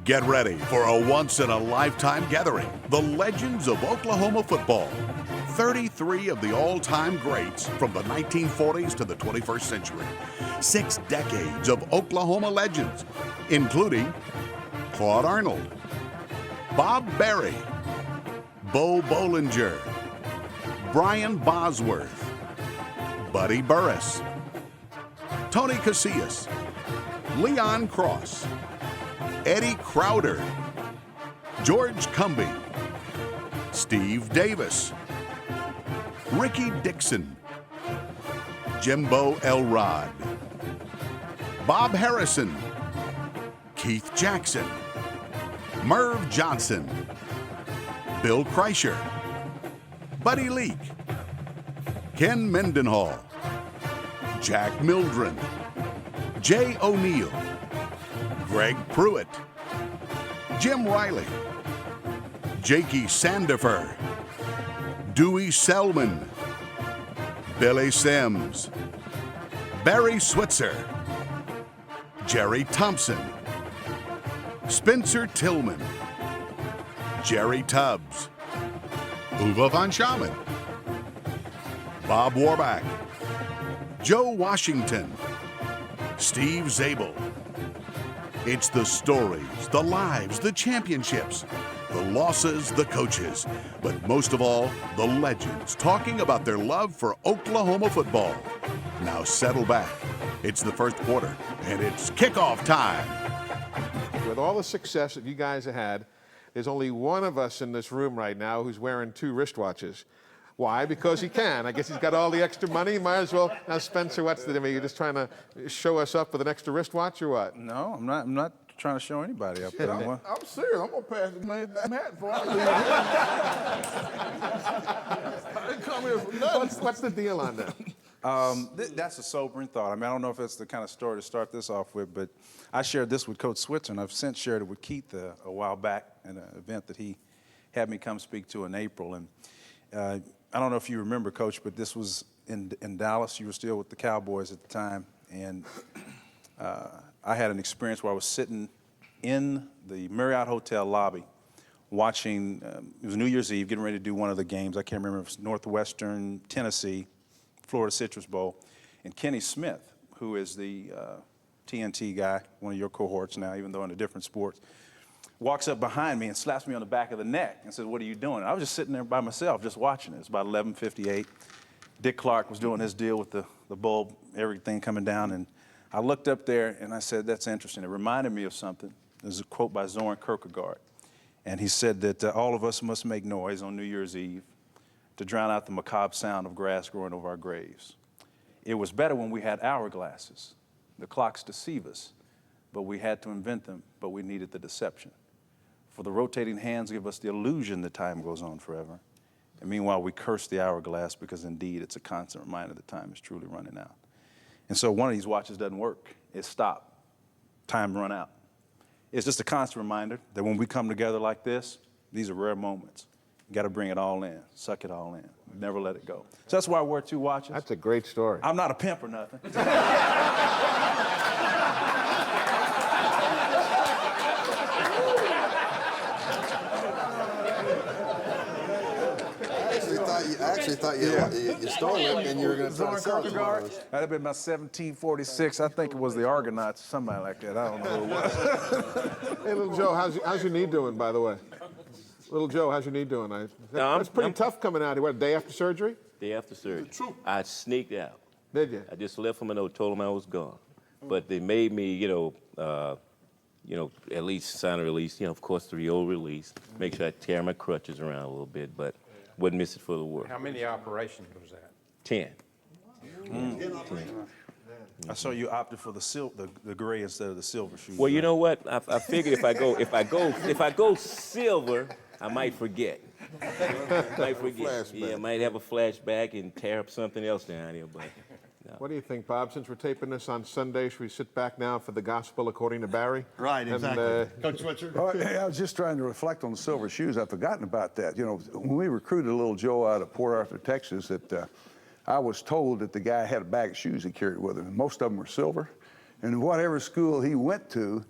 Get ready for a once-in-a-lifetime gathering, the legends of Oklahoma football. 33 of the all-time greats from the 1940s to the 21st century. 6 decades of Oklahoma legends, including Claude Arnold, Bob Berry, Bo Bollinger, Brian Bosworth, Buddy Burris, Tony Casillas, Leon Cross, Eddie Crowder, George Cumbie, Steve Davis, Ricky Dixon, Jimbo Elrod, Bob Harrison, Keith Jackson, Merv Johnson, Bill Kreischer, Buddy Leak, Ken Mendenhall, Jack Mildren, Jay O'Neill, Greg Pruitt, Jim Riley, Jakey Sandifer, Dewey Selman, Billy Sims, Barry Switzer, Jerry Thompson, Spencer Tillman, Jerry Tubbs, Uwe von Schaman, Bob Warback, Joe Washington, Steve Zabel. It's the stories, the lives, the championships, the losses, the coaches, but most of all, the legends talking about their love for Oklahoma football. Now settle back. It's the first quarter, and it's kickoff time. With all the success that you guys have had, there's only one of us in this room right now who's wearing 2 wristwatches. Why? Because he can. I guess he's got all the extra money. Might as well. Now, Spencer, what's the deal? You're just trying to show us up with an extra wristwatch or what? No, I'm not trying to show anybody up there. I'm serious. I'm going to pass the man that hat before I leave. I didn't come here for nothing. What's the deal on that? That's a sobering thought. I mean, I don't know if it's the kind of story to start this off with, but I shared this with Coach Switzer, and I've since shared it with Keith a while back in an event that he had me come speak to in April. And I don't know if you remember, Coach, but this was in Dallas. You were still with the Cowboys at the time, and I had an experience where I was sitting in the Marriott Hotel lobby watching, it was New Year's Eve, getting ready to do one of the games. I can't remember if it was Northwestern, Tennessee, Florida Citrus Bowl. And Kenny Smith, who is the TNT guy, one of your cohorts now, even though in a different sport, walks up behind me and slaps me on the back of the neck and says, "What are you doing?" And I was just sitting there by myself, just watching it. It's about 11:58. Dick Clark was doing his deal with the bulb, everything coming down, and I looked up there and I said, "That's interesting." It reminded me of something. There's a quote by Zoran Kierkegaard, and he said that all of us must make noise on New Year's Eve to drown out the macabre sound of grass growing over our graves. It was better when we had hourglasses. The clocks deceive us, but we had to invent them, but we needed the deception. For the rotating hands give us the illusion that time goes on forever. And meanwhile, we curse the hourglass because indeed it's a constant reminder that time is truly running out. And so one of these watches doesn't work. It stopped. Time run out. It's just a constant reminder that when we come together like this, these are rare moments. You got to bring it all in, suck it all in, never let it go. So that's why I wear 2 watches. That's a great story. I'm not a pimp or nothing. I actually thought you stole it and you were going to try to sell it tomorrow. That'd have been about 1746. I think it was the Argonauts, somebody like that. I don't know who it was. Hey, little Joe, how's your knee doing, by the way? Little Joe, how's your knee doing? That's pretty tough coming out here. What, day after surgery? Day after surgery. I sneaked out. Did you? I just left them a note, told them I was gone. But they made me, at least sign a release, of course, the old release. Make sure I tear my crutches around a little bit, but wouldn't miss it for the world. How many operations was that? 10. 10. I saw you opted for the gray instead of the silver shoes. Well, you know what? I figured if I go silver, I might forget. Yeah, I might have a flashback and tear up something else down here, but. No. What do you think, Bob? Since we're taping this on Sunday, should we sit back now for the gospel according to Barry? Right, exactly. Coach Switzer? Hey, I was just trying to reflect on the silver shoes. I've forgotten about that. When we recruited little Joe out of Port Arthur, Texas, that I was told that the guy had a bag of shoes he carried with him. Most of them were silver. And whatever school he went to,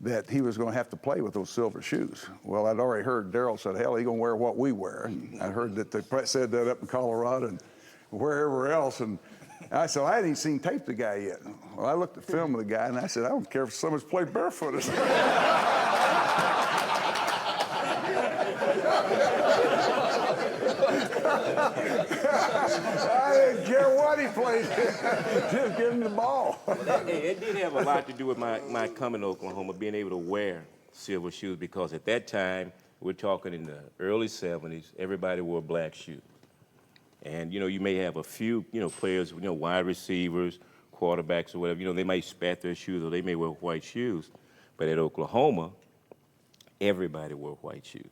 that he was going to have to play with those silver shoes. Well, I'd already heard Darryl said, hell, he's going to wear what we wear. And I heard that they said that up in Colorado and wherever else. And I said, I hadn't even seen tape the guy yet. Well, I looked at the film of the guy, and I said, I don't care if someone's played barefoot. I didn't care what he played. Just give him the ball. It did have a lot to do with my coming to Oklahoma, being able to wear silver shoes, because at that time, we're talking in the early 70s, everybody wore black shoes. And, you may have a few, players, wide receivers, quarterbacks or whatever, they might spat their shoes or they may wear white shoes. But at Oklahoma, everybody wore white shoes.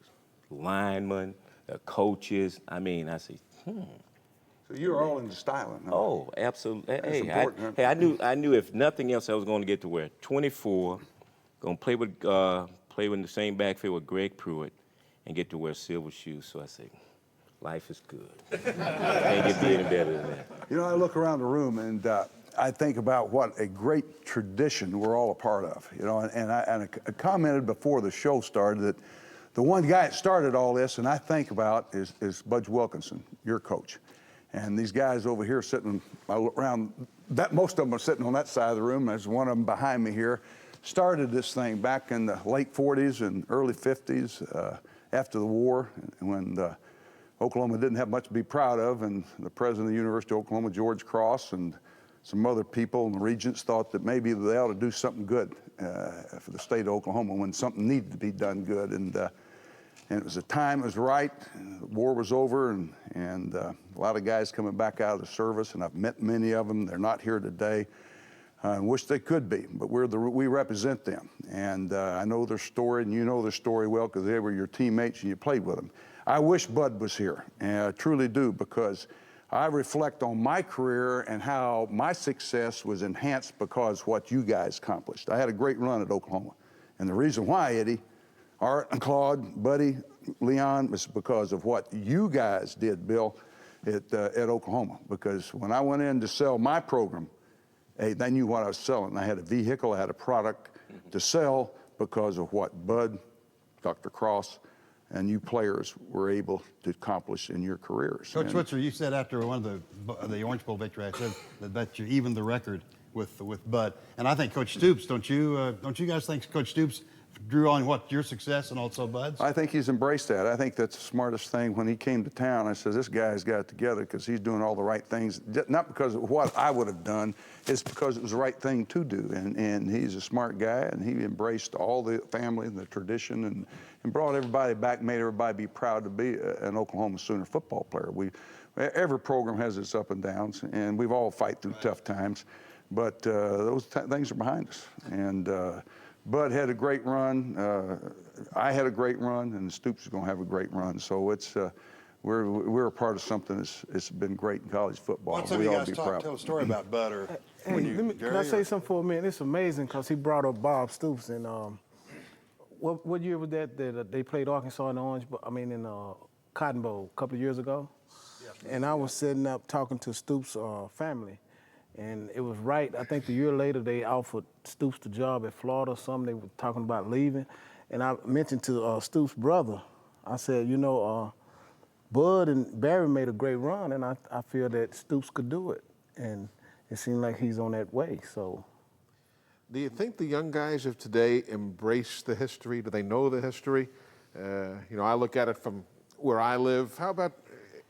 Linemen, the coaches, I say, So you were all into styling, huh? Oh, absolutely. That's important, huh? I knew if nothing else I was going to get to wear 24, going to play with the same backfield with Greg Pruitt, and get to wear silver shoes. So I say, life is good. Can't get any better than that. I look around the room and I think about what a great tradition we're all a part of. And I commented before the show started that the one guy that started all this, and I think about, is Budge Wilkinson, your coach. And these guys over here sitting around, most of them are sitting on that side of the room. There's one of them behind me here. Started this thing back in the late 40s and early 50s after the war, when Oklahoma didn't have much to be proud of, and the president of the University of Oklahoma, George Cross, and some other people and the regents thought that maybe they ought to do something good for the state of Oklahoma when something needed to be done good. And it was the time, it was right, the war was over, and a lot of guys coming back out of the service, and I've met many of them. They're not here today. I wish they could be, but we represent them. And I know their story, and you know their story well because they were your teammates and you played with them. I wish Bud was here, and I truly do, because I reflect on my career and how my success was enhanced because what you guys accomplished. I had a great run at Oklahoma. And the reason why, Eddie, Art and Claude, Buddy, Leon, was because of what you guys did, Bill, at Oklahoma. Because when I went in to sell my program, they knew what I was selling. I had a vehicle, I had a product to sell because of what Bud, Dr. Cross, and you players were able to accomplish in your careers. Coach Switzer, you said after one of the Orange Bowl victory, I said that you evened the record with Bud. And I think Coach Stoops, don't you guys think Coach Stoops drew on what your success and also Bud's? I think he's embraced that. I think that's the smartest thing. When he came to town, I said, this guy's got it together because he's doing all the right things. Not because of what I would have done, it's because it was the right thing to do. And he's a smart guy, and he embraced all the family and the tradition and brought everybody back, made everybody be proud to be an Oklahoma Sooner football player. Every program has its up and downs, and we've all fight through tough times. But those things are behind us. And Bud had a great run. I had a great run, and Stoops is going to have a great run. So it's we're a part of something that's been great in college football. Why don't We you all guys be proud. tell a story about Bud or Hey, can I say something for a minute? It's amazing because he brought up Bob Stoops, and what year was that they played Arkansas in the in Cotton Bowl a couple of years ago? Yes. And I was sitting up talking to Stoops' family. And it was right, I think the year later they offered Stoops the job at Florida or something. They were talking about leaving. And I mentioned to Stoops' brother, I said, Bud and Barry made a great run, and I feel that Stoops could do it. And it seemed like he's on that way, so. Do you think the young guys of today embrace the history? Do they know the history? I look at it from where I live. How about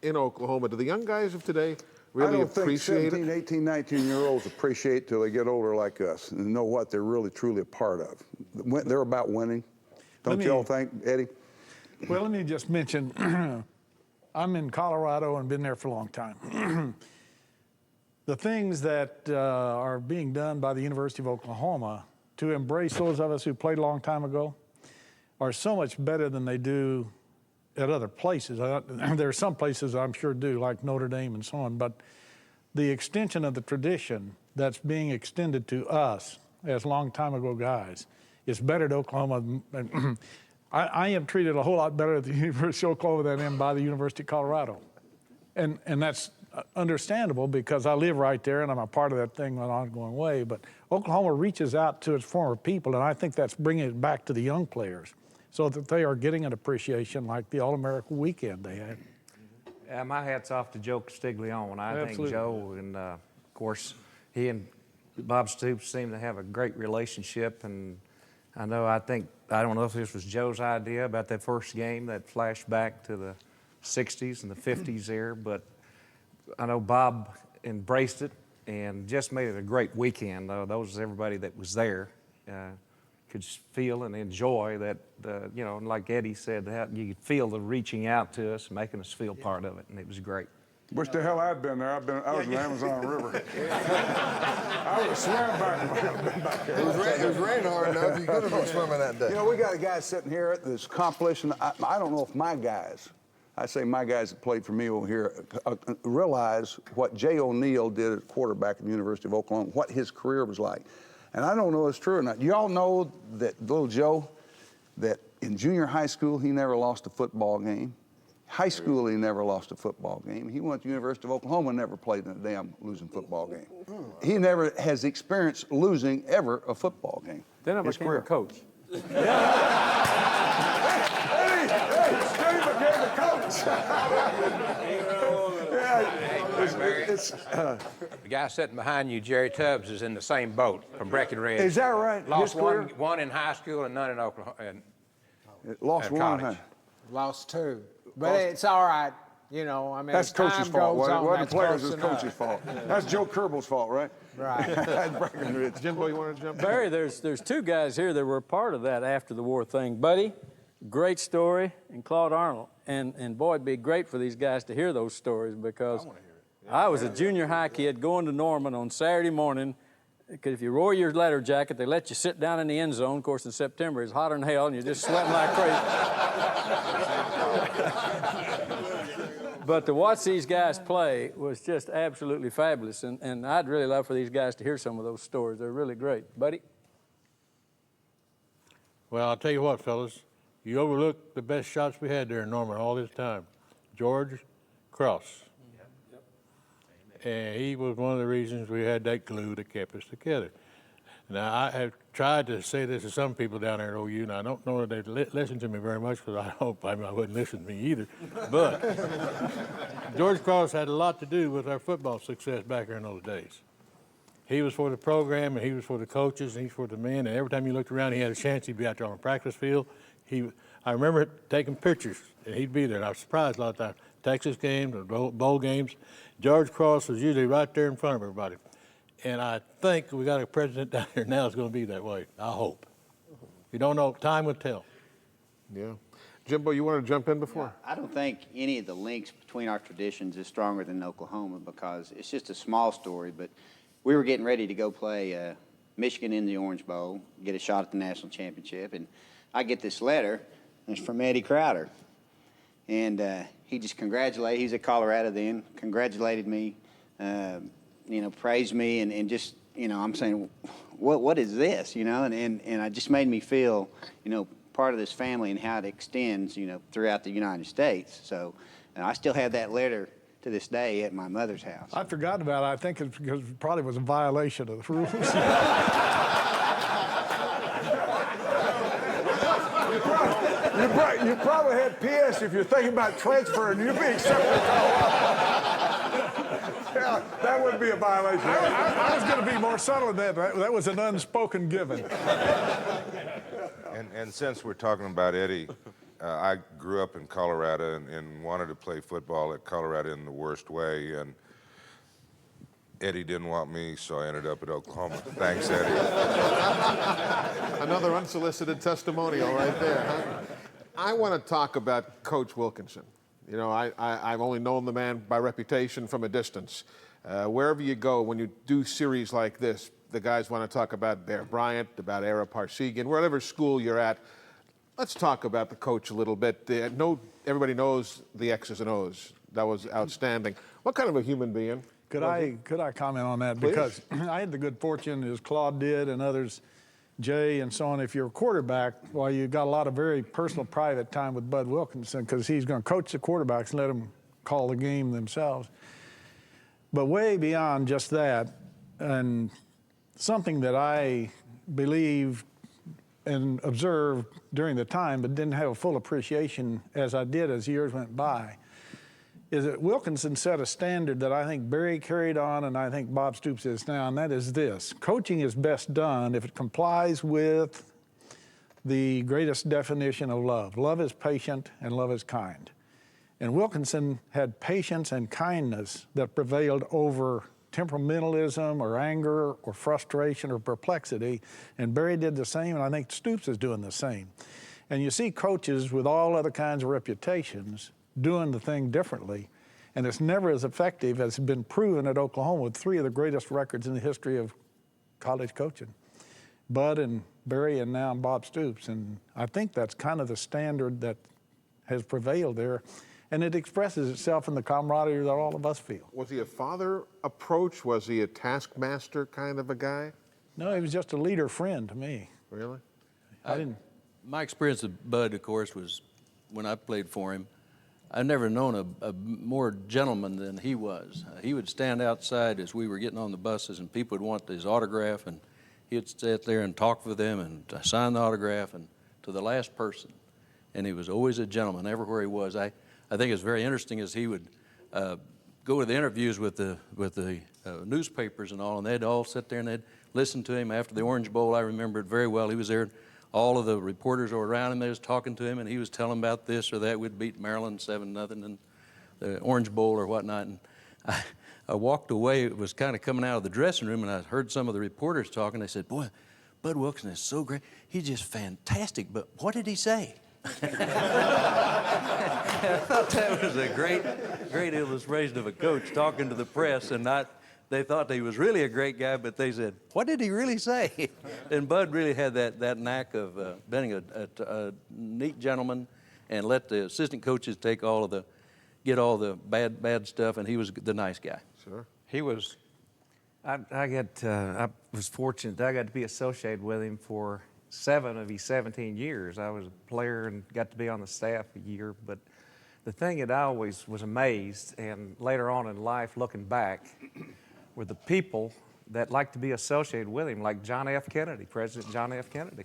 in Oklahoma? Do the young guys of today really appreciate I don't think 17, 18, 19-year-olds appreciate till they get older like us and know what they're really, truly a part of. They're about winning. Don't you all think, Eddie? Well, let me just mention, I'm in Colorado and been there for a long time. The things that are being done by the University of Oklahoma to embrace those of us who played a long time ago are so much better than they do at other places. There are some places I'm sure do, like Notre Dame and so on, but the extension of the tradition that's being extended to us as long time ago guys is better at Oklahoma. I am treated a whole lot better at the University of Oklahoma than I am by the University of Colorado. And that's understandable because I live right there and I'm a part of that thing in an ongoing way, but Oklahoma reaches out to its former people, and I think that's bringing it back to the young players so that they are getting an appreciation like the All-America weekend they had. Yeah, my hat's off to Joe Castiglione. I Absolutely. think Joe, and of course, he and Bob Stoops seem to have a great relationship. And I don't know if this was Joe's idea about that first game that flashed back to the 60s and the 50s there, but I know Bob embraced it and just made it a great weekend. Everybody that was there could feel and enjoy that, you know, and like Eddie said, you could feel the reaching out to us, making us feel part of it, and it was great. Wish the hell I'd been there. I was in the Amazon River. I would have swam back there. It was raining hard enough. You could have been swimming that day. You know, we got a guy sitting here that's accomplished, and I don't know if my guys, I say my guys that played for me over here, realize what Jay O'Neal did at quarterback at the University of Oklahoma, what his career was like. And I don't know if it's true or not. You all know that little Joe, that in junior high school, he never lost a football game. High school, he never lost a football game. He went to the University of Oklahoma and never played in a damn losing football game. He never has experienced losing ever a football game. Then I became a coach. Hey, Steve became a coach. The guy sitting behind you, Jerry Tubbs, is in the same boat from Breckenridge. Is that right? Lost His career? one in high school and none in Oklahoma. Lost one, huh? college. Lost two. But it's all right. You know, I mean, That's as time coach's fault. goes on, It wasn't that's players, close it's coach's enough. fault. That's Joe Kerbel's fault, right? Right. That's Breckenridge. Jimbo, you want to jump in? Barry, there's two guys here that were part of that after the war thing. Buddy, great story, and Claude Arnold. And boy, it'd be great for these guys to hear those stories because I was a junior high kid going to Norman on Saturday morning. Because if you wore your leather jacket, they let you sit down in the end zone. Of course, in September, it's hotter than hell, and you're just sweating like crazy. But to watch these guys play was just absolutely fabulous, and I'd really love for these guys to hear some of those stories. They're really great. Buddy? Well, I'll tell you what, fellas. You overlooked the best shots we had there in Norman all this time. George Cross. And he was one of the reasons we had that glue that kept us together. Now, I have tried to say this to some people down there at OU, and I don't know that they listen to me very much because I hope I wouldn't listen to me either. But George Cross had a lot to do with our football success back there in those days. He was for the program, and he was for the coaches, and he was for the men, and every time you looked around, he had a chance he'd be out there on the practice field. I remember taking pictures, and he'd be there, and I was surprised a lot of times. Texas games or bowl games, George Cross was usually right there in front of everybody. And I think we got a president down here now that's going to be that way. I hope. You don't know. Time will tell. Yeah. Jimbo, you want to jump in before? I don't think any of the links between our traditions is stronger than Oklahoma because it's just a small story, but we were getting ready to go play Michigan in the Orange Bowl, get a shot at the national championship, and I get this letter, and it's from Eddie Crowder. And he just congratulated, he was at Colorado then, congratulated me, you know, praised me, and just, you know, I'm saying, what is this, you know? And it just made me feel, you know, part of this family and how it extends, you know, throughout the United States. So I still have that letter to this day at my mother's house. I forgot about it. I think it's because it probably was a violation of the rules. You probably had PS if you're thinking about transferring, you'd be accepted to Colorado. Yeah, that would be a violation. I was going to be more subtle than that. That was an unspoken given. And since we're talking about Eddie, I grew up in Colorado and wanted to play football at Colorado in the worst way, and Eddie didn't want me, so I ended up at Oklahoma. Thanks, Eddie. Another unsolicited testimonial right there, huh? I want to talk about Coach Wilkinson. You know, I've only known the man by reputation from a distance. Wherever you go, when you do series like this, the guys want to talk about Bear Bryant, about Ara Parsegian, wherever school you're at. Let's talk about the coach a little bit. Everybody knows the X's and O's. That was outstanding. What kind of a human being? Could I comment on that? Please. Because I had the good fortune, as Claude did and others, Jay and so on, if you're a quarterback, well, you got a lot of very personal, private time with Bud Wilkinson because he's going to coach the quarterbacks and let them call the game themselves. But way beyond just that, and something that I believed and observed during the time, but didn't have a full appreciation as I did as years went by, is that Wilkinson set a standard that I think Barry carried on and I think Bob Stoops is now, and that is this: coaching is best done if it complies with the greatest definition of love. Love is patient and love is kind. And Wilkinson had patience and kindness that prevailed over temperamentalism or anger or frustration or perplexity, and Barry did the same, and I think Stoops is doing the same. And you see coaches with all other kinds of reputations doing the thing differently, and it's never as effective as has been proven at Oklahoma with 3 of the greatest records in the history of college coaching. Bud and Barry and now Bob Stoops, and I think that's kind of the standard that has prevailed there, and it expresses itself in the camaraderie that all of us feel. Was he a father approach? Was he a taskmaster kind of a guy? No, he was just a leader friend to me. Really? My experience with Bud, of course, was when I played for him. I've never known a more gentleman than he was. He would stand outside as we were getting on the buses, and people would want his autograph, and he'd sit there and talk with them and sign the autograph and to the last person. And he was always a gentleman everywhere he was. I think it's very interesting as he would go to the interviews with the newspapers and all, and they'd all sit there and they'd listen to him after the Orange Bowl. I remember it very well. He was there. All of the reporters were around him. They was talking to him, and he was telling about this or that. We'd beat Maryland 7-0 in the Orange Bowl or whatnot. And I walked away. It was kind of coming out of the dressing room, and I heard some of the reporters talking. They said, "Boy, Bud Wilkinson is so great. He's just fantastic. But what did he say?" I thought that was a great illustration of a coach talking to the press, and they thought he was really a great guy, but they said, "What did he really say?" And Bud really had that knack of being a neat gentleman and let the assistant coaches get all the bad stuff, and he was the nice guy. Sure. He was. I was fortunate that I got to be associated with him for 7 of his 17 years. I was a player and got to be on the staff a year, but the thing that I always was amazed, and later on in life looking back, were the people that liked to be associated with him, like John F. Kennedy, President John F. Kennedy.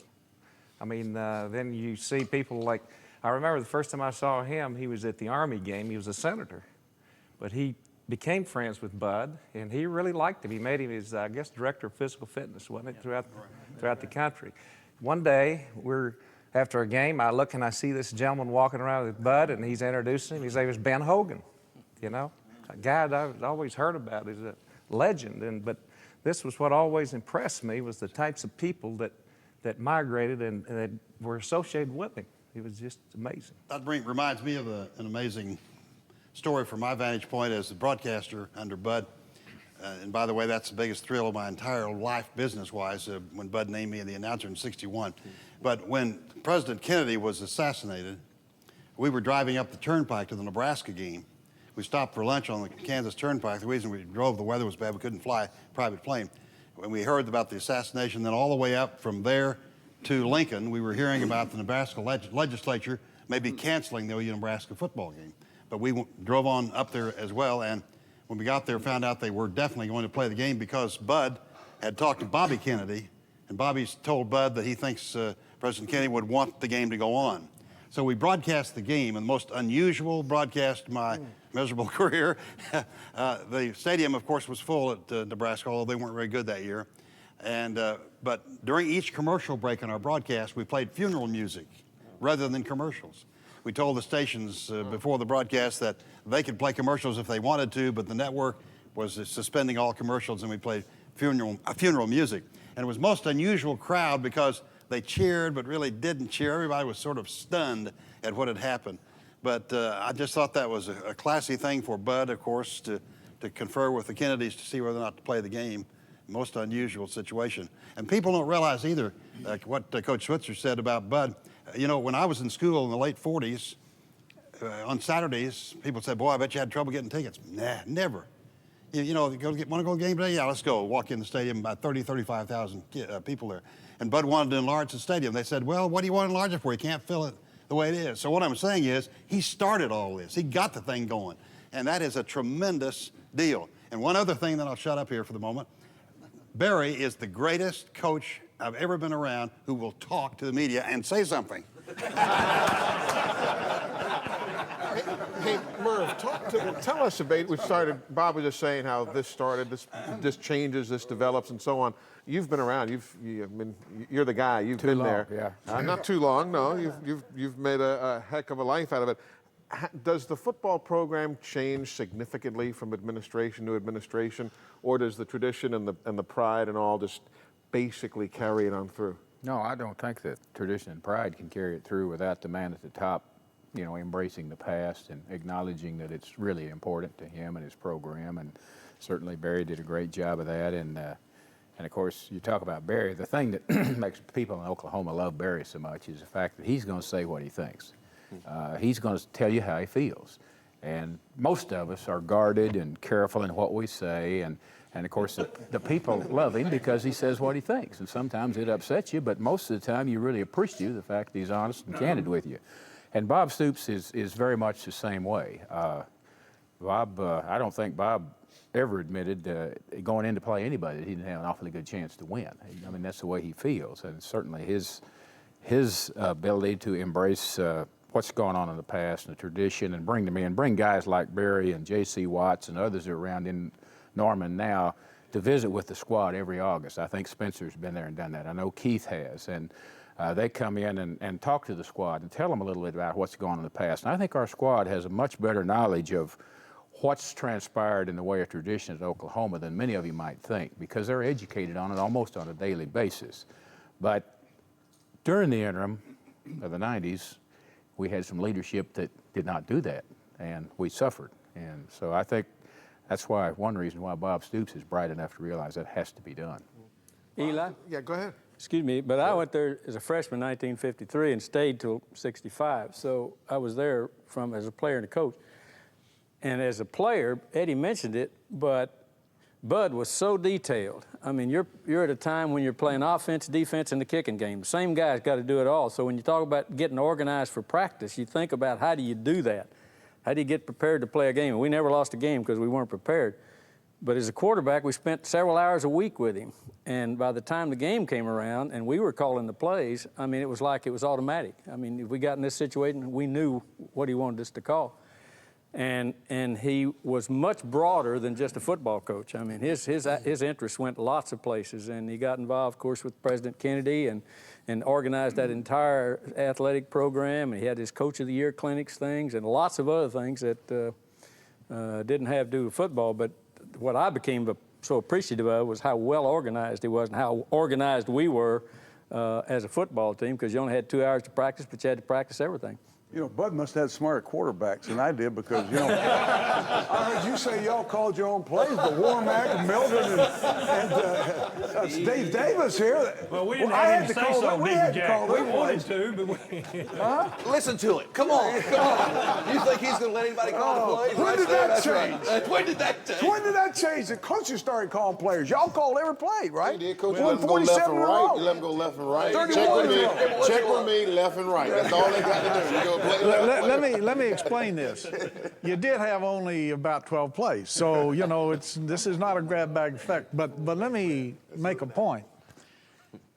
I mean, then you see people like, I remember the first time I saw him, he was at the Army game. He was a senator, but he became friends with Bud, and he really liked him. He made him his, I guess, director of physical fitness, wasn't it, throughout the country. One day, after a game, I look and I see this gentleman walking around with Bud, and he's introducing him. His name is Ben Hogan, you know, a guy that I've always heard about. He's a legend, but this was what always impressed me, was the types of people that migrated and that were associated with him. It was just amazing. That reminds me of an amazing story from my vantage point as the broadcaster under Bud. And by the way, that's the biggest thrill of my entire life business-wise, when Bud named me the announcer in '61. But when President Kennedy was assassinated, we were driving up the turnpike to the Nebraska game. We stopped for lunch on the Kansas Turnpike. The reason we drove, the weather was bad. We couldn't fly a private plane. When we heard about the assassination, then all the way up from there to Lincoln, we were hearing about the Nebraska legislature maybe canceling the OU Nebraska football game. But we drove on up there as well, and when we got there, found out they were definitely going to play the game because Bud had talked to Bobby Kennedy, and Bobby's told Bud that he thinks President Kennedy would want the game to go on. So we broadcast the game, and the most unusual broadcast of my miserable career. The stadium, of course, was full at Nebraska, although they weren't very good that year. And but during each commercial break in our broadcast, we played funeral music rather than commercials. We told the stations before the broadcast that they could play commercials if they wanted to, but the network was suspending all commercials, and we played funeral music. And it was most unusual crowd because they cheered but really didn't cheer. Everybody was sort of stunned at what had happened. But I just thought that was a classy thing for Bud, of course, to confer with the Kennedys to see whether or not to play the game. Most unusual situation. And people don't realize either what Coach Switzer said about Bud. You know, when I was in school in the late 40s, on Saturdays, people said, "Boy, I bet you had trouble getting tickets." Nah, never. You know, want to go to a game today? Yeah, let's go. Walk in the stadium, about 35,000 people there. And Bud wanted to enlarge the stadium. They said, "Well, what do you want to enlarge it for? You can't fill it the way it is." So what I'm saying is, he started all this. He got the thing going. And that is a tremendous deal. And one other thing, then I'll shut up here for the moment. Barry is the greatest coach I've ever been around who will talk to the media and say something. Hey, Merv, tell us about, we started, Bob was just saying how this started, this changes, this develops, and so on. You've been around, you're the guy, you've been there. Yeah. Not too long, no, you've made a heck of a life out of it. Does the football program change significantly from administration to administration, or does the tradition and the pride and all just basically carry it on through? No, I don't think that tradition and pride can carry it through without the man at the top, you know, embracing the past and acknowledging that it's really important to him and his program. And certainly Barry did a great job of that. And of course, you talk about Barry, the thing that makes people in Oklahoma love Barry so much is the fact that he's going to say what he thinks. He's going to tell you how he feels. And most of us are guarded and careful in what we say. And of course, the people love him because he says what he thinks. And sometimes it upsets you, but most of the time you really appreciate the fact that he's honest and candid with you. And Bob Stoops is very much the same way. Bob, I don't think Bob ever admitted going in to play anybody that he didn't have an awfully good chance to win. I mean, that's the way he feels. And certainly his ability to embrace what's going on in the past and the tradition and bring them in, bring guys like Barry and J.C. Watts and others that are around in Norman now to visit with the squad every August. I think Spencer's been there and done that. I know Keith has. And they come in and talk to the squad and tell them a little bit about what's gone on in the past. And I think our squad has a much better knowledge of what's transpired in the way of tradition at Oklahoma than many of you might think, because they're educated on it almost on a daily basis. But during the interim of the 90s, we had some leadership that did not do that, and we suffered. And so I think that's why one reason why Bob Stoops is bright enough to realize that has to be done. Eli? Yeah, go ahead. Excuse me, but I went there as a freshman in 1953 and stayed till 65. So I was there as a player and a coach. And as a player, Eddie mentioned it, but Bud was so detailed. I mean, you're at a time when you're playing offense, defense, and the kicking game. The same guy's got to do it all. So when you talk about getting organized for practice, you think about how do you do that? How do you get prepared to play a game? And we never lost a game because we weren't prepared. But as a quarterback, we spent several hours a week with him. And by the time the game came around and we were calling the plays, I mean, it was like it was automatic. I mean, if we got in this situation, we knew what he wanted us to call. And he was much broader than just a football coach. I mean, his interests went lots of places. And he got involved, of course, with President Kennedy and organized that entire athletic program. And he had his Coach of the Year clinics things and lots of other things that didn't have to do with football. But what I became so appreciative of was how well organized he was and how organized we were as a football team, because you only had 2 hours to practice, but you had to practice everything. You know, Bud must have had smarter quarterbacks than I did because, you know, I heard you say y'all called your own plays, but Warmack and Mildred and Dave Davis here. Well, we didn't have him say so, did Jack? We wanted to, but we... Huh? Listen to it. Come on. You think he's going to let anybody call the plays? When did that change? When did that change? When did that change? The coaches started calling players. Y'all called every play, right? He did, Coach. You let them go left and right. You let them go left and right. Check with me, left and right. That's all they got to do. You go let me explain this. You did have only about 12 plays, so you know this is not a grab bag effect. But let me make a point.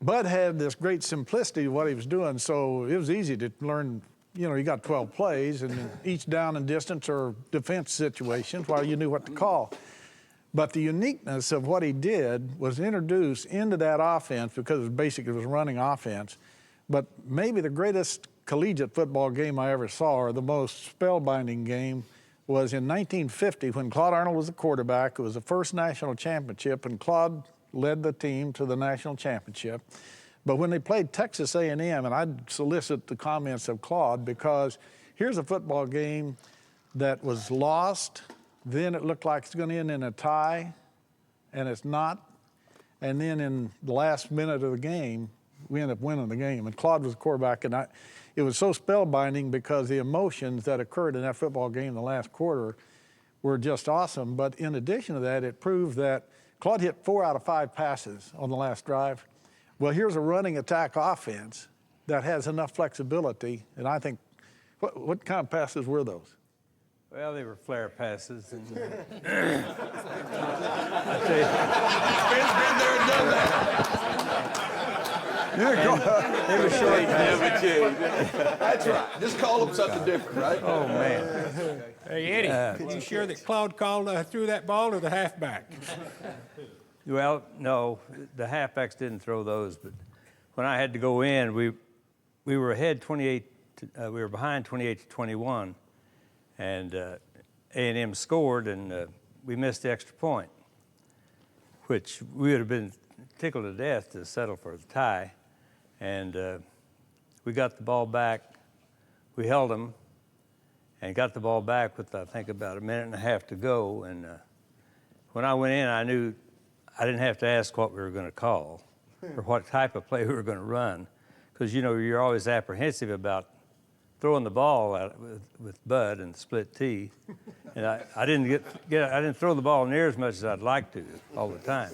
Bud had this great simplicity of what he was doing, so it was easy to learn. You know, you got 12 plays, and each down and distance or defense situations, while you knew what to call. But the uniqueness of what he did was introduce into that offense, because it was basically it was running offense. But maybe the greatest collegiate football game I ever saw, or the most spellbinding game, was in 1950 when Claude Arnold was the quarterback. It was the first national championship, and Claude led the team to the national championship. But when they played Texas A&M, and I'd solicit the comments of Claude, because here's a football game that was lost, then it looked like it's going to end in a tie, and it's not. And then in the last minute of the game, we ended up winning the game. And Claude was the quarterback, and it was so spellbinding because the emotions that occurred in that football game in the last quarter were just awesome. But in addition to that, it proved that Claude hit 4 out of 5 passes on the last drive. Well, here's a running attack offense that has enough flexibility, and I think, what kind of passes were those? Well, they were flare passes. And, Ben's been there and done that. they were short passes. That's right. Just call them something different, right? Oh, man. Hey, Eddie, are you sure that Claude called threw that ball or the halfback? Well, no, the halfbacks didn't throw those, but when I had to go in, we were ahead 28. We were behind 28-21, and A&M scored, and we missed the extra point, which we would have been tickled to death to settle for the tie. And we got the ball back. We held them and got the ball back with, I think, about a minute and a half to go. And when I went in, I knew I didn't have to ask what we were going to call or what type of play we were going to run, because, you know, you're always apprehensive about throwing the ball out with Bud and the split tee. And I didn't I didn't throw the ball near as much as I'd like to all the time.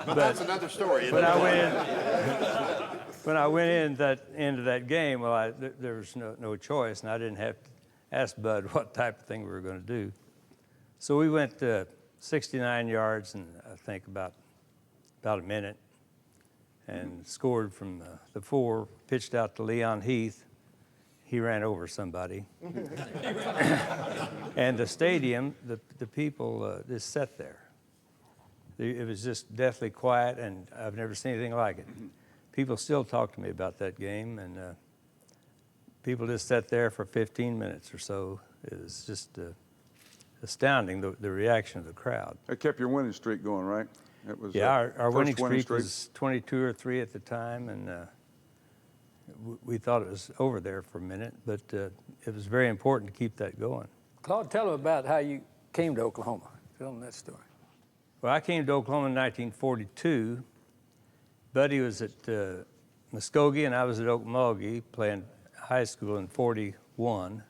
But that's another story. When I went into that game, well, there was no choice, and I didn't have to ask Bud what type of thing we were going to do. So we went 69 yards in, I think, about a minute, and scored from the 4, pitched out to Leon Heath. He ran over somebody. And the stadium, the people just sat there. It was just deathly quiet, and I've never seen anything like it. People still talk to me about that game, and people just sat there for 15 minutes or so. It was just astounding, the reaction of the crowd. That kept your winning streak going, right? It was, yeah, our winning streak was 22 or 3 at the time, and we thought it was over there for a minute, but it was very important to keep that going. Claude, tell them about how you came to Oklahoma. Tell them that story. Well, I came to Oklahoma in 1942. Buddy was at Muskogee, and I was at Okmulgee playing high school in 41.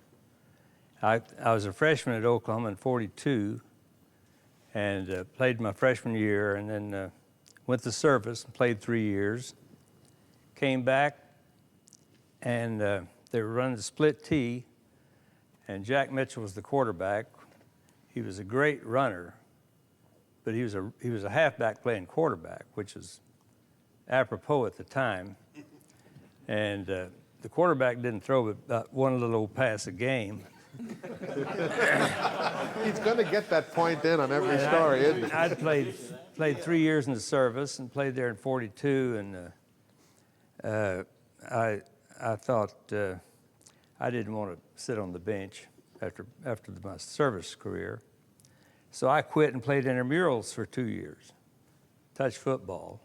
I was a freshman at Oklahoma in 42, and played my freshman year, and then went to service and played 3 years. Came back, and they were running the split tee, and Jack Mitchell was the quarterback. He was a great runner, but he was a halfback playing quarterback, which is apropos at the time. And the quarterback didn't throw but one little old pass a game. He's going to get that point in on every story, isn't he? I'd played 3 years in the service and played there in 42, and I thought I didn't want to sit on the bench after my service career. So I quit and played intramurals for 2 years, touch football.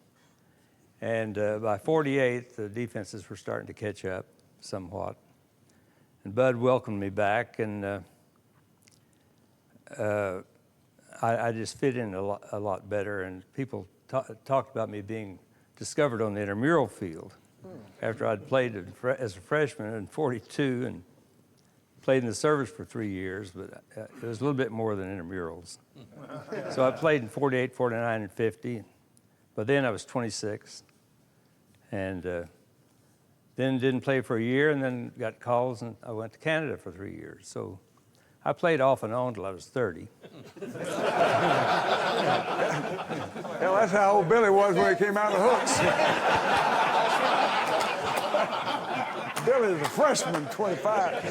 And by 48, the defenses were starting to catch up somewhat. And Bud welcomed me back, and I just fit in a lot better. And people talked about me being discovered on the intramural field after I'd played as a freshman in 42 and played in the service for 3 years, but it was a little bit more than intramurals. So I played in 48, 49, and 50. But then I was 26, and then didn't play for a year, and then got calls, and I went to Canada for 3 years. So I played off and on till I was 30. Hell, that's how old Billy was when he came out of the hooks. Billy is a freshman, 25.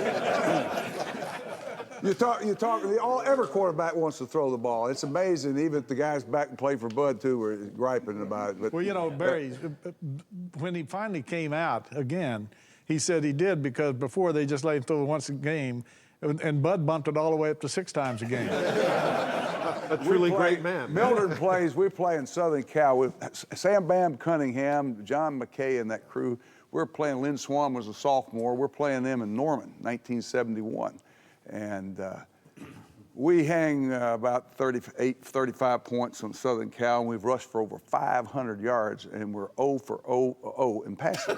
Every quarterback wants to throw the ball. It's amazing. Even the guys back and play for Bud, too, were griping about it. But, well, you know, Barry, when he finally came out again, he said he did because before they just let him throw once a game, and Bud bumped it all the way up to 6 times a game. A truly great man. Mildred plays, we play in Southern Cal with Sam Bam Cunningham, John McKay, and that crew. We're playing, Lynn Swan was a sophomore. We're playing them in Norman, 1971. And we hang about 35 points on Southern Cal, and we've rushed for over 500 yards, and we're 0 for 0 in passing.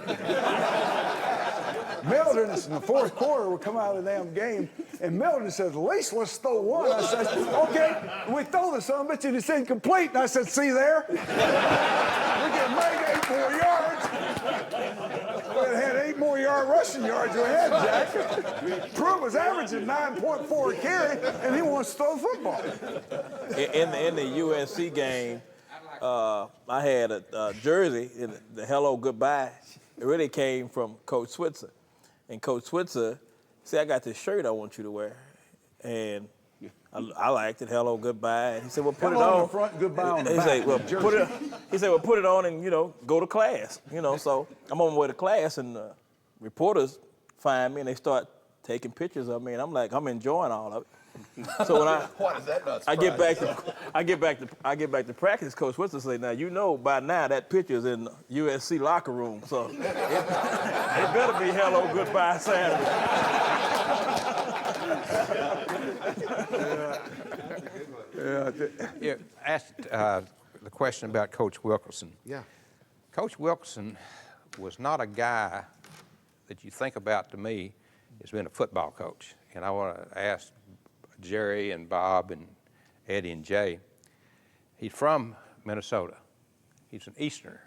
Mildred, in the fourth quarter, we come out of the damn game, and Mildred says, at least let's throw one. I said, okay. And we throw the son of a bitch, and it's incomplete. And I said, see there? We get made 8 more yards. We had 8 more rushing yards you had, Jack. Pruitt was averaging 9.4 a carry, and he wants to throw the football. In the USC game, I had a jersey, in the hello, goodbye. It really came from Coach Switzer. And Coach Switzer said, I got this shirt I want you to wear. And I liked it, hello, goodbye. And he said, well, put it on. The front, goodbye on the He back. said, well, put it on and, go to class. So I'm on my way to class, and reporters find me, and they start taking pictures of me, and I'm enjoying all of it. So when I get back to practice, Coach Switzer say, now by now that picture's in the USC locker room, so it better be hello, goodbye Saturday. You asked the question about Coach Wilkinson. Yeah. Coach Wilkinson was not a guy that you think about, to me, as being a football coach. And I want to ask Jerry and Bob and Eddie and Jay. He's from Minnesota. He's an Easterner.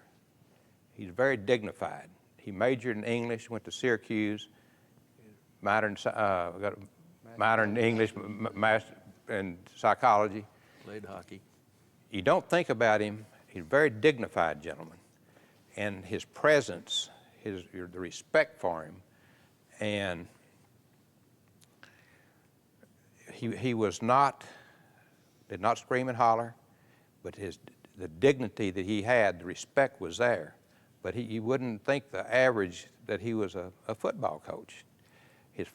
He's very dignified. He majored in English, went to Syracuse, got a minor in English, master in psychology. Played hockey. You don't think about him. He's a very dignified gentleman. And his presence, the respect for him, and he was not, did not scream and holler, but the dignity that he had, the respect was there. But you wouldn't think the average that he was a football coach.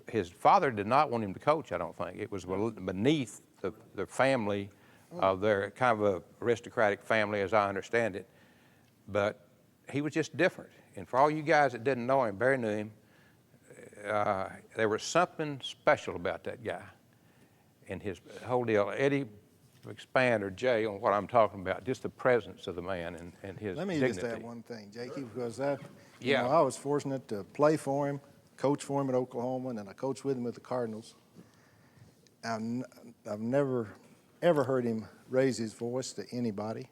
His father did not want him to coach, I don't think. It was beneath the family of their kind of a aristocratic family, as I understand it. But he was just different. And for all you guys that didn't know him, Barry knew him, there was something special about that guy and his whole deal. Eddie, expand, or Jay, on what I'm talking about, just the presence of the man and his Let me dignity. just add one thing, Jakey, because I Yeah. was fortunate to play for him, coach for him at Oklahoma, and I coached with him at the Cardinals. I've never, ever heard him raise his voice to anybody.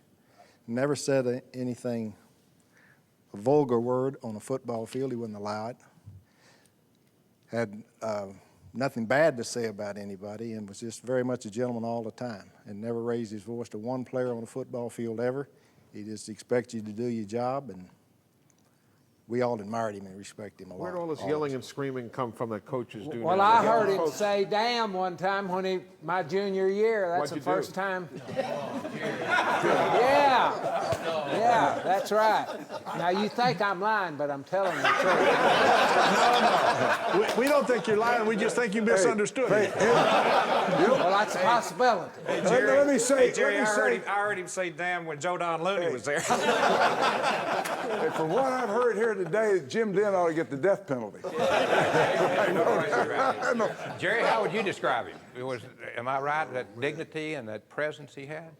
Never said anything, a vulgar word on a football field. He wasn't allowed. Had nothing bad to say about anybody, and was just very much a gentleman all the time, and never raised his voice to one player on a football field ever. He just expects you to do your job, and we all admired him and respected him a lot. Where'd all this yelling and screaming come from that coaches do Well, now? I The heard young him folks- say "damn" one time when my junior year. That's What'd the you do? first time. Yeah, that's right. Now you think I'm lying, but I'm telling the truth. No. We don't think you're lying. We just think you misunderstood. Well, that's a possibility. Let me say, Jerry, I heard him say damn when Joe Don Looney was there. Hey, from what I've heard here today, Jim Dent ought to get the death penalty. Jerry, how would you describe him? Am I right, that dignity and that presence he had?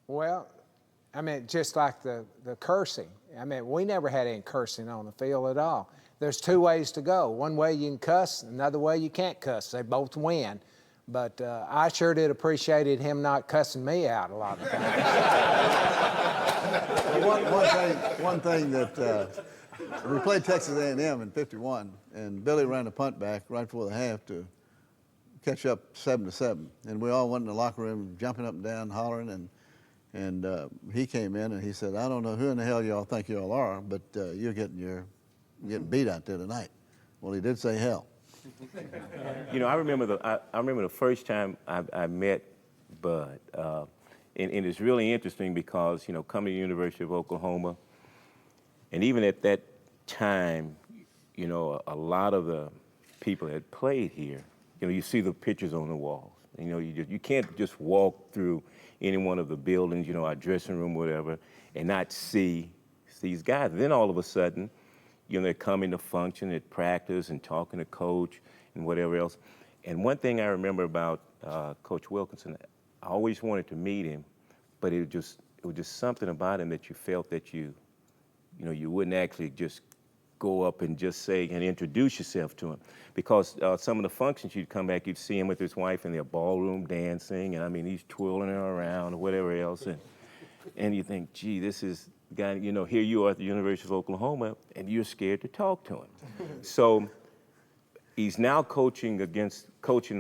Well, I mean, just like the cursing. I mean, we never had any cursing on the field at all. There's two ways to go. One way you can cuss, another way you can't cuss. They both win. But I sure did appreciated him not cussing me out a lot of times. One thing that we played Texas A&M in '51, and Billy ran a punt back right before the half to catch up 7-7, and we all went in the locker room jumping up and down, hollering, and he came in and he said, "I don't know who in the hell y'all think y'all are, but you're getting beat out there tonight." Well, he did say hell. I remember the first time I met Bud, and it's really interesting because coming to the University of Oklahoma, and even at that time, a lot of the people that played here, you see the pictures on the walls. You can't just walk through any one of the buildings, our dressing room, whatever, and not see these guys. Then all of a sudden, they're coming to function at practice and talking to coach and whatever else. And one thing I remember about Coach Wilkinson, I always wanted to meet him, but it was just something about him that you felt that you wouldn't actually just go up and just say and introduce yourself to him, because some of the functions you'd come back, you'd see him with his wife in their ballroom dancing, and I mean he's twirling her around or whatever else, and you think, gee, this is the guy. Here you are at the University of Oklahoma, and you're scared to talk to him. So he's now coaching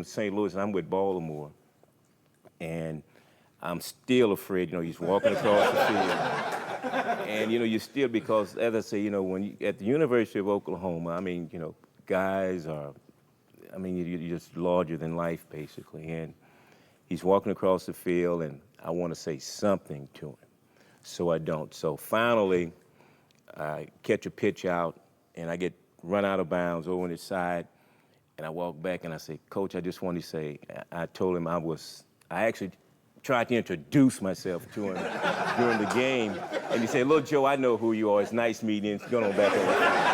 St. Louis, and I'm with Baltimore. And I'm still afraid, he's walking across the field. And, you still, because as I say, when you, at the University of Oklahoma, I mean, guys are, I mean, you're just larger than life, basically. And he's walking across the field, and I want to say something to him. So I don't. So finally, I catch a pitch out, and I get run out of bounds over on his side, and I walk back, and I say, Coach, I just want to say, I told him I actually tried to introduce myself to him during the game, and he said, "Look, Joe, I know who you are. It's nice meeting you. Go on back over."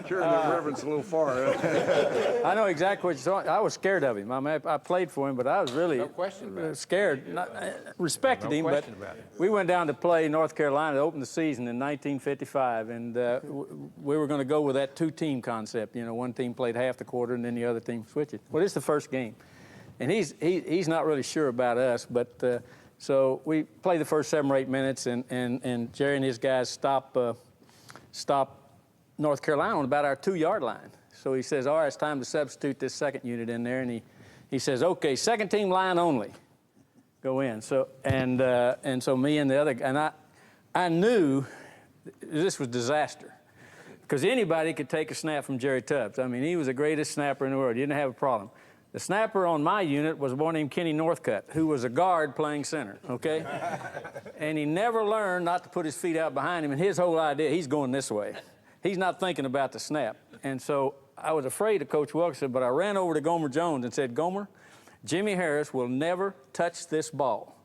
Carrying that reverence a little far. I know exactly what you're talking. I was scared of him. I mean, I played for him, but I was really scared. Respected him, but we went down to play North Carolina to open the season in 1955, and we were going to go with that two-team concept. One team played half the quarter, and then the other team switched it. Well, it's the first game, and he's not really sure about us, but so we play the first 7 or 8 minutes, and Jerry and his guys stop North Carolina on about our 2-yard line. So he says, all right, it's time to substitute this second unit in there. And he says, okay, second team line only. Go in. So, and so me and the other, and I knew this was disaster. Because anybody could take a snap from Jerry Tubbs. I mean, he was the greatest snapper in the world. He didn't have a problem. The snapper on my unit was a boy named Kenny Northcutt, who was a guard playing center, okay? And he never learned not to put his feet out behind him. And his whole idea, he's going this way. He's not thinking about the snap. And so I was afraid of Coach Wilkinson, but I ran over to Gomer Jones and said, Gomer, Jimmy Harris will never touch this ball.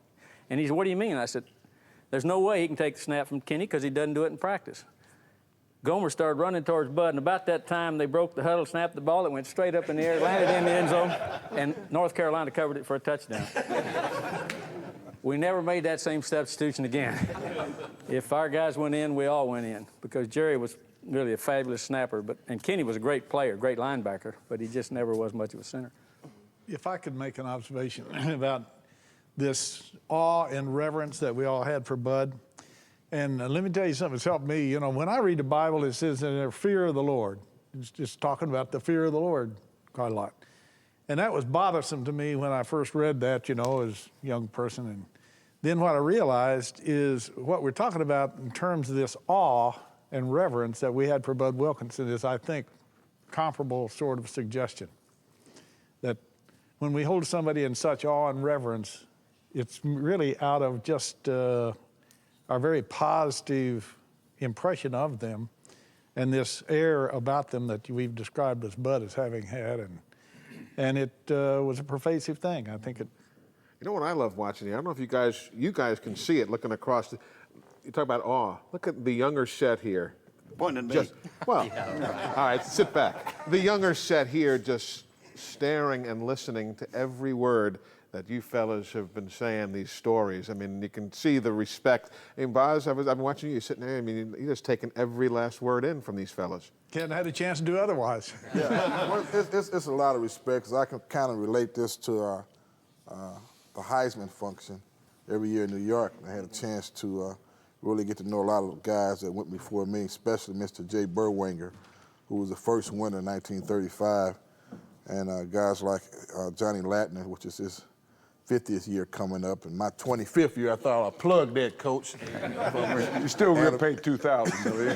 And he said, what do you mean? I said, there's no way he can take the snap from Kenny because he doesn't do it in practice. Gomer started running towards Bud, and about that time, they broke the huddle, snapped the ball, it went straight up in the air, landed in the end zone, and North Carolina covered it for a touchdown. We never made that same substitution again. If our guys went in, we all went in, because Jerry was really a fabulous snapper, and Kenny was a great player, great linebacker, but he just never was much of a center. If I could make an observation about this awe and reverence that we all had for Bud, and let me tell you something that's helped me. When I read the Bible, it says in there, fear of the Lord. It's just talking about the fear of the Lord quite a lot. And that was bothersome to me when I first read that, as a young person. And then what I realized is what we're talking about in terms of this awe and reverence that we had for Bud Wilkinson is, I think, comparable sort of suggestion. That when we hold somebody in such awe and reverence, it's really out of just our very positive impression of them and this air about them that we've described as Bud as having had. And it was a pervasive thing. I think it. You know what I love watching here? I don't know if you guys can see it looking across the, you talk about awe. Look at the younger set here. Pointing at me. All right, sit back. The younger set here just staring and listening to every word that you fellas have been saying, these stories. I mean, you can see the respect. I mean, Boz, I've been watching you sitting there. I mean, you're just taking every last word in from these fellas. Can't have had a chance to do otherwise. Yeah, well, it's a lot of respect, because I can kind of relate this to the Heisman function every year in New York. I had a chance to really get to know a lot of the guys that went before me, especially Mr. Jay Berwanger, who was the first winner in 1935, and guys like Johnny Latner, which is his 50th year coming up, and my 25th year. I thought I'd plug that, Coach. You still get paid $2,000, though.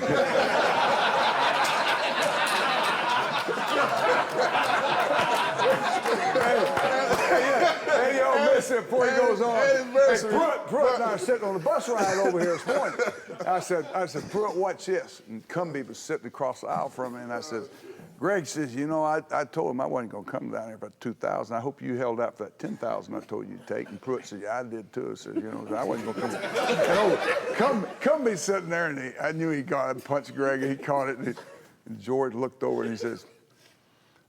Hey, yo, listen, before he goes on, Pruitt and I were sitting on the bus ride over here this morning. I said, Pruitt, watch this. And Cumbie was sitting across the aisle from me, and I said, Greg says, I told him I wasn't going to come down here for $2,000. I hope you held out for that $10,000 I told you to take. And Pruitt said, yeah, I did too. I said, I wasn't going to come. Cumbie sitting there, and I knew he got it, punched Greg, and he caught it. And George looked over, and he says,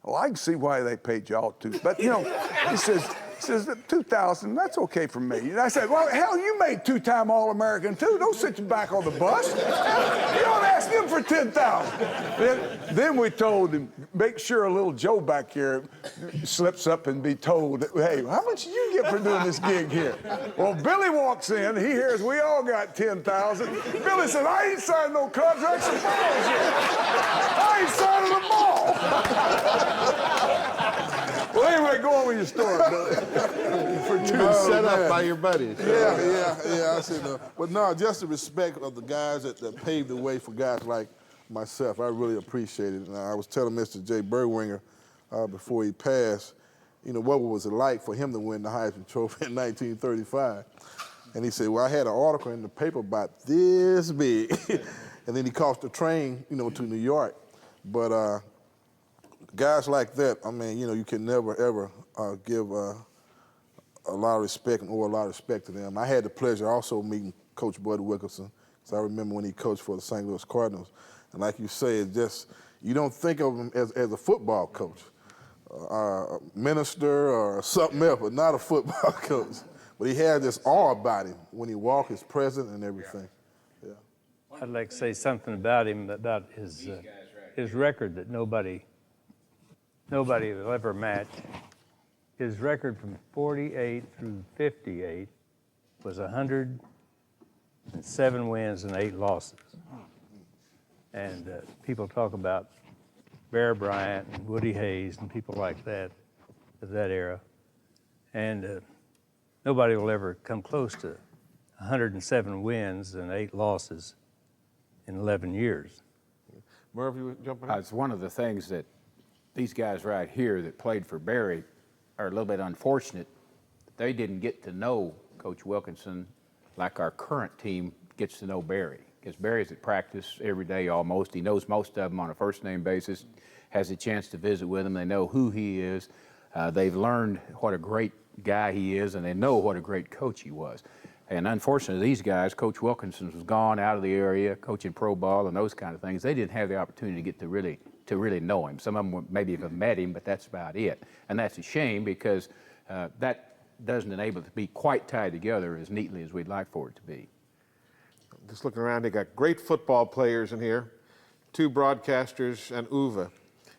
well, I can see why they paid y'all too. But, he says, He says, 2,000, that's okay for me. And I said, well, hell, you made two-time All-American too. Don't sit your back on the bus. You don't ask him for 10,000. Then we told him, make sure a little Joe back here slips up and be told, hey, how much did you get for doing this gig here? Well, Billy walks in, he hears we all got 10,000. Billy said, I ain't signed no contracts or balls yet. I ain't signing a ball. Well, anyway, go on with your story, Billy. Set up by your buddies. Yeah, I see. But no, just the respect of the guys that paved the way for guys like myself. I really appreciate it. And I was telling Mr. Jay Berwinger before he passed, you know, what was it like for him to win the Heisman Trophy in 1935? And he said, well, I had an article in the paper about this big. And then he caught the train, you know, to New York. But guys like that, I mean, you know, you can never, ever give a lot of respect and owe a lot of respect to them. I had the pleasure also meeting Coach Bud Wilkinson, because I remember when he coached for the St. Louis Cardinals. And like you say, it's just, you don't think of him as a football coach, a minister or something else, but not a football coach. But he had this awe about him when he walked, his presence and everything. Yeah. I'd like to say something about him, about his record that nobody will ever match. His record from 48 through 58 was 107 wins and 8 losses. And people talk about Bear Bryant and Woody Hayes and people like that of that era. And nobody will ever come close to 107 wins and 8 losses in 11 years. Merv, you were jumping in? It's one of the things that these guys right here that played for Barry are a little bit unfortunate. They didn't get to know Coach Wilkinson like our current team gets to know Barry. Because Barry's at practice every day almost. He knows most of them on a first-name basis, has a chance to visit with them. They know who he is. They've learned what a great guy he is, and they know what a great coach he was. And unfortunately, these guys, Coach Wilkinson was gone out of the area, coaching pro ball and those kind of things. They didn't have the opportunity to get to really know him. Some of them maybe have met him, but that's about it. And that's a shame because that doesn't enable it to be quite tied together as neatly as we'd like for it to be. Just looking around, they got great football players in here, 2 broadcasters, and Uwe.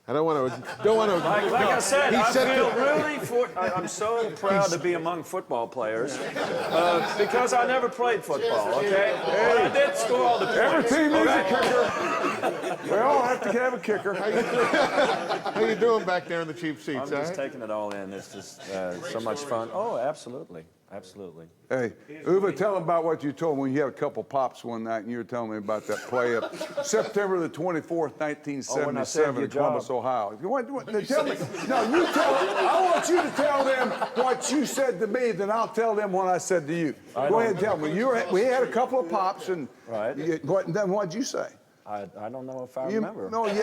I don't want to. Like I said, I'm so proud to be among football players because I never played football. Okay, but I did score all the points. Every team needs a kicker. We all have to have a kicker. How you doing back there in the cheap seats? I'm just taking it all in. It's just so much fun. Oh, absolutely. Absolutely. Hey, Uwe, tell them about what you told me when you had a couple pops one night and you were telling me about that play up September the 24th, 1977 in Columbus, Ohio. Tell me. No, you tell them. I want you to tell them what you said to me, then I'll tell them what I said to you. Go ahead and tell me. We had a couple of pops and then what'd you say? I don't know if I remember. No, yeah, you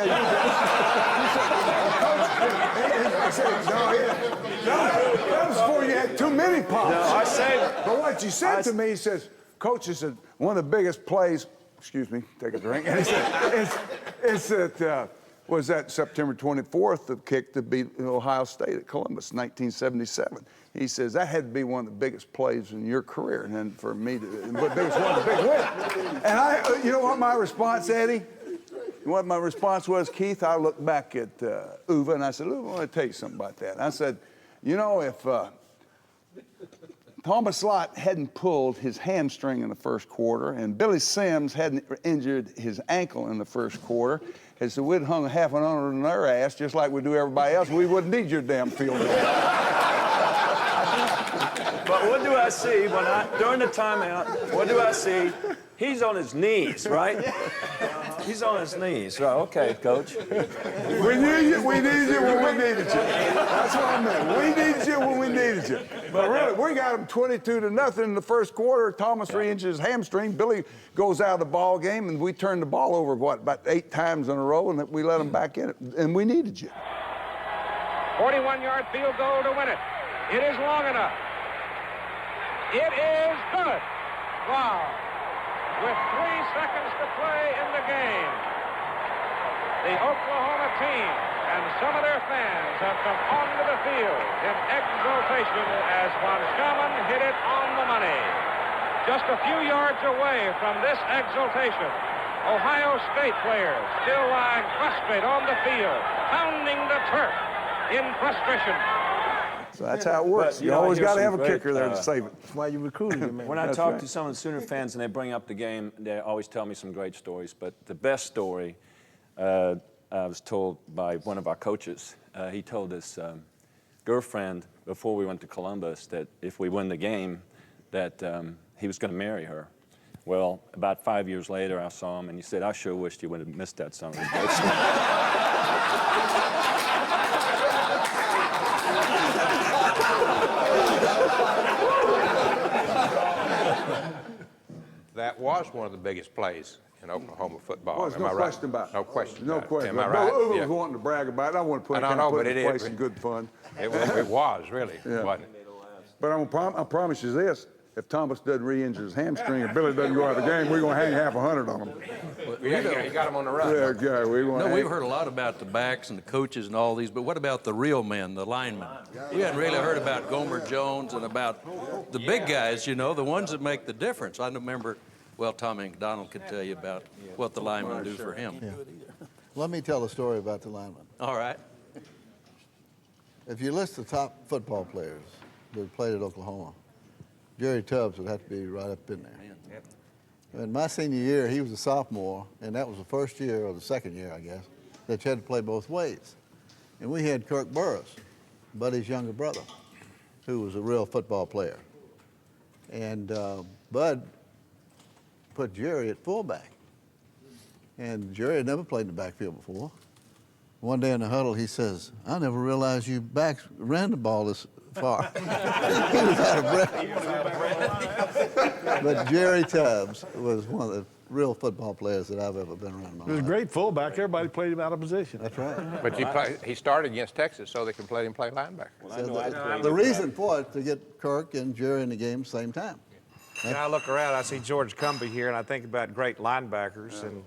that was before you had too many pops. No, I said. But what you said to me, he says, Coach, he said, one of the biggest plays, excuse me, take a drink. And he said, was that September 24th, the kick to beat Ohio State at Columbus, 1977. He says, that had to be one of the biggest plays in your career. And then for me, the biggest one, the big win. And you know what my response, Eddie? What my response was, Keith, I looked back at Uwe and I said, Uwe, I want to tell you something about that. And I said, you know, if Thomas Lott hadn't pulled his hamstring in the first quarter and Billy Sims hadn't injured his ankle in the first quarter, and so we'd hung half an hour on their ass just like we do everybody else, we wouldn't need your damn field goal. But what do I see during the timeout? What do I see? He's on his knees, right? He's on his knees. Right, okay, Coach. We needed you when we needed you. That's what I meant. We needed you when we needed you. But really, we got them 22-0 in the first quarter. Thomas re-injures his hamstring. Billy goes out of the ball game, and we turned the ball over, about 8 times in a row, and we let them back in it. And we needed you. 41-yard field goal to win it. It is long enough. It is good. Wow. With 3 seconds to play in the game, the Oklahoma team and some of their fans have come onto the field in exultation as von Schamann hit it on the money. Just a few yards away from this exultation, Ohio State players still lying prostrate on the field, pounding the turf in frustration. So that's how it works. But, you know, I always hear got to some have a great, kicker there to save it. That's why you recruited him, man. When I That's talk right. to some of the Sooner fans and they bring up the game, they always tell me some great stories. But the best story I was told by one of our coaches. He told his girlfriend before we went to Columbus that if we win the game, that he was going to marry her. Well, about 5 years later, I saw him, and he said, "I sure wished you would have missed that son of a bitch." That was one of the biggest plays in Oklahoma football. Well, there's Am no I right? question about it. No question. No about question. It. Am I But right? Uber Yeah. was wanting to brag about it. I want to put I it, don't kind know, of put but it in it place is. in good fun. It was really, Yeah. wasn't it? But I promise you this. If Thomas doesn't re-injure his hamstring and Billy doesn't go out of the game, we're going to hang half 100 on him. Yeah, you got him on the run. Yeah, We've heard a lot about the backs and the coaches and all these, but what about the real men, the linemen? We hadn't really heard about Gomer Jones and about the big guys, you know, the ones that make the difference. I remember, well, Tommy McDonald could tell you about what the linemen do for him. Yeah. Let me tell a story about the linemen. All right. If you list the top football players that played at Oklahoma, Jerry Tubbs would have to be right up in there. In my senior year, he was a sophomore, and that was the first year, or the second year, I guess, that you had to play both ways. And we had Kirk Burris, Buddy's younger brother, who was a real football player. And Bud put Jerry at fullback. And Jerry had never played in the backfield before. One day in the huddle, he says, "I never realized you backs ran the ball this far." He was out of breath. But Jerry Tubbs was one of the real football players that I've ever been around in my He was a life. great fullback. Everybody played him out of position. That's right. But he started against Texas so they could let him play linebacker. So the reason for it, to get Kirk and Jerry in the game at the same time. And I look around, I see George Cumbie here, and I think about great linebackers, and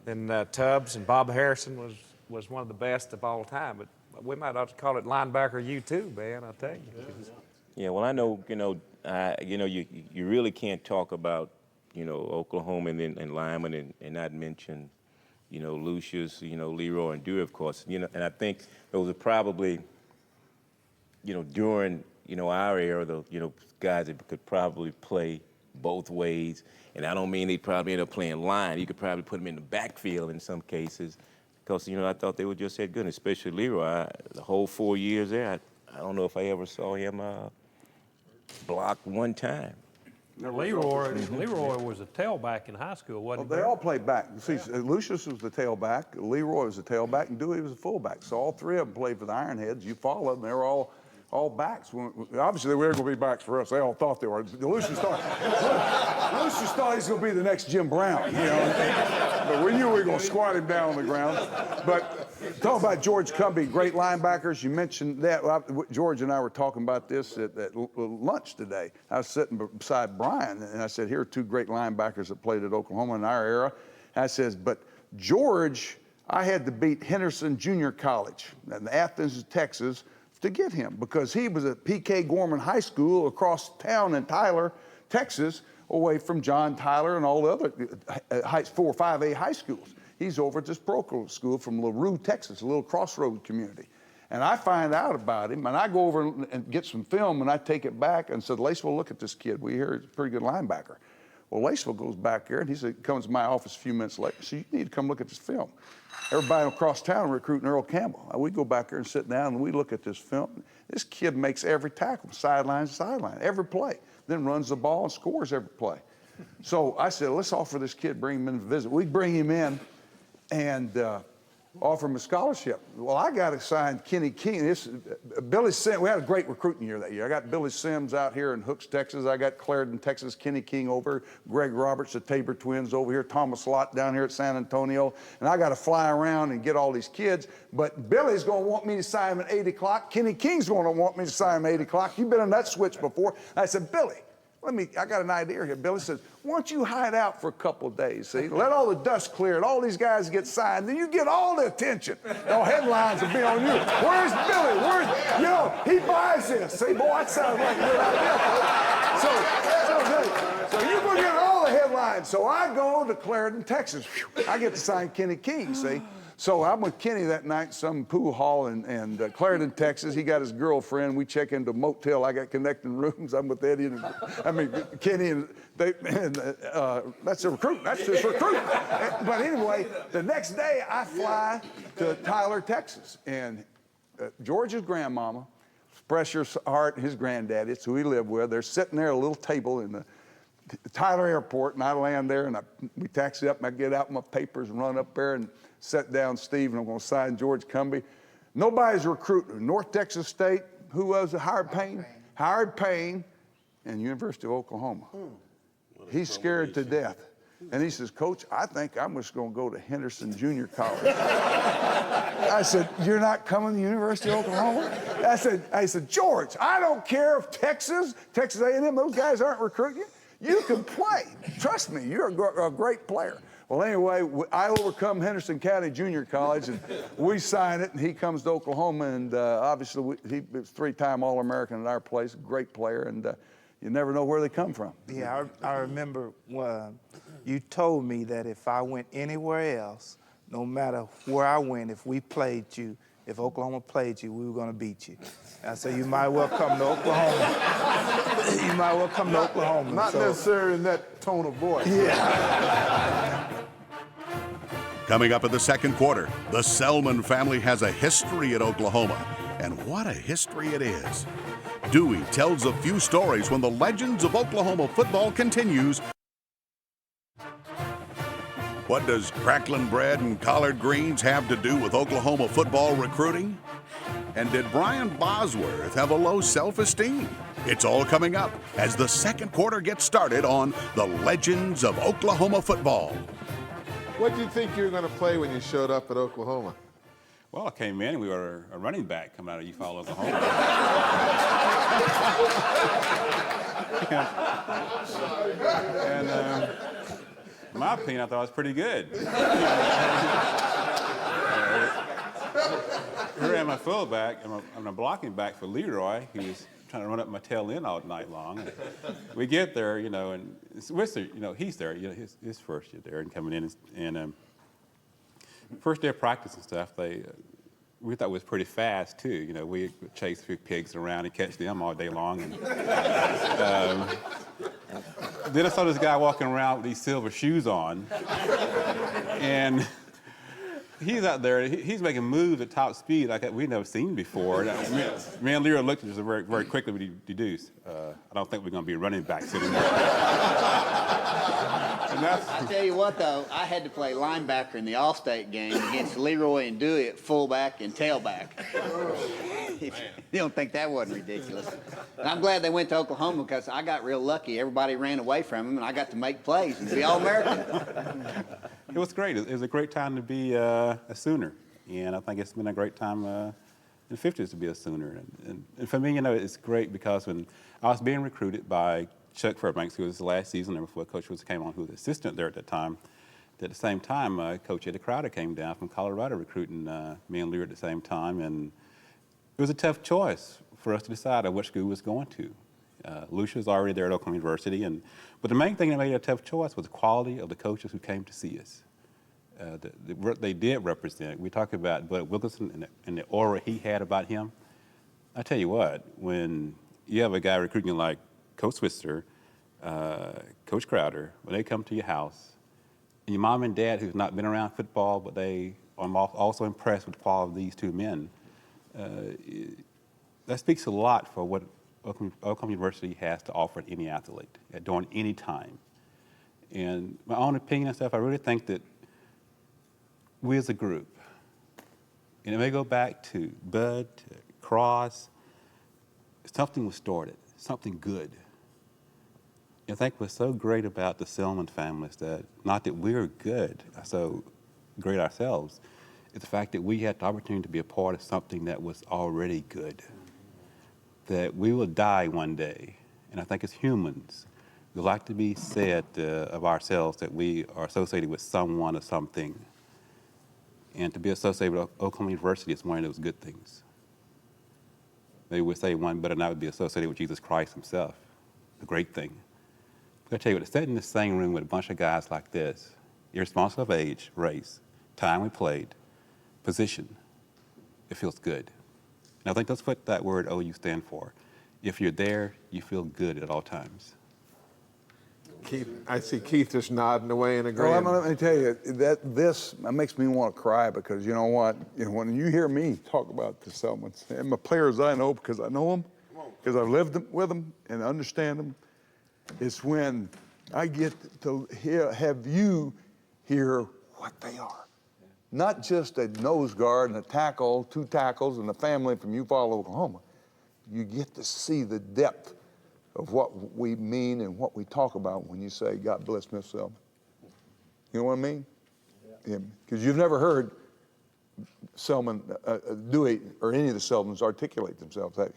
then Tubbs and Bob Harrison was one of the best of all time. But we might ought to call it linebacker U2, man, I tell you. Yeah, well, I know, you really can't talk about, Oklahoma and linemen and not mention, Lucius, Leroy and Dewey, of course. And I think those are probably, during, our era, the, guys that could probably play both ways. And I don't mean they probably end up playing line. You could probably put them in the backfield in some cases. Because, I thought they were just that good, especially Leroy. The whole 4 years there, I don't know if I ever saw him blocked one time. Leroy was a tailback in high school, wasn't he? They all played back. See, Lucius was the tailback, Leroy was the tailback, and Dewey was the fullback. So all three of them played for the Ironheads. You followed them, they were all backs. Obviously, they weren't going to be backs for us. They all thought they were. Lucius thought he was going to be the next Jim Brown, But we knew we were going to squat him down on the ground. But talk about George Cumbie, great linebackers. You mentioned that. George and I were talking about this at lunch today. I was sitting beside Brian, and I said, here are two great linebackers that played at Oklahoma in our era. And I says, but George, I had to beat Henderson Junior College in Athens, Texas, to get him, because he was at P.K. Gorman High School across town in Tyler, Texas, away from John Tyler and all the other 4 or 5A high schools. He's over at this Procol school from LaRue, Texas, a little crossroad community. And I find out about him, and I go over and get some film, and I take it back and said, Laceville, look at this kid. We hear he's a pretty good linebacker. Well, Laceville goes back there, and he said, comes to my office a few minutes later. So you need to come look at this film. Everybody across town recruiting Earl Campbell. We go back there and sit down, and we look at this film. This kid makes every tackle, sideline to sideline, every play. Then runs the ball and scores every play. So I said, let's offer this kid, bring him in to visit. We bring him in and offer him a scholarship. Well, I got assigned Kenny King. Billy Sims, we had a great recruiting year that year. I got Billy Sims out here in Hooks, Texas. I got Clarendon, Texas, Kenny King over, Greg Roberts, the Tabor twins over here, Thomas Lott down here at San Antonio. And I got to fly around and get all these kids. But Billy's going to want me to sign him at 8 o'clock. Kenny King's going to want me to sign him at 8 o'clock. You've been on that switch before. And I said, Billy, I got an idea here. Billy says, why don't you hide out for a couple of days, see? Let all the dust clear and all these guys get signed, then you get all the attention. No headlines will be on you. Where's Billy? He buys this. See, boy, that sounds like a good idea. So you're going to get all the headlines. So I go to Clarendon, Texas. I get to sign Kenny King, see? So I'm with Kenny that night in some pool hall in Clarendon, Texas. He got his girlfriend. We check into a motel. I got connecting rooms. I'm with Eddie Kenny, and that's a recruit. That's just recruit. But anyway, the next day I fly to Tyler, Texas, and George's grandmama, Precious Heart, and his granddaddy, it's who he lived with. They're sitting there at a little table in the Tyler Airport, and I land there, and we taxi up, and I get out my papers and run up there and sit down Steve, and I'm going to sign George Cumbie. Nobody's recruiting. North Texas State, who was it? Howard Payne? Howard Payne, and University of Oklahoma. He's scared to death. And he says, Coach, I think I'm just going to go to Henderson Junior College. I said, you're not coming to the University of Oklahoma? I said, George, I don't care if Texas A&M, those guys aren't recruiting you. You can play. Trust me, you're a great player. Well, anyway, I overcome Henderson County Junior College, and we sign it, and he comes to Oklahoma, and obviously he was three-time All-American at our place, great player, and you never know where they come from. Yeah, I remember you told me that if I went anywhere else, no matter where I went, if we played you, if Oklahoma played you, we were going to beat you. I said, you might well come to Oklahoma. You might well come to Oklahoma. Not necessarily in that tone of voice. Yeah. Coming up in the second quarter, the Selman family has a history at Oklahoma, and what a history it is. Dewey tells a few stories when the legends of Oklahoma football continues. What does crackling bread and collard greens have to do with Oklahoma football recruiting? And did Brian Bosworth have a low self-esteem? It's all coming up as the second quarter gets started on the Legends of Oklahoma football. What did you think you were going to play when you showed up at Oklahoma? Well, I came in and we were a running back coming out of Eufaula, Oklahoma. And in my opinion, I thought it was pretty good. Here I am, my fullback. I'm a blocking back for Leroy. He was trying to run up my tail end all night long. And we get there, and he's there, his first year there and coming in. And first day of practice and stuff, we thought it was pretty fast too. We chase a few pigs around and catch them all day long. And then I saw this guy walking around with these silver shoes on, and he's out there. He's making moves at top speed like we've never seen before. Me and Leroy looked at us very, very quickly. We deduced, I don't think we're going to be running backs anymore. I tell you what, though, I had to play linebacker in the All-State game against Leroy and Dewey at fullback and tailback. You don't think that wasn't ridiculous? And I'm glad they went to Oklahoma because I got real lucky. Everybody ran away from him, and I got to make plays and be All-American. It was great. It was a great time to be a Sooner, and I think it's been a great time in the 50s to be a Sooner. And for me, it's great because when I was being recruited by Chuck Fairbanks, who was the last season there before Coach Woods came on, who was assistant there at that time. At the same time, Coach Eddie Crowder came down from Colorado recruiting me and Lear at the same time, and it was a tough choice for us to decide on which school we was going to. Lucia was already there at Oklahoma University, but the main thing that made it a tough choice was the quality of the coaches who came to see us. What they did represent. We talk about Bud Wilkinson and the aura he had about him. I tell you what, when you have a guy recruiting like Coach Switzer, Coach Crowder, when they come to your house, and your mom and dad who've not been around football, but they are also impressed with the quality of these two men, that speaks a lot for what Oklahoma University has to offer any athlete during any time. And my own opinion and stuff, I really think that we as a group, and it may go back to Bud, to Cross, something was started, something good. I think what's so great about the Selman family is that, not that we're good, so great ourselves, is the fact that we had the opportunity to be a part of something that was already good. That we will die one day, and I think as humans, We like to be said of ourselves that we are associated with someone or something. And to be associated with Oklahoma University is one of those good things. They would say one better not be associated with Jesus Christ himself, the great thing. I'll tell you what, to sit in the same room with a bunch of guys like this, irresponsible of age, race, time we played, position, it feels good. And I think that's what that word OU stand for. If you're there, you feel good at all times. Keith, I see Keith just nodding away and agreeing. Well, let me tell you, that makes me want to cry because you know what? You know, when you hear me talk about the Selmans and my players I know because I know them, because I've lived with them and understand them, it's when I get to have you hear what they are. Not just a nose guard and a tackle, 2 tackles, and a family from Eufaula, Oklahoma. You get to see the depth of what we mean and what we talk about when you say, God bless Miss Selman. You know what I mean? Because you've never heard Selman, Dewey, or any of the Selmans articulate themselves, have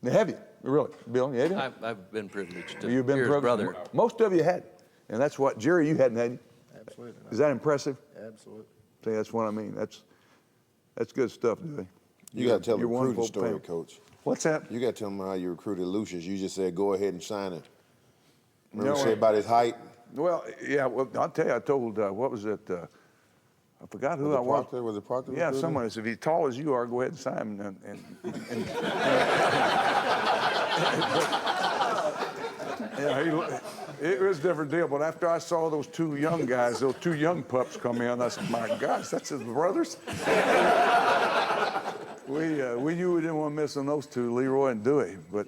you? Have you? Really? Bill, have you? I've been privileged to You've been hear his brother. Most of you had. And that's what, Jerry, you hadn't, had you? Absolutely not. Is that impressive? Absolutely. See, that's what I mean. That's good stuff, Dewey. You got to tell the You're one recruiting full story, fan. Coach. What's that? You got to tell them how you recruited Lucius. You just said, go ahead and sign him. Remember No, you said about his height? Well, yeah, well, I'll tell you, I told, what was it? I forgot who I was. Was it Proctor? Yeah, someone said, if he's tall as you are, go ahead and sign him. Yeah, it was a different deal. But after I saw those 2 young guys, those 2 young pups come in, I said, my gosh, that's his brothers? We knew we didn't want to miss on those 2, Leroy and Dewey. But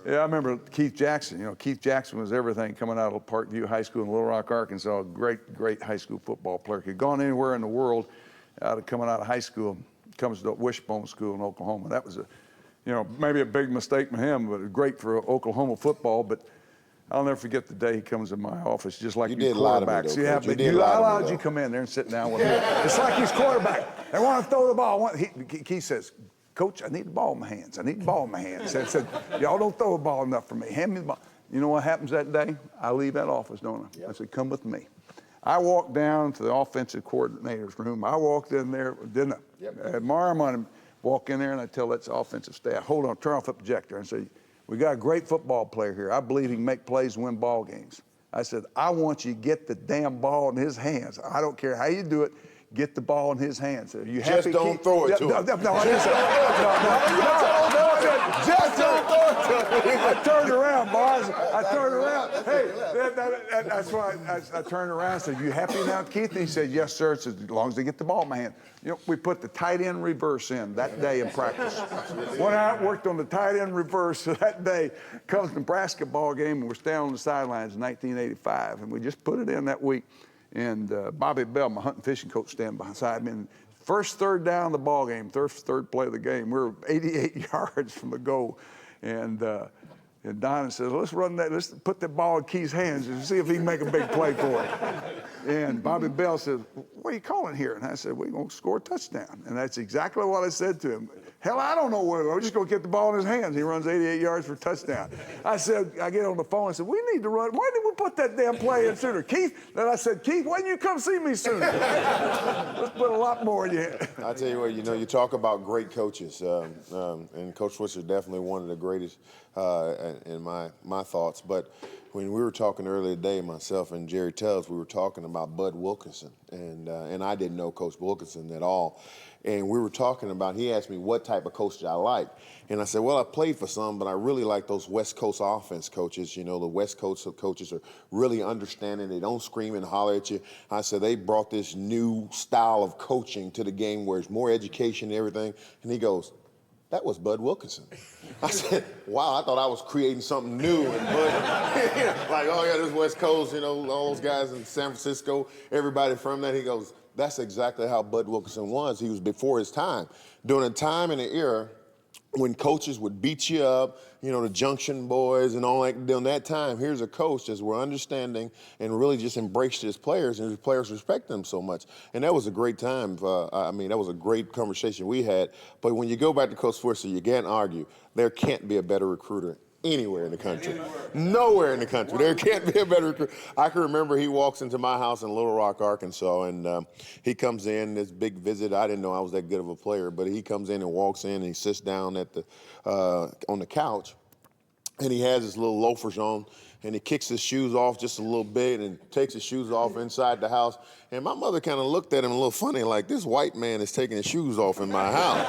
yeah, I remember Keith Jackson. You know, Keith Jackson was everything coming out of Parkview High School in Little Rock, Arkansas. Great, great high school football player. He'd gone anywhere in the world coming out of high school. Comes to Wishbone School in Oklahoma. That was maybe a big mistake for him, but great for Oklahoma football. But I'll never forget the day he comes in my office, just like you did lie to me, quarterbacks. though, Yeah, Coach. but You did lie to me, allowed though. you to come in there and sit down with me. It's like he's quarterback. They want to throw the ball. He says, Coach, I need the ball in my hands. I need the ball in my hands. I said, y'all don't throw the ball enough for me. Hand me the ball. You know what happens that day? I leave that office, don't I? Yep. I said, come with me. I walked down to the offensive coordinator's room. I walked in there, didn't I? Yep. I had my arm on him. Walk in there and I tell that offensive staff, hold on, turn off the projector. And say, we got a great football player here. I believe he can make plays and win ball games. I said, I want you to get the damn ball in his hands. I don't care how you do it. Get the ball in his hands. Are you happy? Just don't throw it to him. No, I didn't say just don't throw it to him. I turned around, boss. I turned around. Hey, that's why I turned around and said, you happy now, Keith? And he said, yes, sir. It said, as long as they get the ball in my hand. You know, we put the tight end reverse in that day in practice. Went out, worked on the tight end reverse that day. Comes the Nebraska ball game, and we're standing on the sidelines in 1985, and we just put it in that week. And Bobby Bell, my hunting fishing coach, standing beside me. And first third down of the ball game, third play of the game, we were 88 yards from the goal. And Don says, let's run that, let's put that ball in Keith's hands and see if he can make a big play for it. And Bobby Bell says, what are you calling here? And I said, we're going to score a touchdown. And that's exactly what I said to him. Hell, I don't know what we're just going to get the ball in his hands. He runs 88 yards for a touchdown. I get on the phone and said, we need to run. Why didn't we put that damn play in sooner? Keith, then I said, Keith, why didn't you come see me sooner? Let's put a lot more in you. I tell you what, you talk about great coaches, and Coach Switzer is definitely one of the greatest in my thoughts. But when we were talking earlier today, myself and Jerry Tubbs, we were talking about Bud Wilkinson, and I didn't know Coach Wilkinson at all. And we were talking about, he asked me what type of coach I like. And I said, well, I played for some, but I really like those West Coast offense coaches. You know, the West Coast coaches are really understanding. They don't scream and holler at you. I said, they brought this new style of coaching to the game where it's more education and everything. And he goes, that was Bud Wilkinson. I said, wow, I thought I was creating something new. And Bud, like, oh yeah, this West Coast, all those guys in San Francisco, everybody from that. He goes, that's exactly how Bud Wilkinson was. He was before his time. During a time in the era when coaches would beat you up, the Junction Boys and all that, during that time, here's a coach that were understanding and really just embraced his players, and his players respect them so much. And that was a great time. That was a great conversation we had. But when you go back to Coach Switzer, you can't argue. There can't be a better recruiter anywhere in the country. Nowhere in the country. There can't be a better recruit. I can remember he walks into my house in Little Rock, Arkansas, and he comes in, this big visit. I didn't know I was that good of a player, but he comes in and walks in and he sits down at the on the couch, and he has his little loafers on, and he kicks his shoes off just a little bit and takes his shoes off inside the house. And my mother kind of looked at him a little funny, like, this white man is taking his shoes off in my house.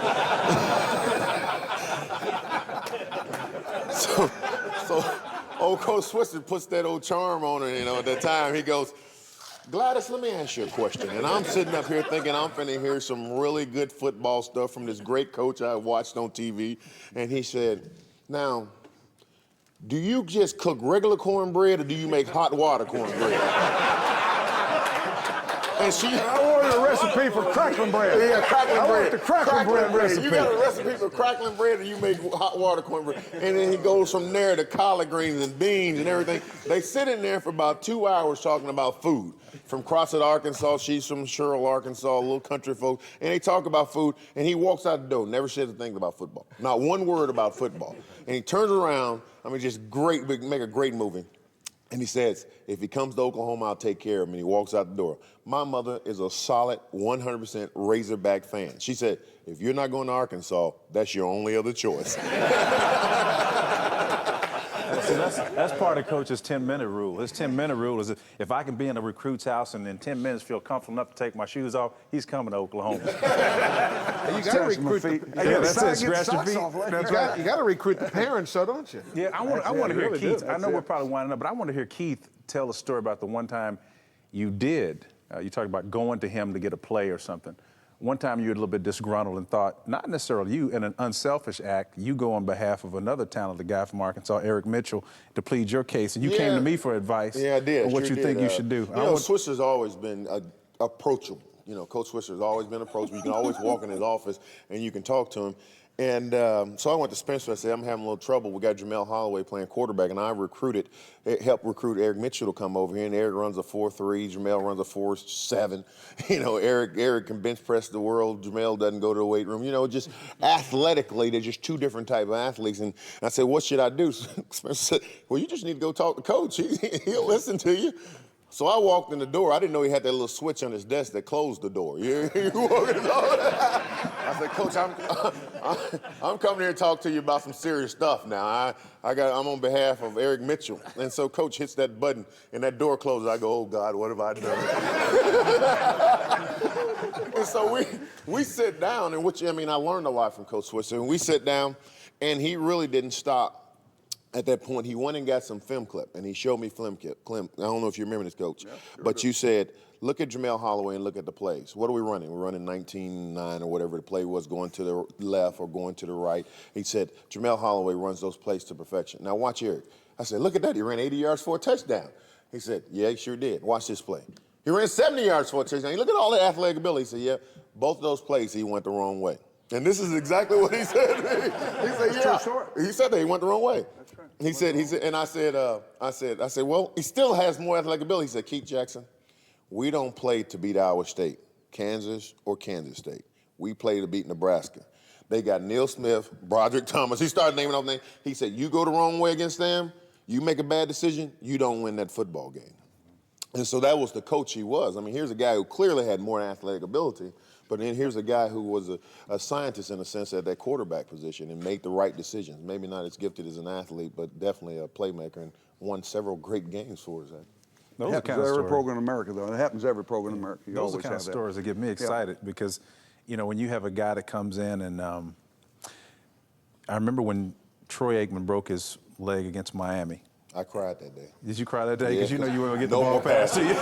So old Coach Switzer puts that old charm on her, you know, at that time. He goes, Gladys, let me ask you a question. And I'm sitting up here thinking I'm finna hear some really good football stuff from this great coach I watched on TV. And he said, now, do you just cook regular cornbread or do you make hot water cornbread? And she, I wanted a recipe for crackling bread. Yeah, crackling bread. I want the crackling bread recipe. You got a recipe for crackling bread, and you make hot water cornbread. And then he goes from there to collard greens and beans and everything. They sit in there for about 2 hours talking about food. From Crossett, Arkansas, she's from Sherrill, Arkansas, a little country folk. And they talk about food, and he walks out the door, never says a thing about football. Not one word about football. And he turns around, I mean, just great, make a great movie. And he says, if he comes to Oklahoma, I'll take care of him. And he walks out the door. My mother is a solid 100% Razorback fan. She said, if you're not going to Arkansas, that's your only other choice. See, that's part of Coach's 10-minute rule. His 10-minute rule is if I can be in a recruit's house and in 10 minutes feel comfortable enough to take my shoes off, he's coming to Oklahoma. You got to recruit the that's it. Scratch your feet. You got to recruit the parents, so don't you? Yeah, I want to hear really Keith. do. I know we're probably winding up, but I want to hear Keith tell a story about the one time you did. You talked about going to him to get a play or something. One time you were a little bit disgruntled and thought, not necessarily you, in an unselfish act, you go on behalf of another talented guy from Arkansas, Eric Mitchell, to plead your case. And you came to me for advice Yeah, I did. on what Sure you think did. you should do. You know, Swisher's always been approachable. You know, Coach Swisher's always been approachable. You can always walk in his office and you can talk to him. And so I went to Spencer. I said, I'm having a little trouble. We got Jamel Holloway playing quarterback, and I helped recruit Eric Mitchell to come over here. And Eric runs a 4.3. Jamel runs a 4.7. You know, Eric can bench press the world. Jamel doesn't go to the weight room. You know, just athletically, they're just two different type of athletes. And I said, what should I do? Spencer said, well, you just need to go talk to Coach. He'll listen to you. So I walked in the door. I didn't know he had that little switch on his desk that closed the door. You walk in the door. I said, Coach, I'm coming here to talk to you about some serious stuff now. I'm on behalf of Eric Mitchell. And so Coach hits that button and that door closes. I go, oh God, what have I done? And so we sit down, and I learned a lot from Coach Switzer. And we sit down, and he really didn't stop. At that point, he went and got some film clip, and he showed me film clip. I don't know if you remember this, Coach, but you said, look at Jamel Holloway and look at the plays. What are we running? We're running 19-9 or whatever the play was, going to the left or going to the right. He said, Jamel Holloway runs those plays to perfection. Now watch Eric. I said, look at that. He ran 80 yards for a touchdown. He said, yeah, he sure did. Watch this play. He ran 70 yards for a touchdown. Look at all the athletic ability. He said, yeah, both of those plays he went the wrong way. And this is exactly what he said. He said, yeah. He said that he went the wrong way. That's right. He said, and I said, well, he still has more athletic ability. He said, Keith Jackson, we don't play to beat Iowa State, Kansas, or Kansas State. We play to beat Nebraska. They got Neil Smith, Broderick Thomas. He started naming off names. He said, you go the wrong way against them, you make a bad decision, you don't win that football game. And so that was the coach he was. I mean, here's a guy who clearly had more athletic ability, but then here's a guy who was a scientist in a sense at that quarterback position and made the right decisions. Maybe not as gifted as an athlete, but definitely a playmaker and won several great games for us. It happens every program in America, though. It happens every program in America. Those are the kind of stories that get me excited because, you know, when you have a guy that comes in and I remember when Troy Aikman broke his leg against Miami. I cried that day. Did you cry that day? Because Yeah. you know you weren't going to get No the ball more passed to you. No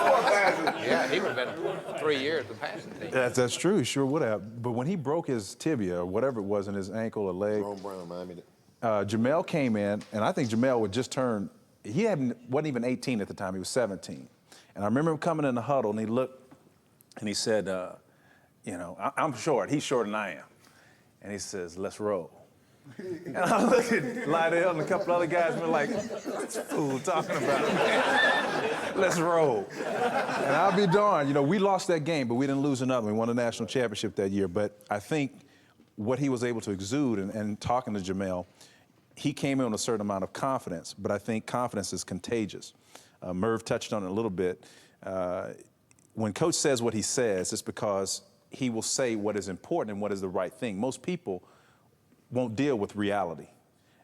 more passes. Yeah, he would have been 3 years the passing team. That's true. He sure would have. But when he broke his tibia or whatever it was in his ankle or leg, Jamel came in, and I think Jamel would just turn. He wasn't even 18 at the time. He was 17. And I remember him coming in the huddle, and he looked, and he said, you know, I'm short. He's shorter than I am. And he says, let's roll. And I looked at Lydell and a couple other guys and were like, what's this fool talking about? Let's roll. And I'll be darned, you know, we lost that game, but we didn't lose another. We won a national championship that year. But I think what he was able to exude and talking to Jamel, he came in with a certain amount of confidence, but I think confidence is contagious. Merv touched on it a little bit. When Coach says what he says, it's because he will say what is important and what is the right thing. Most people won't deal with reality.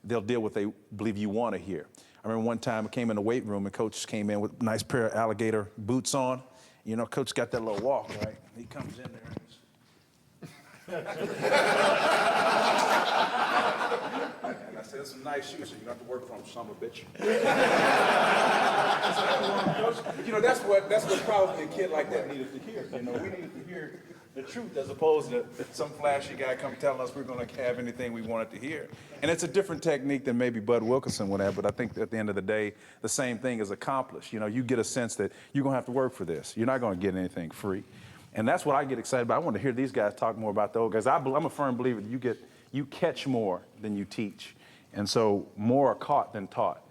They'll deal with what they believe you want to hear. I remember one time I came in the weight room and Coach came in with a nice pair of alligator boots on. You know, Coach got that little walk, right? He comes in there. And I said, "That's some nice shoes, so you don't have to work for them, son of a bitch." You know, that's what probably a kid like that needed to hear. You know, we needed to hear the truth as opposed to some flashy guy come telling us we're going to have anything we wanted to hear. And it's a different technique than maybe Bud Wilkinson would have, but I think at the end of the day, the same thing is accomplished. You know, you get a sense that you're going to have to work for this. You're not going to get anything free. And that's what I get excited about. I want to hear these guys talk more about the old guys. I'm a firm believer that you catch more than you teach. And so more are caught than taught.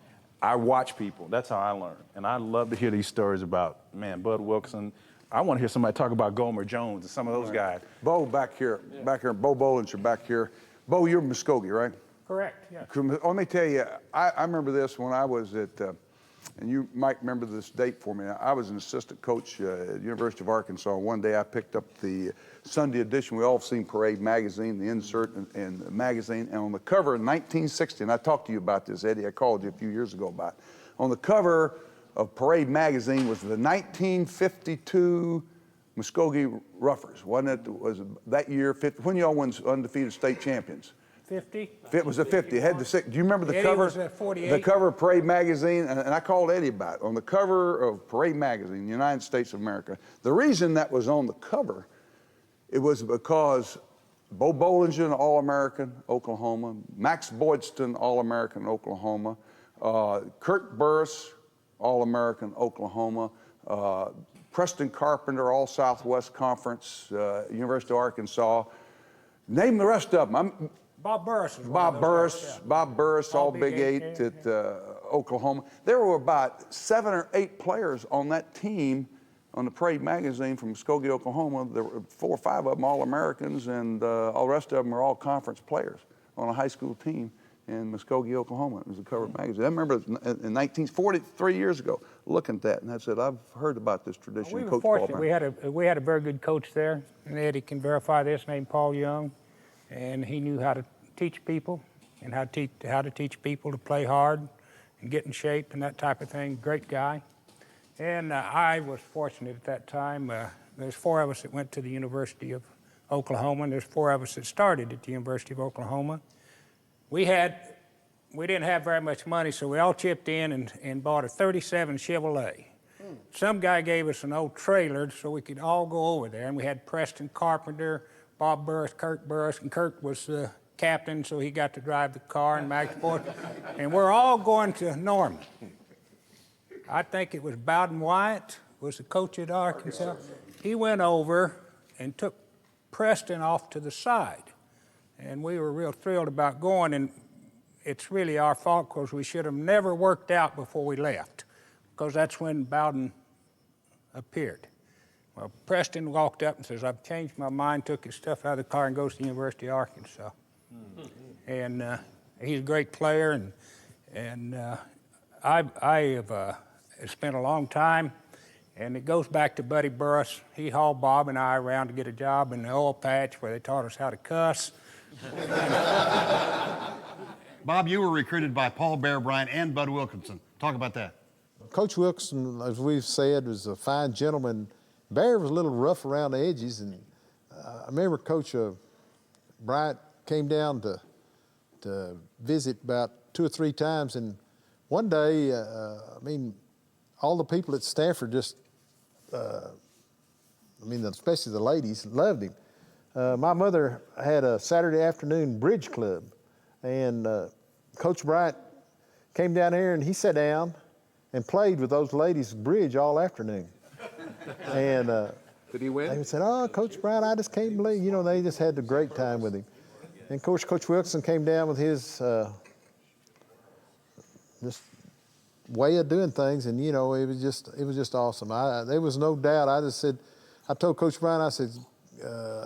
I watch people. That's how I learn. And I love to hear these stories about, man, Bud Wilkinson. I want to hear somebody talk about Gomer Jones and some of those guys. Bo back here, Bo Bollinger back here. Bo, you're Muskogee, right? Correct, yeah. Let me tell you, I remember this when I was at, and you might remember this date for me. I was an assistant coach at the University of Arkansas. One day I picked up the Sunday edition. We all have seen Parade magazine, the insert in the magazine. And on the cover in 1960, and I talked to you about this, Eddie, I called you a few years ago about it. On the cover of Parade magazine was the 1952 Muskogee Roughers. Wasn't it? Was that year, when y'all won undefeated state champions? 50. It was a 50. It had the six. Do you remember the Eddie cover? was at 48. The cover of Parade magazine, and I called Eddie about it. On the cover of Parade magazine, the United States of America. The reason that was on the cover, it was because Bo Bollinger, All-American, Oklahoma. Max Boydston, All-American, Oklahoma. Kirk Burris, All-American, Oklahoma. Preston Carpenter, All-Southwest Conference, University of Arkansas. Name the rest of them. Bob Burris was Bob Burris, all Big Eight at Oklahoma. There were about 7 or 8 players on that team on the Parade magazine from Muskogee, Oklahoma. There were 4 or 5 of them All-Americans, and all the rest of them were all conference players on a high school team in Muskogee, Oklahoma. It was the cover of the magazine. I remember in 1943 years ago, looking at that, and I said, I've heard about this tradition. We were Coach fortunate. Paul We had a very good coach there, and Eddie can verify this, named Paul Young, and he knew how to teach people and how to teach people to play hard and get in shape and that type of thing. Great guy. And I was fortunate at that time. There's 4 of us that went to the University of Oklahoma, and there's 4 of us that started at the University of Oklahoma. We didn't have very much money, so we all chipped in and bought a 37 Chevrolet. Some guy gave us an old trailer so we could all go over there, and we had Preston Carpenter, Bob Burris, Kirk Burris, and Kirk was the captain, so he got to drive the car, and Max Boyd. And we're all going to Norman. I think it was Bowden Wyatt was the coach at Arkansas. He went over and took Preston off to the side. And we were real thrilled about going, and it's really our fault because we should have never worked out before we left, because that's when Bowden appeared. Well, Preston walked up and says, I've changed my mind, took his stuff out of the car and goes to the University of Arkansas. And he's a great player, and I have spent a long time, and it goes back to Buddy Burris. He hauled Bob and I around to get a job in the oil patch where they taught us how to cuss. Bob, you were recruited by Paul Bear Bryant and Bud Wilkinson. Talk about that. Coach Wilkinson, as we've said, was a fine gentleman. Bear was a little rough around the edges, and I remember Coach Bryant came down to visit about 2 or 3 times, and one day, all the people at Stanford just, especially the ladies, loved him. My mother had a Saturday afternoon bridge club, and Coach Bryant came down here and he sat down and played with those ladies bridge all afternoon. And did he win? They said, "Oh, Coach Bryant, I just can't believe." They just had a great time with him. And of course, Coach Wilkinson came down with his just way of doing things, and it was just awesome. There was no doubt. I told Coach Bryant, I said,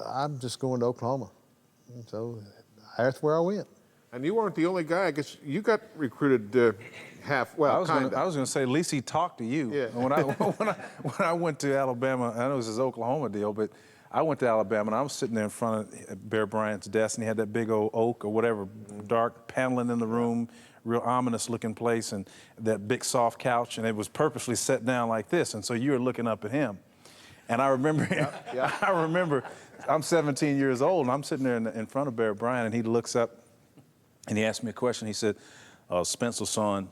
I'm just going to Oklahoma. So that's where I went. And you weren't the only guy. I guess you got recruited kind of. I was going to say, at least he talked to you. Yeah. When I went to Alabama, I know it was his Oklahoma deal, but I went to Alabama and I was sitting there in front of Bear Bryant's desk, and he had that big old oak or whatever, dark paneling in the room, real ominous looking place, and that big soft couch, and it was purposely set down like this, and so you were looking up at him. And I remember, I'm 17 years old, and I'm sitting there in front of Bear Bryant, and he looks up, and he asked me a question. He said, Spencer, son,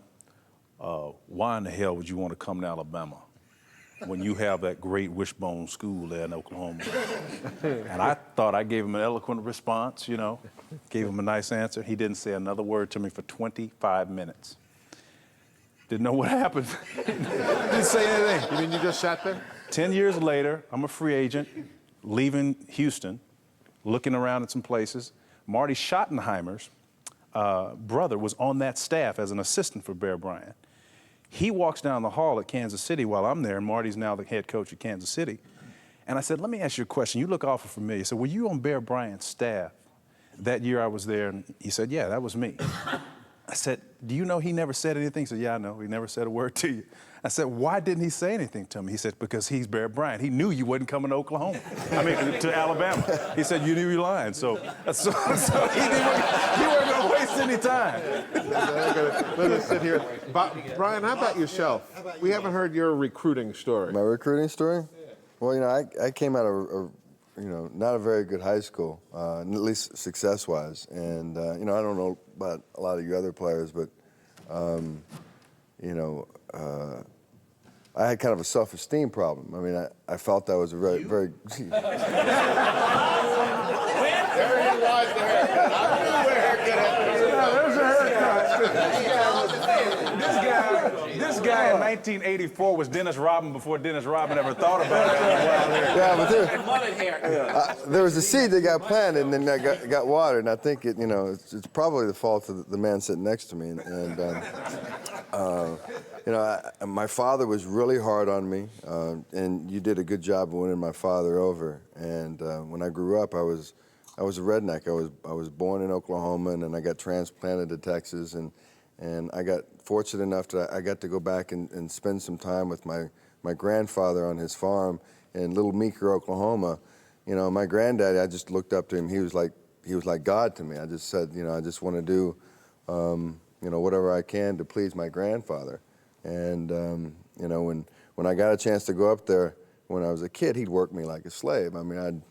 why in the hell would you want to come to Alabama when you have that great wishbone school there in Oklahoma? And I thought I gave him an eloquent response, you know, gave him a nice answer. He didn't say another word to me for 25 minutes. Didn't know what happened. Didn't say anything. You mean you just sat there? 10 years later, I'm a free agent, leaving Houston, looking around at some places. Marty Schottenheimer's brother was on that staff as an assistant for Bear Bryant. He walks down the hall at Kansas City while I'm there, and Marty's now the head coach at Kansas City. And I said, let me ask you a question. You look awful familiar. So were you on Bear Bryant's staff that year I was there? And he said, yeah, that was me. I said, do you know he never said anything? He said, yeah, I know. He never said a word to you. I said, why didn't he say anything to me? He said, because he's Bear Bryant. He knew you wasn't coming to Oklahoma. I mean, to Alabama. He said, you knew you were lying. So he wasn't going to waste any time. Let us sit here. Brian, how about yourself? We haven't heard your recruiting story. My recruiting story? Well, you know, I came out of, not a very good high school, at least success-wise. And, you know, I don't know about a lot of you other players, but, I had kind of a self-esteem problem. I mean, I felt I was a very, very... There he was, the haircut. I knew where haircut This guy in 1984 was Dennis Rodman before Dennis Rodman ever thought about it. Yeah, but there was a seed that got planted and then that got watered, and I think it's probably the fault of the man sitting next to me. My father was really hard on me, and you did a good job of winning my father over. And when I grew up, I was a redneck. I was born in Oklahoma, and then I got transplanted to Texas, and I got fortunate enough that I got to go back and spend some time with my grandfather on his farm in Little Meeker, Oklahoma. You know, my granddaddy, I just looked up to him. He was like God to me. I just said, I just want to do, whatever I can to please my grandfather. And when I got a chance to go up there when I was a kid, he'd work me like a slave. I mean, I'd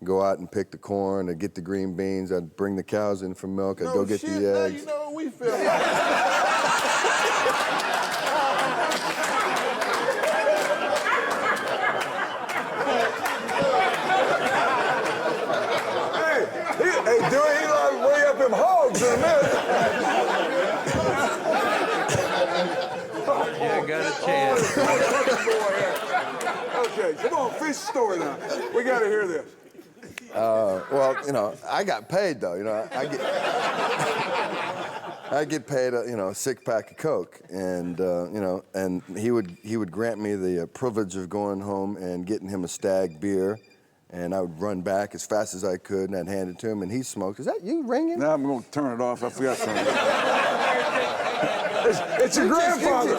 go out and pick the corn, I'd get the green beans, I'd bring the cows in for milk, I'd go get the eggs. You know what we feel like. Hey, Dewey, he like way up them hogs in a minute. Yeah, got a chance. Okay, come on, fish story now. We got to hear this. Well, I got paid though. I get paid a 6-pack of Coke, and and he would grant me the privilege of going home and getting him a Stag beer, and I would run back as fast as I could, and I'd hand it to him, and he smoked. Is that you ringing? Now I'm going to turn it off. I forgot something. It's your grandfather.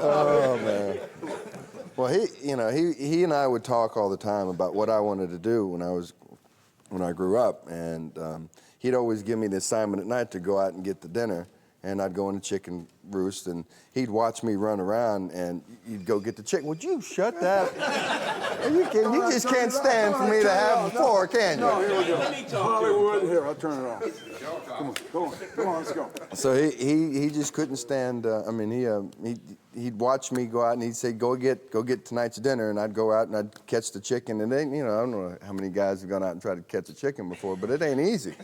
Oh man. Well, he and I would talk all the time about what I wanted to do when I grew up, and he'd always give me the assignment at night to go out and get the dinner, and I'd go in the chicken roost, and he'd watch me run around, and he'd go get the chicken. Would you shut that? Are you kidding? You just can't stand for me to have the floor, can you? No, here we go. Hollywood, here, I'll turn it off. Come on, let's go. So he just couldn't stand. He'd watch me go out and he'd say, go get tonight's dinner, and I'd go out and I'd catch the chicken. And then, I don't know how many guys have gone out and tried to catch a chicken before, but it ain't easy.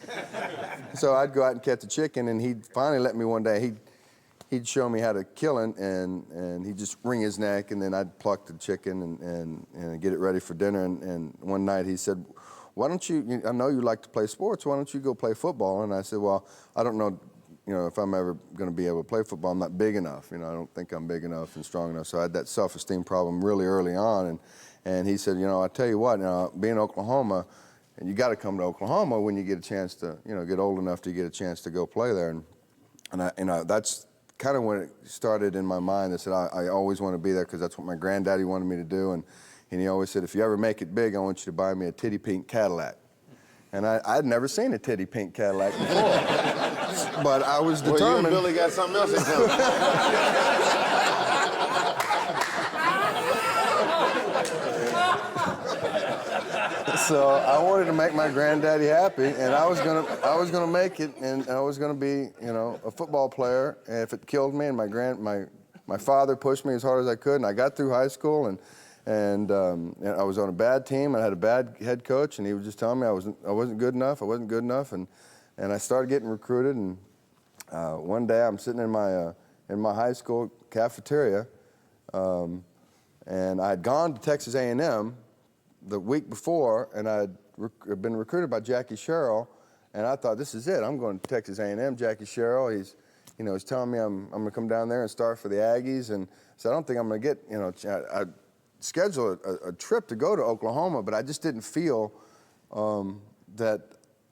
So I'd go out and catch the chicken, and he'd finally let me one day. He'd show me how to kill it, and he'd just wring his neck, and then I'd pluck the chicken and get it ready for dinner. And one night he said, why don't you, I know you like to play sports, why don't you go play football? And I said, well, I don't know if I'm ever going to be able to play football, I'm not big enough. I don't think I'm big enough and strong enough. So I had that self-esteem problem really early on. And he said, I tell you what, being in Oklahoma, and you got to come to Oklahoma when you get a chance to, get old enough to get a chance to go play there. And that's kind of when it started in my mind. I said, I always want to be there because that's what my granddaddy wanted me to do. And he always said, if you ever make it big, I want you to buy me a titty pink Cadillac. And I'd never seen a titty pink Cadillac before. But I was determined. Well, you and Billy got something else in common. So I wanted to make my granddaddy happy, and I was gonna make it, and I was gonna be, a football player. And if it killed me, and my father pushed me as hard as I could, and I got through high school, and I was on a bad team. I had a bad head coach, and he was just telling me I wasn't good enough. I wasn't good enough, and I started getting recruited. And one day I'm sitting in my high school cafeteria, and I had gone to Texas A&M the week before, and I'd been recruited by Jackie Sherrill, and I thought, this is it. I'm going to Texas A&M. Jackie Sherrill, he's telling me I'm going to come down there and start for the Aggies, and so I don't think I'm going to get, I scheduled a trip to go to Oklahoma, but I just didn't feel that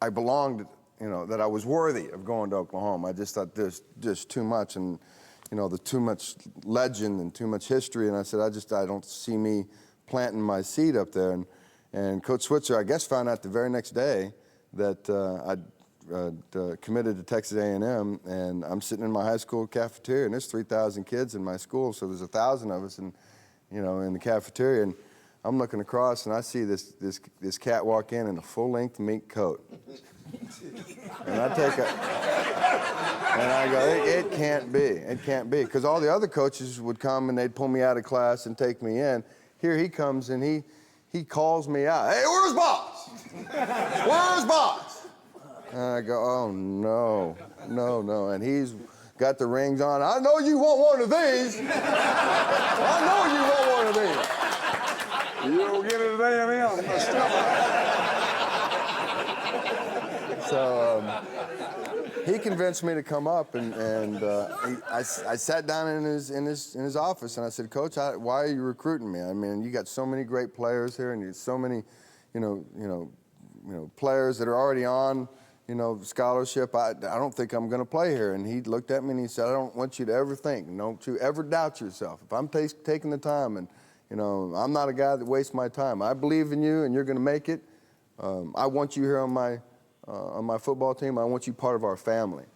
I belonged, that I was worthy of going to Oklahoma. I just thought there's just too much, and there's too much legend and too much history, and I said, I don't see me planting my seed up there. And Coach Switzer, I guess, found out the very next day that I'd committed to Texas A&M, and I'm sitting in my high school cafeteria, and there's 3,000 kids in my school, so there's 1,000 of us in the cafeteria, and I'm looking across, and I see this cat walk in a full-length mink coat. And I go, it can't be, because all the other coaches would come and they'd pull me out of class and take me in. Here he comes and he calls me out. Hey, where's Boss? Where's Boss? And I go, oh no. And he's got the rings on. I know you want one of these. I know you want one of these. You don't get it today, So he convinced me to come up, and I sat down in his office, and I said, Coach, why are you recruiting me? I mean, you got so many great players here, and you so many, players that are already on, scholarship. I don't think I'm going to play here. And he looked at me and he said, I don't want you to ever think, don't you ever doubt yourself. If I'm taking the time, and I'm not a guy that wastes my time. I believe in you, and you're going to make it. I want you here on my football team. I want you part of our family.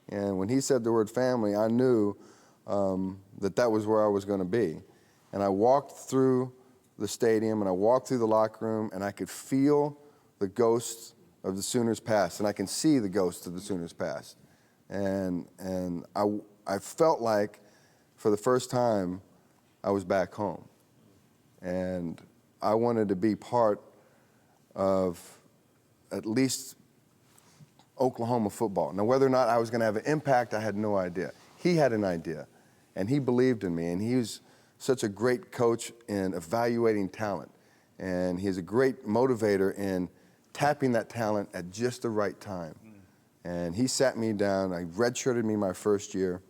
And when he said the word family, I knew that was where I was going to be. And I walked through the stadium, and I walked through the locker room, and I could feel the ghosts of the Sooners past, and I can see the ghosts of the Sooners past. And I felt like, for the first time, I was back home. And I wanted to be part of at least Oklahoma football. Now, whether or not I was going to have an impact, I had no idea. He had an idea, and he believed in me, and he was such a great coach in evaluating talent, and he's a great motivator in tapping that talent at just the right time. And he sat me down. I redshirted me my first year,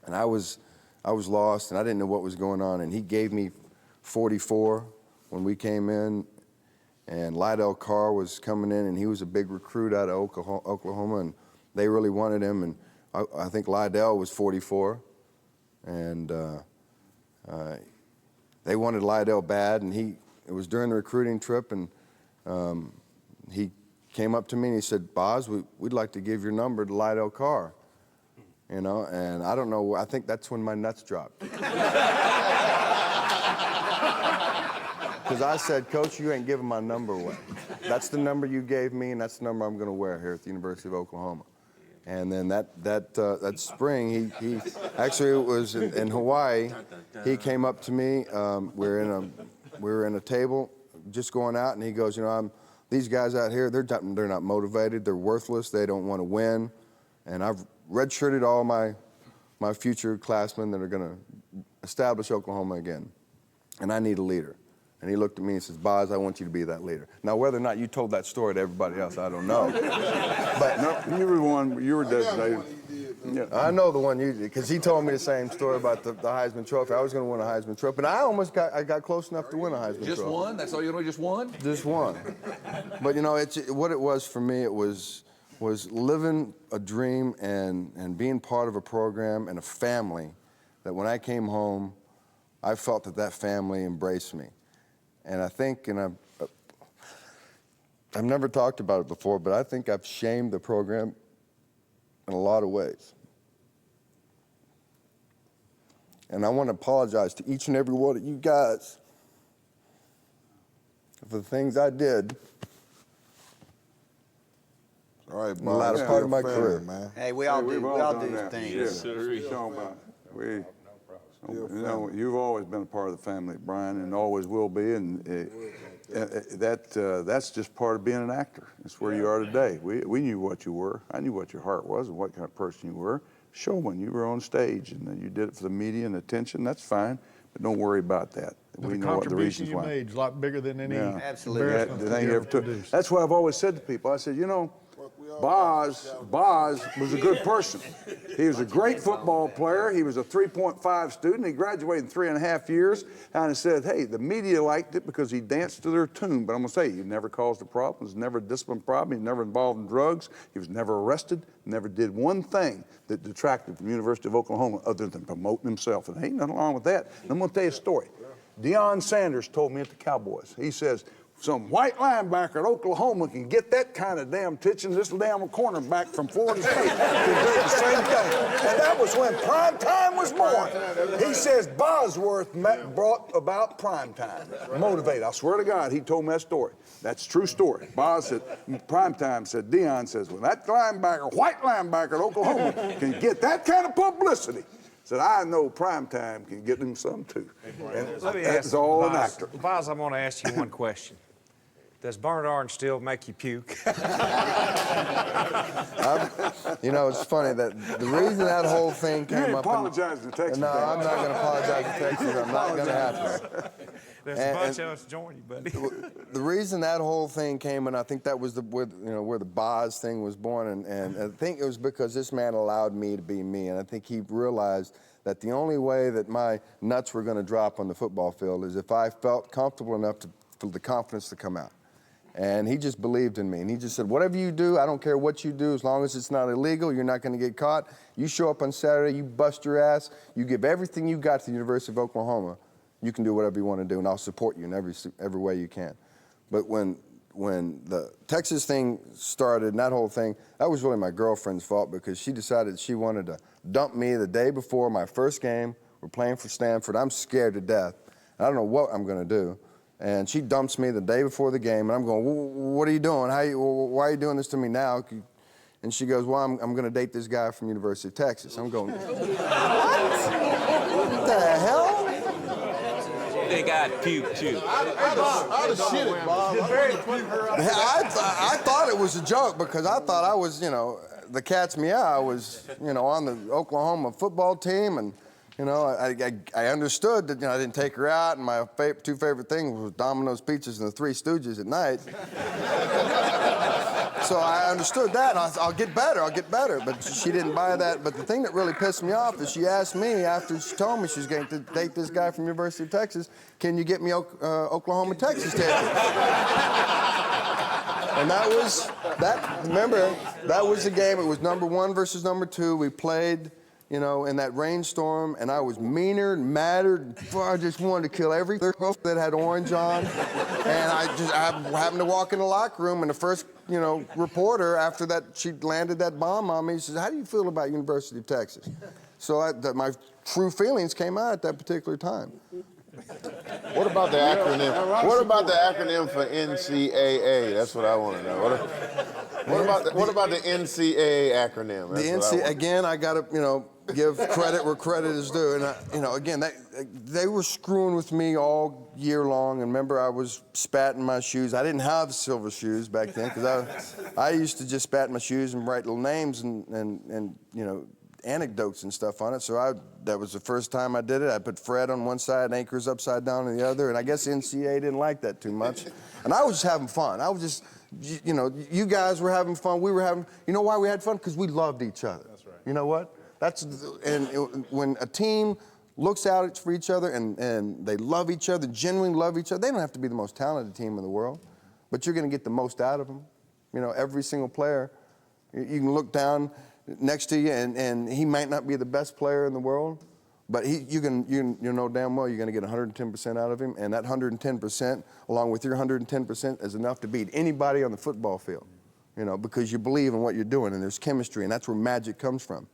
and I was lost, and I didn't know what was going on, and he gave me 44 when we came in. And Lydell Carr was coming in, and he was a big recruit out of Oklahoma, and they really wanted him. And I think Lydell was 44, and they wanted Lydell bad. And it was during the recruiting trip, and he came up to me and he said, "Boz, we'd like to give your number to Lydell Carr." And I don't know. I think that's when my nuts dropped. Because I said, Coach, you ain't giving my number away. That's the number you gave me, and that's the number I'm going to wear here at the University of Oklahoma. And then that spring, he actually, it was in Hawaii. He came up to me. We were in a table, just going out, and he goes, these guys out here, they're not motivated. They're worthless. They don't want to win. And I've redshirted all my future classmen that are going to establish Oklahoma again. And I need a leader. And he looked at me and says, Boz, I want you to be that leader. Now, whether or not you told that story to everybody else, I don't know. But no, you were the one, you were designated. I know the one you did, because he told me the same story about the Heisman Trophy. I was going to win a Heisman Trophy, and I got close enough to win a Heisman Trophy. Just one? That's all you know, just one? Just one. But you know, what it was for me, it was living a dream and being part of a program and a family that when I came home, I felt that family embraced me. And I think, and I've never talked about it before, but I think I've shamed the program in a lot of ways. And I want to apologize to each and every one of you guys for the things I did All right, in the latter part of my career. Man. Hey, we all do these that. things. Yes, sir. You know, you've always been a part of the family, Brian, and always will be, and that's just part of being an actor. It's where you are today. We knew what you were. I knew what your heart was and what kind of person you were. Showman, you were on stage, and you did it for the media and attention. That's fine, but don't worry about that. We know what the reasons why. The contribution you made is a lot bigger than any Absolutely. embarrassment you ever produced. That's what I've always said to people. I said, you know, Boz was a good person. He was a great football player. He was a 3.5 student. He graduated in 3.5 years. And I said, hey, the media liked it because he danced to their tune. But I'm going to say, he never caused a problem. He was never a discipline problem. He was never involved in drugs. He was never arrested. Never did one thing that detracted from the University of Oklahoma other than promoting himself. And ain't nothing wrong with that. And I'm going to tell you a story. Deion Sanders told me at the Cowboys. He says, some white linebacker at Oklahoma can get that kind of damn attention. This damn cornerback from Florida State can do the same thing. And that was when prime time was born. He says Bosworth brought about prime time. Motivated. I swear to God, he told me that story. That's a true story. Boz said, prime time said, Deion says, when that linebacker, white linebacker at Oklahoma can get that kind of publicity, said, I know prime time can get him some too. And Let me that's ask all an Boz, actor. Boz, I want to ask you one question. Does burnt orange still make you puke? You know, it's funny that the reason that whole thing came up. Apologize to Texas. No, I'm not going to apologize to Texas. I'm not going to happen. There's a bunch of us join you, buddy. The reason that whole thing came, and I think that was where the Boz thing was born, and I think it was because this man allowed me to be me, and I think he realized that the only way that my nuts were going to drop on the football field is if I felt comfortable enough for the confidence to come out. And he just believed in me. And he just said, whatever you do, I don't care what you do, as long as it's not illegal, you're not going to get caught. You show up on Saturday, you bust your ass, you give everything you got to the University of Oklahoma, you can do whatever you want to do, and I'll support you in every way you can. But when the Texas thing started and that whole thing, that was really my girlfriend's fault because she decided she wanted to dump me the day before my first game. We're playing for Stanford. I'm scared to death. I don't know what I'm going to do. And she dumps me the day before the game, and I'm going, what are you doing? Why are you doing this to me now? And she goes, well, I'm going to date this guy from University of Texas. I'm going, what the hell? They got puke too. I'd have shit it, Bob. I thought it was a joke because I thought I was, the cat's meow. I was, on the Oklahoma football team, and I understood that I didn't take her out, and my two favorite things was Domino's pizzas and the Three Stooges at night. So I understood that, and I'll get better. But she didn't buy that. But the thing that really pissed me off is she asked me after she told me she was going to date this guy from University of Texas, can you get me Oklahoma, Texas tickets? And remember, that was the game. It was number 1 versus number 2. We played, in that rainstorm, and I was meaner and madder. I just wanted to kill every girl that had orange on. And I happened to walk in the locker room, and the first, reporter, after that, she landed that bomb on me. She says, how do you feel about University of Texas? So my true feelings came out at that particular time. What about the acronym? What about the acronym for NCAA? That's what I want to know. What about the NCAA acronym? Again, I got to, give credit where credit is due. And, again, they were screwing with me all year long. And remember, I was spatting my shoes. I didn't have silver shoes back then because I used to just spat my shoes and write little names and anecdotes and stuff on it. So that was the first time I did it. I put Fred on one side, Anchors upside down on the other. And I guess the NCAA didn't like that too much. And I was just having fun. I was just, you guys were having fun. We were having, you know why we had fun? Because we loved each other. That's right. You know what? When a team looks out for each other and they love each other, genuinely love each other, they don't have to be the most talented team in the world, but you're going to get the most out of them. You know, every single player, you can look down next to you and he might not be the best player in the world, but you know damn well you're going to get 110% out of him, and that 110% along with your 110% is enough to beat anybody on the football field, you know, because you believe in what you're doing and there's chemistry, and that's where magic comes from.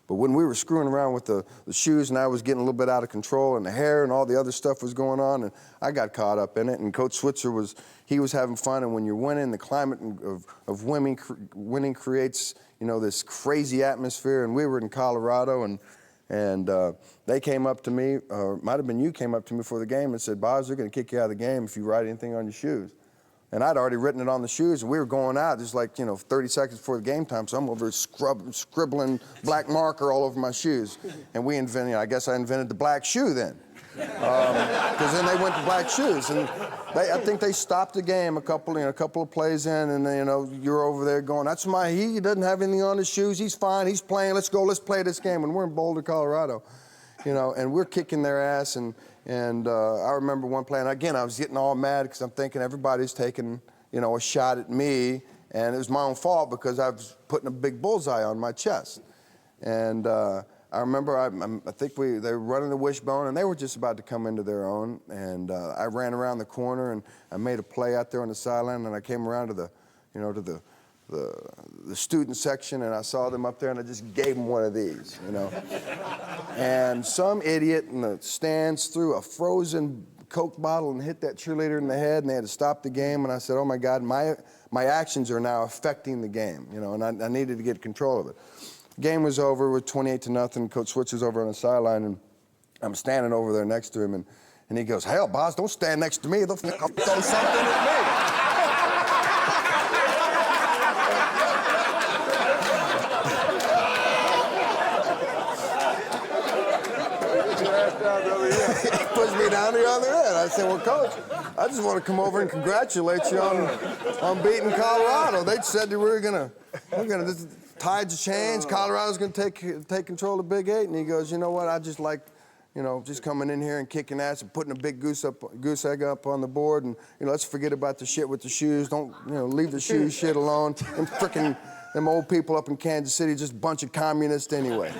But when we were screwing around with the shoes and I was getting a little bit out of control and the hair and all the other stuff was going on, and I got caught up in it, and Coach Switzer was having fun, and when you're winning, the climate of winning creates, you know, this crazy atmosphere, and we were in Colorado, and they came up to me, or it might have been you came up to me before the game and said, Boz, they're going to kick you out of the game if you write anything on your shoes. And I'd already written it on the shoes, and we were going out just like, you know, 30 seconds before the game time, so I'm over scribbling black marker all over my shoes. And we invented, I guess I invented the black shoe then. Because then they went to black shoes, and I think they stopped the game a couple of plays in, and you know, you're over there going, that's he doesn't have anything on his shoes, he's fine, he's playing, let's play this game. And we're in Boulder, Colorado, you know, and we're kicking their ass, and I remember one play, and again, I was getting all mad because I'm thinking everybody's taking, you know, a shot at me, and it was my own fault because I was putting a big bullseye on my chest. And I remember, I think they were running the wishbone, and they were just about to come into their own, and I ran around the corner, and I made a play out there on the sideline, and I came around to the student section, and I saw them up there, and I just gave them one of these, you know. And some idiot in the stands threw a frozen Coke bottle and hit that cheerleader in the head, and they had to stop the game. And I said, oh my God, my actions are now affecting the game, you know, and I needed to get control of it. Game was over with 28-0. Coach Switzer's over on the sideline, and I'm standing over there next to him, and he goes, hell, boss, don't stand next to me. They'll think I'll throw something at me. He pushed me down the other end. I said, well, Coach, I just want to come over and congratulate you on beating Colorado. They said that we're gonna this tides change. Colorado's gonna take control of Big 8. And he goes, you know what? I just like, you know, just coming in here and kicking ass and putting a big goose egg up on the board. And you know, let's forget about the shit with the shoes. Don't, you know, leave the shoes shit alone. And frickin' them old people up in Kansas City, just a bunch of communists anyway.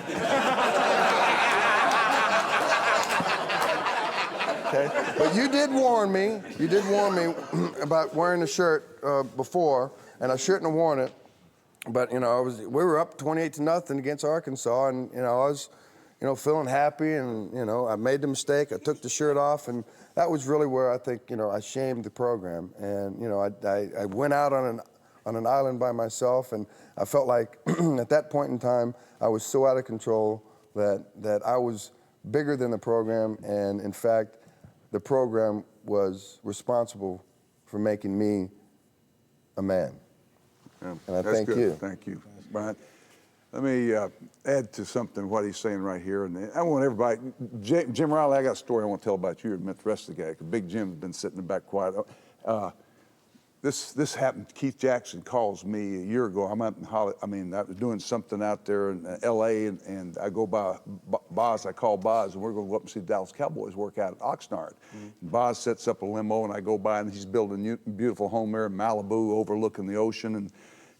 Okay. But you did warn me about wearing a shirt before, and I shouldn't have worn it. But you know, we were up 28-0 against Arkansas, and you know, I was, you know, feeling happy, and you know, I made the mistake. I took the shirt off, and that was really where I think, you know, I shamed the program. And you know, I went out on an island by myself, and I felt like at that point in time I was so out of control that I was bigger than the program, and in fact, the program was responsible for making me a man. Yeah, and I that's thank good. you. Thank you, Brian. Let me add to something what he's saying right here. And I want everybody, Jim Riley, I got a story I want to tell about you and the rest of the guys. Big Jim's been sitting in the back quiet. This happened. Keith Jackson calls me a year ago. I'm up in I was doing something out there in L.A. and I go by Boz. I call Boz, and we're going to go up and see the Dallas Cowboys work out at Oxnard. Mm-hmm. Boz sets up a limo, and I go by, and he's building a beautiful home there in Malibu, overlooking the ocean.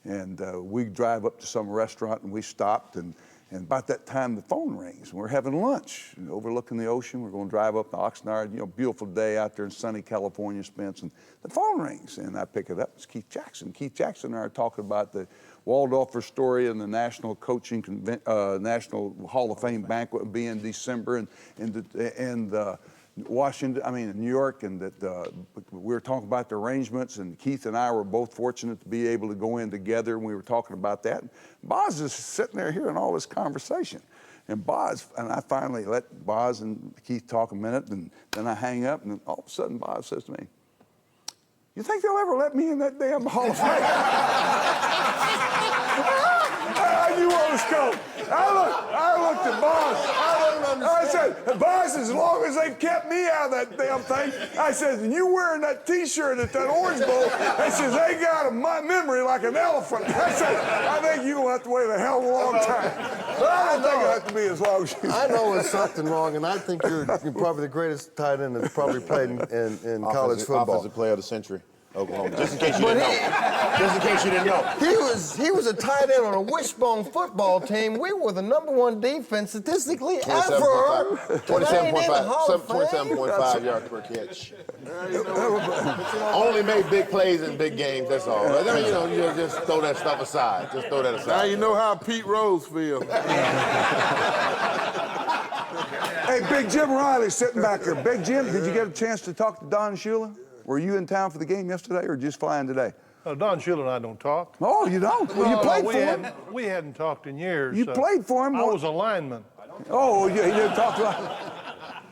And we drive up to some restaurant, and we stopped, and about that time the phone rings, and we're having lunch overlooking the ocean. We're going to drive up to Oxnard, you know, beautiful day out there in sunny California, Spence, and the phone rings, and I pick it up. It's Keith Jackson. Keith Jackson and I are talking about the Waldorfer story and the National National Hall of Fame banquet will be in December, and Washington, New York, and that we were talking about the arrangements, and Keith and I were both fortunate to be able to go in together, and we were talking about that. And Boz is sitting there hearing all this conversation. And I finally let Boz and Keith talk a minute, and then I hang up, and all of a sudden Boz says to me, you think they'll ever let me in that damn Hall of Fame? I knew what was coming. I looked at Boz. I said, Boz, as long as they've kept me out of that damn thing, I said, and you wearing that T-shirt at that Orange Bowl, I said, they got my memory like an elephant. I said, I think you're going to have to wait a hell of a long time. I don't think it'll have to be as long as you I know it's something wrong, and I think you're probably the greatest tight end that's probably played in college football. Offensive player of the century, Oklahoma. Just in case you didn't know. Just in case you didn't know. He was a tight end on a wishbone football team. We were the #1 defense statistically ever. 27.5 yards per catch. Only made big plays in big games, that's all. I mean, you just throw that stuff aside. Just throw that aside. Now you know how Pete Rose feels. Hey, Big Jim Riley sitting back there. Big Jim, did you get a chance to talk to Don Shula? Were you in town for the game yesterday or just flying today? Don Shula and I don't talk. Oh, you don't? Well, you played for him. We hadn't talked in years. You played for him? I was a lineman. Oh, you didn't talk to him?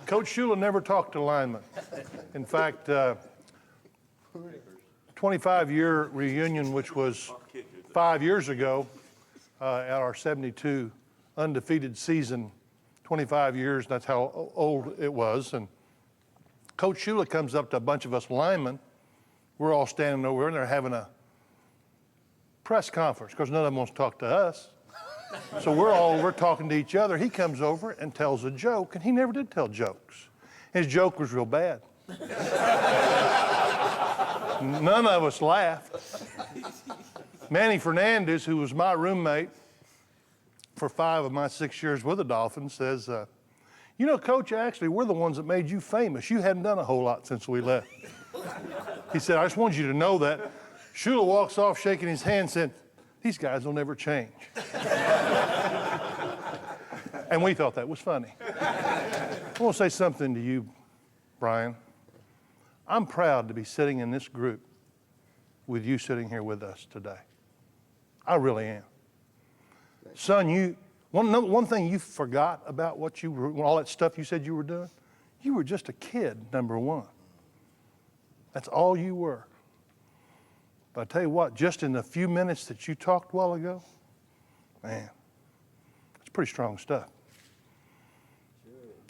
Coach Shula never talked to linemen. In fact, 25-year reunion, which was 5 years ago, at our 72 undefeated season, 25 years, that's how old it was. And Coach Shula comes up to a bunch of us linemen. We're all standing over there, and they're having a press conference because none of them wants to talk to us. So we're talking to each other. He comes over and tells a joke, and he never did tell jokes. His joke was real bad. None of us laughed. Manny Fernandez, who was my roommate for 5 of my 6 years with the Dolphins, says, you know, Coach, actually, we're the ones that made you famous. You hadn't done a whole lot since we left. He said, I just wanted you to know that. Shula walks off shaking his hand and said, these guys will never change. And we thought that was funny. I want to say something to you, Brian. I'm proud to be sitting in this group with you sitting here with us today. I really am. Son, one thing you forgot about what you were, all that stuff you said you were doing, you were just a kid, #1. That's all you were. But I tell you what, just in the few minutes that you talked a while ago, man, it's pretty strong stuff.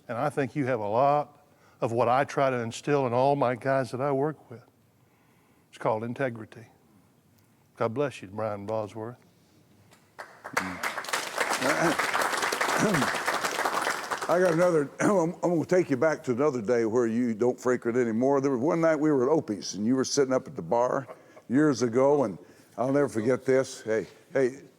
And I think you have a lot of what I try to instill in all my guys that I work with. It's called integrity. God bless you, Brian Bosworth. I got another, I'm going to take you back to another day where you don't frequent anymore. There was one night we were at Opie's, and you were sitting up at the bar years ago, and I'll never forget this.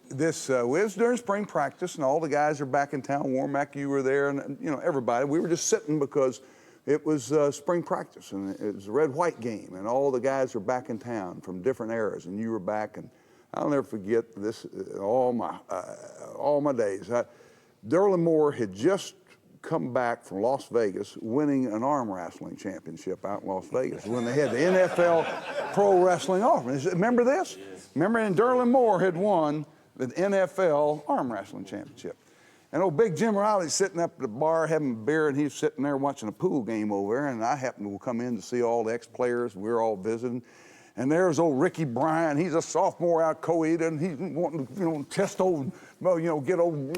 This was during spring practice, and all the guys are back in town. Warmack, you were there, and everybody. We were just sitting because it was spring practice, and it was a red-white game, and all the guys are back in town from different eras, and you were back, and I'll never forget this all my days. Derlin Moore had just come back from Las Vegas winning an arm wrestling championship out in Las Vegas when they had the NFL Pro Wrestling Offering. Remember this? Remember, and Derlin Moore had won the NFL arm wrestling championship. And old Big Jim Riley's sitting up at the bar having a beer, and he's sitting there watching a pool game over there, and I happened to come in to see all the ex-players. We were all visiting. And there's old Ricky Bryan. He's a sophomore out co-ed, and he's wanting to, test old, get old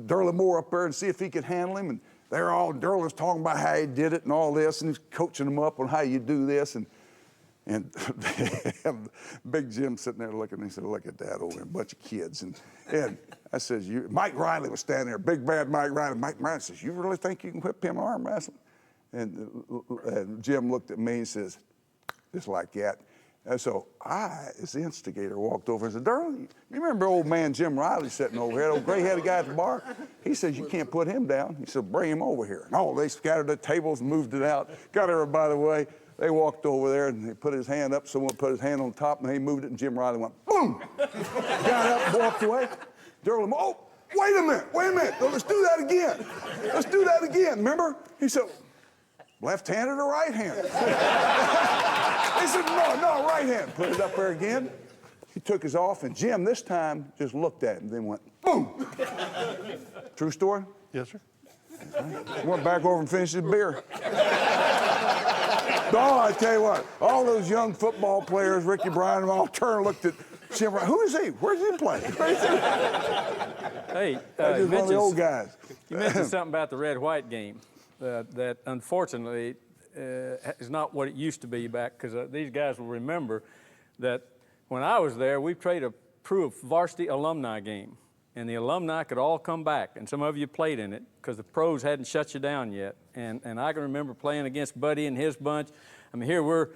Derlin Moore up there and see if he could handle him. And they're all, Derlin's talking about how he did it and all this, and he's coaching them up on how you do this. And Big Jim sitting there looking, and he said, look at that, a bunch of kids. And I says, Mike Riley was standing there, big bad Mike Riley. Mike Riley says, you really think you can whip him arm wrestling? And Jim looked at me and says, just like that. And so I, as the instigator, walked over and said, Derlin, you remember old man Jim Riley sitting over here, old gray-headed guy at the bar? He says, you can't put him down. He said, bring him over here. And they scattered the tables, moved it out, got everybody away. They walked over there, and they put his hand up. Someone put his hand on top, and he moved it, and Jim Riley went, boom! Got up and walked away. Derlin, wait a minute. No, let's do that again. Let's do that again. Remember? He said, left-handed or right-handed? He said, no, right hand. Put it up there again. He took his off, and Jim this time just looked at him, then went, boom. True story? Yes, sir. Went back over and finished his beer. Oh, I tell you what, all those young football players, Ricky Bryan, all turned and looked at Jim. Who is he? Where's he play? Hey, just one of the old guys. You mentioned something about the red-white game that unfortunately is not what it used to be back, because these guys will remember that when I was there, we played true varsity alumni game. And the alumni could all come back, and some of you played in it because the pros hadn't shut you down yet. And I can remember playing against Buddy and his bunch. I mean, here we're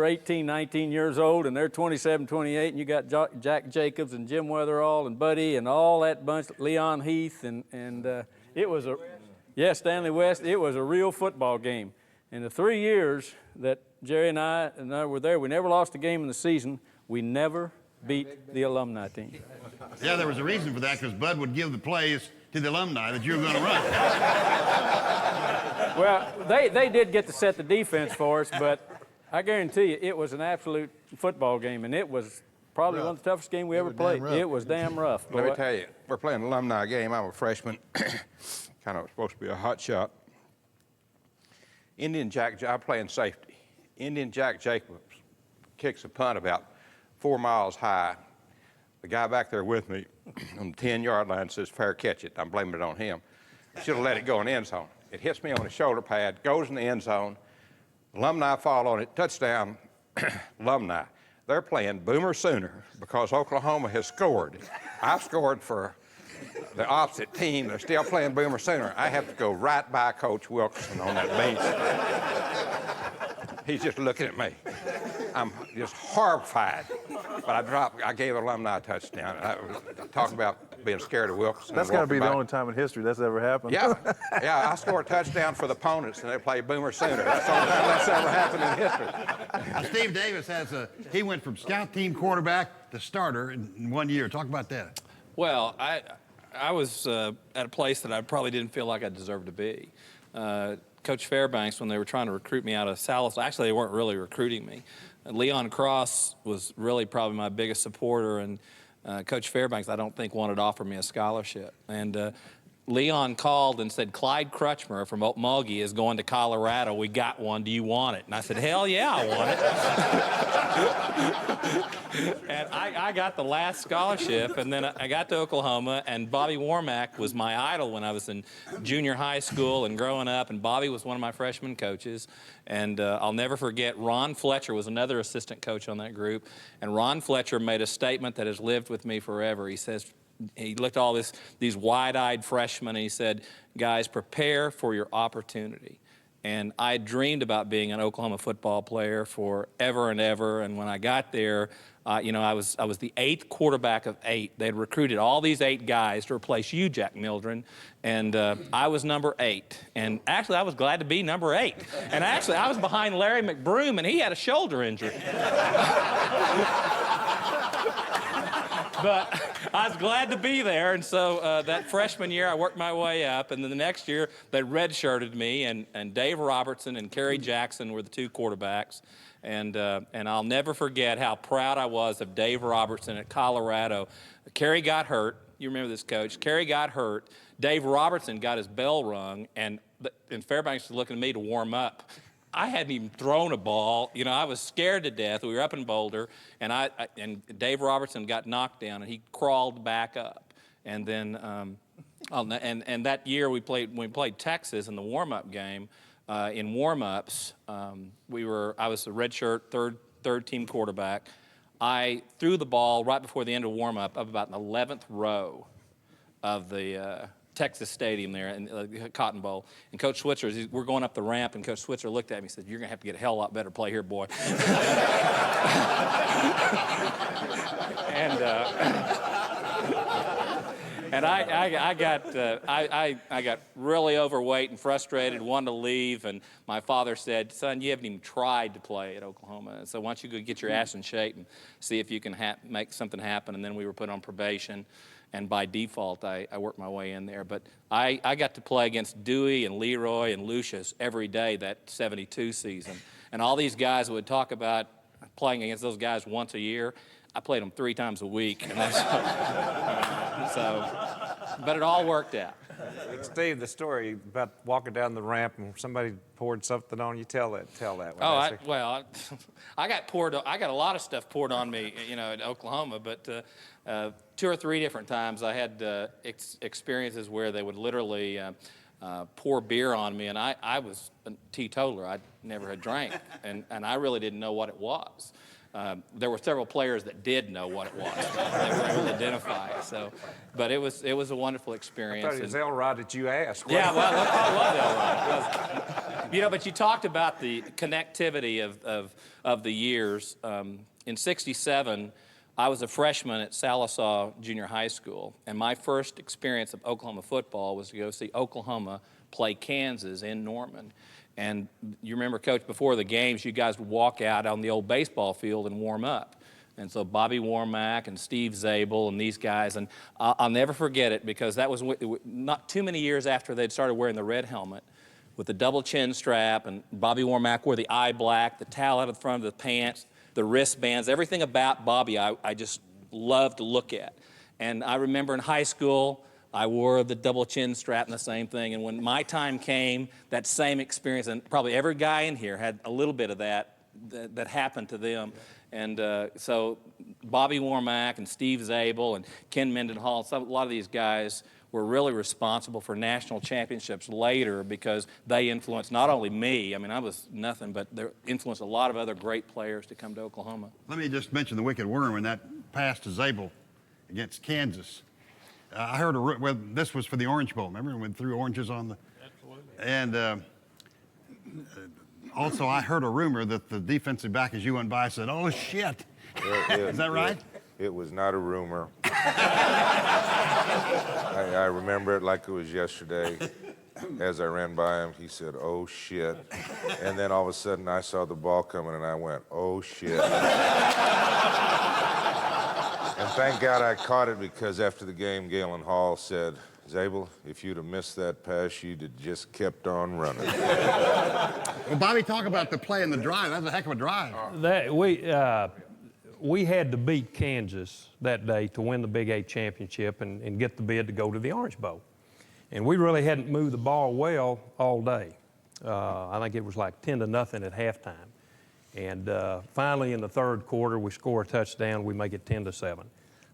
18, 19 years old, and they're 27, 28, and you got Jack Jacobs and Jim Weatherall and Buddy and all that bunch, Leon Heath, and it was Stanley West. It was a real football game. In the 3 years that Jerry and I were there, we never lost a game in the season. We never beat the alumni team. Yeah, there was a reason for that, because Bud would give the plays to the alumni that you were going to run. Well, they did get to set the defense for us, but I guarantee you it was an absolute football game, and it was probably one of the toughest games we ever played. It was damn rough. Let me tell you, we're playing an alumni game. I'm a freshman, kind of supposed to be a hot shot. I'm playing safety. Indian Jack Jacobs kicks a punt about 4 miles high. The guy back there with me on the 10-yard line says, fair catch it. I'm blaming it on him. Should have let it go in the end zone. It hits me on the shoulder pad, goes in the end zone. Alumni fall on it, touchdown, Alumni. They're playing Boomer Sooner because Oklahoma has scored. I've scored for the opposite team. They're still playing Boomer Sooner. I have to go right by Coach Wilkinson on that bench. He's just looking at me. I'm just horrified. But I gave Alumni a touchdown. I talk about being scared of Wilkinson. That's got to be the only time in history that's ever happened. Yeah, I scored a touchdown for the opponents, and they play Boomer Sooner. That's the only time that's ever happened in history. Now, Steve Davis he went from scout team quarterback to starter in 1 year. Talk about that. Well, I was at a place that I probably didn't feel like I deserved to be. Coach Fairbanks, when they were trying to recruit me out of Salisbury, actually they weren't really recruiting me. Leon Cross was really probably my biggest supporter, and Coach Fairbanks, I don't think, wanted to offer me a scholarship. And Leon called and said, Clyde Crutchmer from Okmulgee is going to Colorado. We got one. Do you want it? And I said, hell yeah, I want it. And I got the last scholarship, and then I got to Oklahoma, and Bobby Warmack was my idol when I was in junior high school and growing up, and Bobby was one of my freshman coaches. And I'll never forget, Ron Fletcher was another assistant coach on that group, and Ron Fletcher made a statement that has lived with me forever. He says, he looked at all these wide-eyed freshmen, and he said, guys, prepare for your opportunity. And I dreamed about being an Oklahoma football player forever and ever. And when I got there, you know, I was the 8th quarterback of 8. They'd recruited all these 8 guys to replace you, Jack Mildren, and I was number 8. And actually, I was glad to be number 8. And actually, I was behind Larry McBroom, and he had a shoulder injury. But I was glad to be there, and so that freshman year I worked my way up, and then the next year they redshirted me, and Dave Robertson and Kerry Jackson were the 2 quarterbacks, and I'll never forget how proud I was of Dave Robertson at Colorado. Kerry got hurt. You remember this, Coach. Kerry got hurt. Dave Robertson got his bell rung, and Fairbanks was looking at me to warm up. I hadn't even thrown a ball. You know, I was scared to death. We were up in Boulder, and and Dave Robertson got knocked down, and he crawled back up. And then, and that year when we played Texas in the warm-up game. In warm-ups, I was a redshirt third team quarterback. I threw the ball right before the end of warm-up up about the 11th row of the Texas Stadium there in the Cotton Bowl. And Coach Switzer, we're going up the ramp, and Coach Switzer looked at me and said, you're going to have to get a hell of a lot better play here, boy. And I got really overweight and frustrated, wanted to leave, and my father said, son, you haven't even tried to play at Oklahoma, so why don't you go get your ass in shape and see if you can make something happen. And then we were put on probation, and by default, I worked my way in there. But I got to play against Dewey and Leroy and Lucius every day that 72 season. And all these guys would talk about playing against those guys once a year. I played them 3 times a week, and that's but it all worked out. Steve, the story about walking down the ramp and somebody poured something on you. Tell that one. Oh, I got a lot of stuff poured on me, you know, at Oklahoma, but 2 or 3 different times I had experiences where they would literally pour beer on me, and I was a teetotaler. I never had drank, and I really didn't know what it was. There were several players that did know what it was. They were able to identify it. So, but it was a wonderful experience. I thought it was Elrod that you asked. Yeah, well, it was Elrod. You know, but you talked about the connectivity of the years. In '67, I was a freshman at Sallisaw Junior High School, and my first experience of Oklahoma football was to go see Oklahoma play Kansas in Norman. And you remember, Coach, before the games, you guys would walk out on the old baseball field and warm up. And so Bobby Warmack and Steve Zabel and these guys, and I'll never forget it because that was not too many years after they'd started wearing the red helmet with the double chin strap, and Bobby Warmack wore the eye black, the towel out of the front of the pants, the wristbands, everything about Bobby I just loved to look at. And I remember in high school, I wore the double chin strap and the same thing. And when my time came, that same experience, and probably every guy in here had a little bit of that happened to them. And so Bobby Warmack and Steve Zabel and Ken Mendenhall, a lot of these guys were really responsible for national championships later because they influenced not only me, I mean, I was nothing, but they influenced a lot of other great players to come to Oklahoma. Let me just mention the Wicked Worm and that pass to Zabel against Kansas. I heard well, this was for the Orange Bowl, remember? We threw oranges on the... Absolutely. And also, I heard a rumor that the defensive back, as you went by, said, "Oh, shit." Is that right? It was not a rumor. I remember it like it was yesterday. As I ran by him, he said, "Oh, shit." And then all of a sudden, I saw the ball coming, and I went, "Oh, shit." And thank God I caught it because after the game, Galen Hall said, "Zabel, if you'd have missed that pass, you'd have just kept on running." Well, Bobby, talk about the play and the drive. That's a heck of a drive. We had to beat Kansas that day to win the Big 8 championship and get the bid to go to the Orange Bowl. And we really hadn't moved the ball well all day. I think it was like 10-0 at halftime. And finally, in the third quarter, we score a touchdown. We make it 10-7.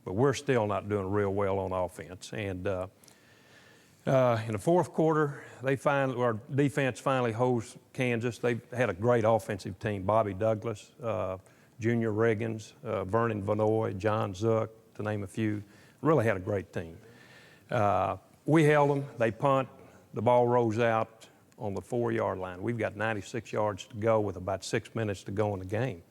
But we're still not doing real well on offense. And in the fourth quarter, our defense finally holds Kansas. They had a great offensive team. Bobby Douglas, Junior Riggins, Vernon Vanoy, John Zook, to name a few. Really had a great team. We held them. They punt. The ball rolls out on the 4-yard line. We've got 96 yards to go with about 6 minutes to go in the game.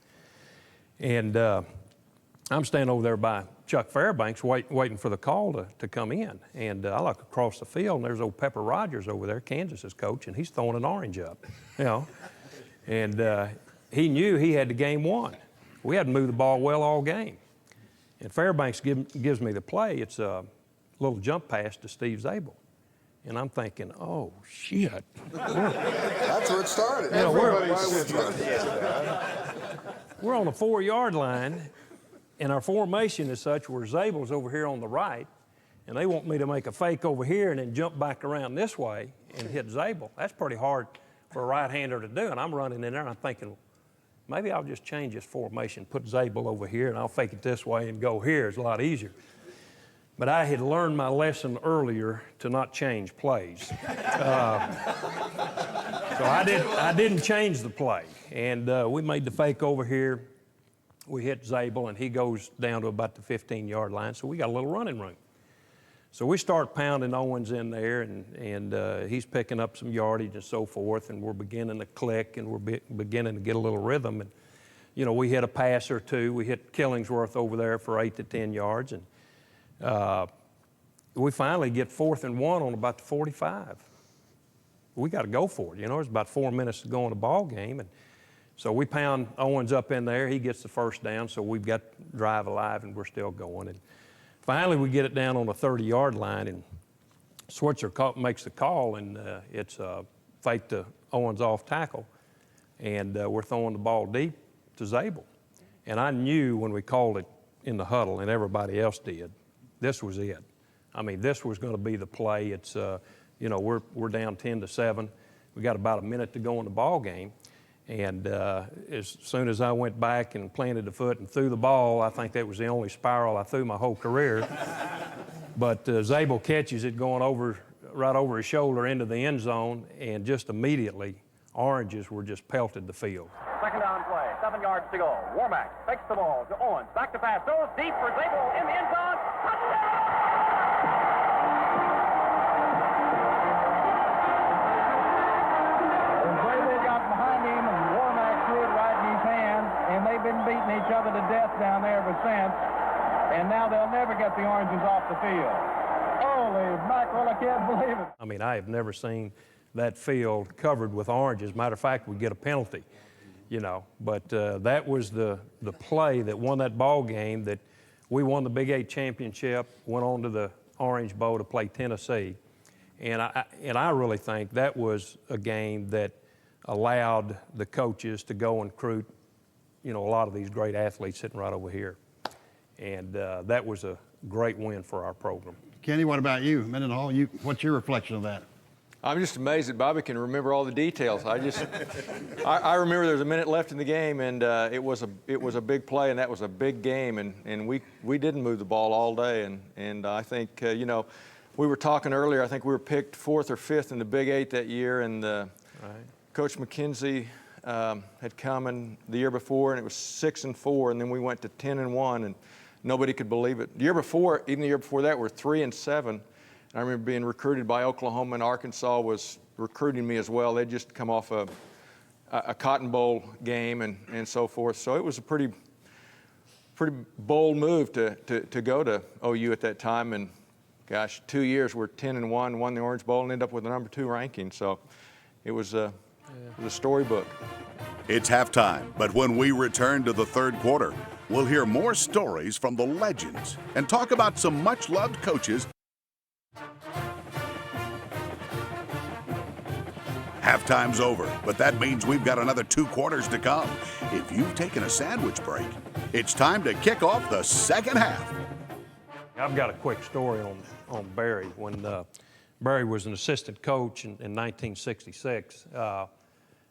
And I'm standing over there by Chuck Fairbanks waiting for the call to come in. And I look across the field, and there's old Pepper Rogers over there, Kansas's coach, and he's throwing an orange up, you know. And he knew he had the game won. We hadn't moved the ball well all game. And Fairbanks gives me the play. It's a little jump pass to Steve Zabel. And I'm thinking, oh, shit. That's where it started. You know, we're on the 4-yard line, and our formation is such where Zabel's over here on the right, and they want me to make a fake over here and then jump back around this way and hit Zabel. That's pretty hard for a right-hander to do, and I'm running in there, and I'm thinking, maybe I'll just change this formation, put Zabel over here, and I'll fake it this way and go here. It's a lot easier. But I had learned my lesson earlier to not change plays. So I didn't change the play. And we made the fake over here. We hit Zabel, and he goes down to about the 15-yard line, so we got a little running room. So we start pounding Owens in there, and he's picking up some yardage and so forth, and we're beginning to click, and we're beginning to get a little rhythm. And, you know, we hit a pass or two. We hit Killingsworth over there for 8 to 10 yards, and we finally get 4th and 1 on about the 45. We got to go for it. You know, there's about 4 minutes to go in the ball game. And so we pound Owens up in there. He gets the first down, so we've got drive alive, and we're still going. And finally, we get it down on the 30-yard line, and Switzer makes the call, and it's a fake to Owens off tackle. And we're throwing the ball deep to Zabel. And I knew when we called it in the huddle, and everybody else did, this was it. I mean, this was going to be the play. It's, you know, we're down 10-7. We got about a minute to go in the ball game. And as soon as I went back and planted the foot and threw the ball, I think that was the only spiral I threw my whole career. But Zabel catches it going right over his shoulder into the end zone, and just immediately, Oranges were just pelted the field. Second down play. 7 yards to go. Warmack takes the ball to Owens. Back to pass. Throws deep for Zabel in the end zone. Zabel got behind him and Warmack threw it right in his hand, and they've been beating each other to death down there ever since. And now they'll never get the Oranges off the field. Holy mackerel, I can't believe it. I mean, I have never seen that field covered with oranges. Matter of fact, we get a penalty, you know. But that was the play that won that ball game, that we won the Big 8 championship, went on to the Orange Bowl to play Tennessee. And I really think that was a game that allowed the coaches to go and recruit, you know, a lot of these great athletes sitting right over here. And that was a great win for our program. Kenny, what about you? Mendenhall, what's your reflection of that? I'm just amazed that Bobby can remember all the details. I remember there was a minute left in the game, and it was a big play, and that was a big game, and we didn't move the ball all day, and I think you know, we were talking earlier. I think we were picked 4th or 5th in the Big 8 that year, and Coach McKenzie had come in the year before, and it was 6-4, and then we went to 10-1, and nobody could believe it. The year before, even the year before that, we're 3-7. I remember being recruited by Oklahoma, and Arkansas was recruiting me as well. They'd just come off a Cotton Bowl game and so forth. So it was a pretty bold move to go to OU at that time. And gosh, 2 years we're 10-1, won the Orange Bowl, and ended up with the number 2 ranking. So it was a storybook. It's halftime, but when we return to the third quarter, we'll hear more stories from the legends and talk about some much-loved coaches. Halftime's over, but that means we've got another 2 quarters to come. If you've taken a sandwich break, it's time to kick off the second half. I've got a quick story on Barry. When Barry was an assistant coach in 1966,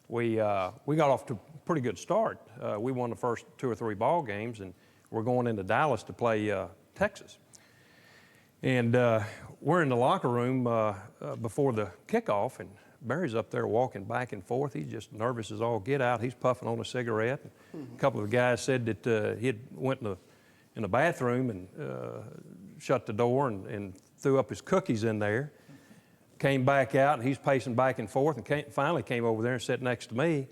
we got off to a pretty good start. We won the first 2 or 3 ball games, and we're going into Dallas to play Texas. And we're in the locker room before the kickoff, and Barry's up there walking back and forth. He's just nervous as all get out. He's puffing on a cigarette. A couple of the guys said that he had went in the bathroom and shut the door and threw up his cookies in there. Came back out, and he's pacing back and forth, and finally came over there and sat next to me.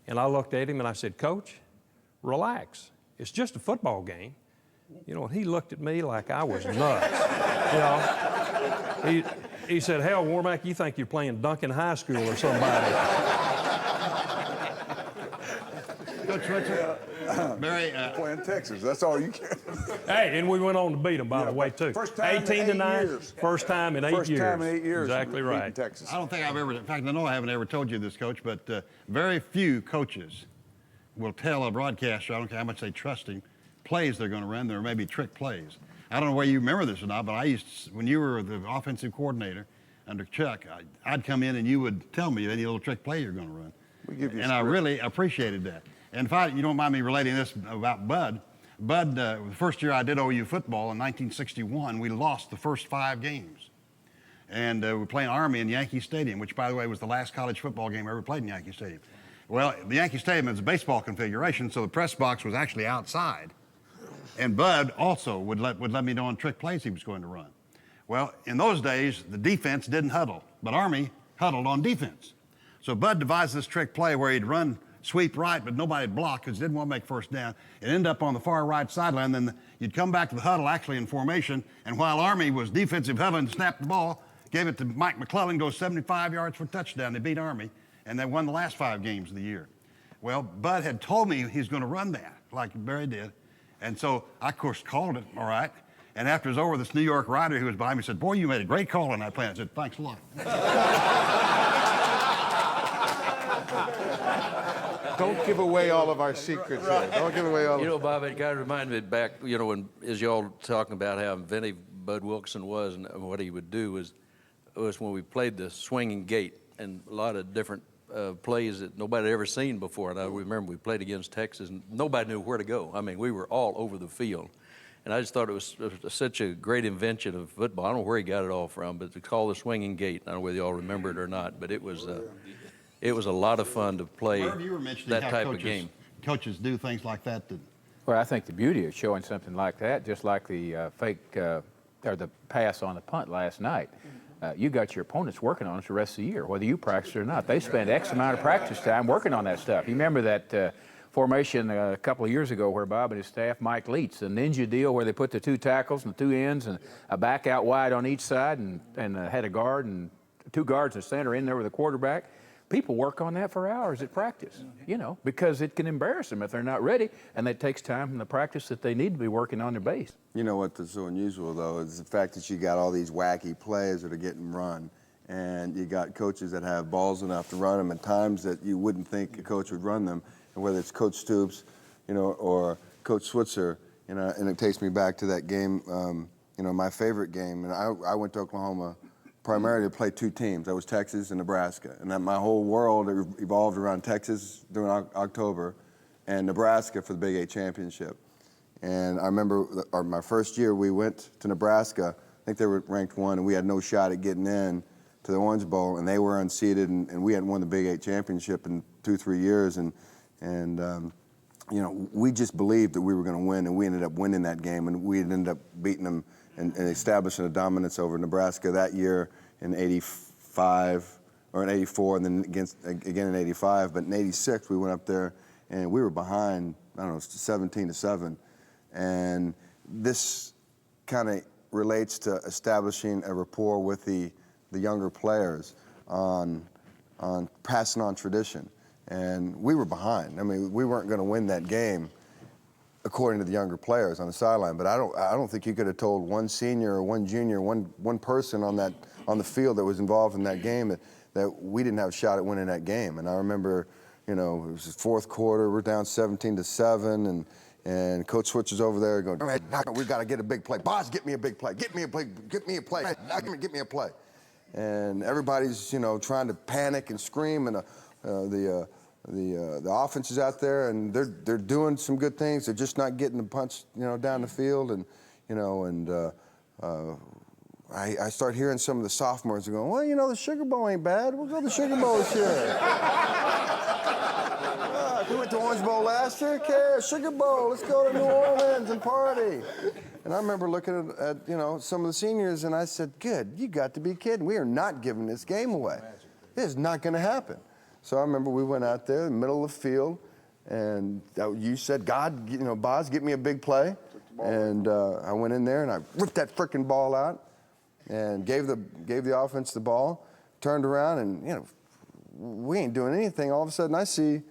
And I looked at him and I said, "Coach, relax. It's just a football game." You know, he looked at me like I was nuts. You know, he said, "Hell, Warmack, you think you're playing Duncan High School or somebody." Coach Richard, Barry, playing Texas. That's all you can. Hey, and we went on to beat them, by the way, too. First time 18-9. years. First time in 8 years. First time in 8 years. Exactly right. Texas. I don't think I've ever, in fact, I know I haven't ever told you this, Coach, but very few coaches will tell a broadcaster, I don't care how much they trust him, plays they're going to run. There may be trick plays. I don't know whether you remember this or not, but when you were the offensive coordinator under Chuck, I'd come in and you would tell me any little trick play you're going to run. We give you and I really appreciated that. And if you don't mind me relating this about Bud, the first year I did OU football in 1961, we lost the first 5 games. And we were playing Army in Yankee Stadium, which, by the way, was the last college football game I ever played in Yankee Stadium. Well, the Yankee Stadium is a baseball configuration, so the press box was actually outside. And Bud also would let me know on trick plays he was going to run. Well, in those days, the defense didn't huddle, but Army huddled on defense. So Bud devised this trick play where he'd run sweep right, but nobody'd block because he didn't want to make first down. It ended up on the far right sideline. Then you'd come back to the huddle actually in formation, and while Army was defensive huddling, snapped the ball, gave it to Mike McClellan, goes 75 yards for a touchdown. They beat Army, and they won the last 5 games of the year. Well, Bud had told me he's going to run that, like Barry did. And so I, of course, called it, all right. And after it was over, this New York writer who was behind me said, "Boy, you made a great call on that play." I said, "Thanks a lot." Don't give away all of our secrets here. Don't give away all You know, Bob, it kind of reminded me back, you know, when, as y'all talking about how inventive Bud Wilkinson was and what he would do was when we played the swinging gate and a lot of different plays that nobody had ever seen before. And I remember we played against Texas and nobody knew where to go. I mean, we were all over the field. And I just thought it was such a great invention of football. I don't know where he got it all from, but it's called the swinging gate. I don't know whether y'all remember it or not, but it was a lot of fun to play that type of game. coaches do things like that. Well, I think the beauty of showing something like that, just like the fake or the pass on the punt last night, you got your opponents working on it the rest of the year, whether you practice or not. They spend X amount of practice time working on that stuff. You remember that formation a couple of years ago where Bob and his staff, Mike Leach, the ninja deal where they put the 2 tackles and the 2 ends and a back out wide on each side and had a guard and 2 guards and center in there with a quarterback. People work on that for hours at practice, you know, because it can embarrass them if they're not ready, and it takes time from the practice that they need to be working on their base. You know what's so unusual, though, is the fact that you got all these wacky plays that are getting run, and you got coaches that have balls enough to run them at times that you wouldn't think a coach would run them, and whether it's Coach Stoops, you know, or Coach Switzer, you know, and it takes me back to that game, you know, my favorite game, and I went to Oklahoma primarily to play 2 teams. That was Texas and Nebraska. And then my whole world evolved around Texas during October and Nebraska for the Big 8 championship. And I remember my first year we went to Nebraska. I think they were ranked 1, and we had no shot at getting in to the Orange Bowl, and they were unseeded, and we hadn't won the Big 8 championship in 2-3 years. And you know, we just believed that we were going to win, and we ended up winning that game, and we ended up beating them and establishing a dominance over Nebraska that year in '85 or in '84, and then again in '85. But in '86, we went up there and we were behind, I don't know, 17-7. And this kind of relates to establishing a rapport with the younger players on passing on tradition. And we were behind. I mean, we weren't going to win that game, according to the younger players on the sideline. But I don't think you could have told one senior or one junior, one person on the field that was involved in that game that we didn't have a shot at winning that game. And I remember, you know, it was the 4th quarter. We're down 17-7, and Coach Switch is over there going, all right, we got to get a big play. Boss, get me a big play. Get me a play. Get me a play. Get me a play. And everybody's, you know, trying to panic and scream, and the offense is out there, and they're doing some good things. They're just not getting the punch, you know, down the field, and you know, and I start hearing some of the sophomores going, well, you know, the Sugar Bowl ain't bad. We'll go to the Sugar Bowl this year. We went to Orange Bowl last year. Who cares? Sugar Bowl. Let's go to New Orleans and party. And I remember looking at you know, some of the seniors, and I said, good, you got to be kidding. We are not giving this game away. This is not going to happen. So I remember we went out there in the middle of the field, and you said, God, you know, Boz, get me a big play. And I went in there, and I ripped that frickin' ball out and gave the offense the ball, turned around, and, you know, we ain't doing anything. All of a sudden, I see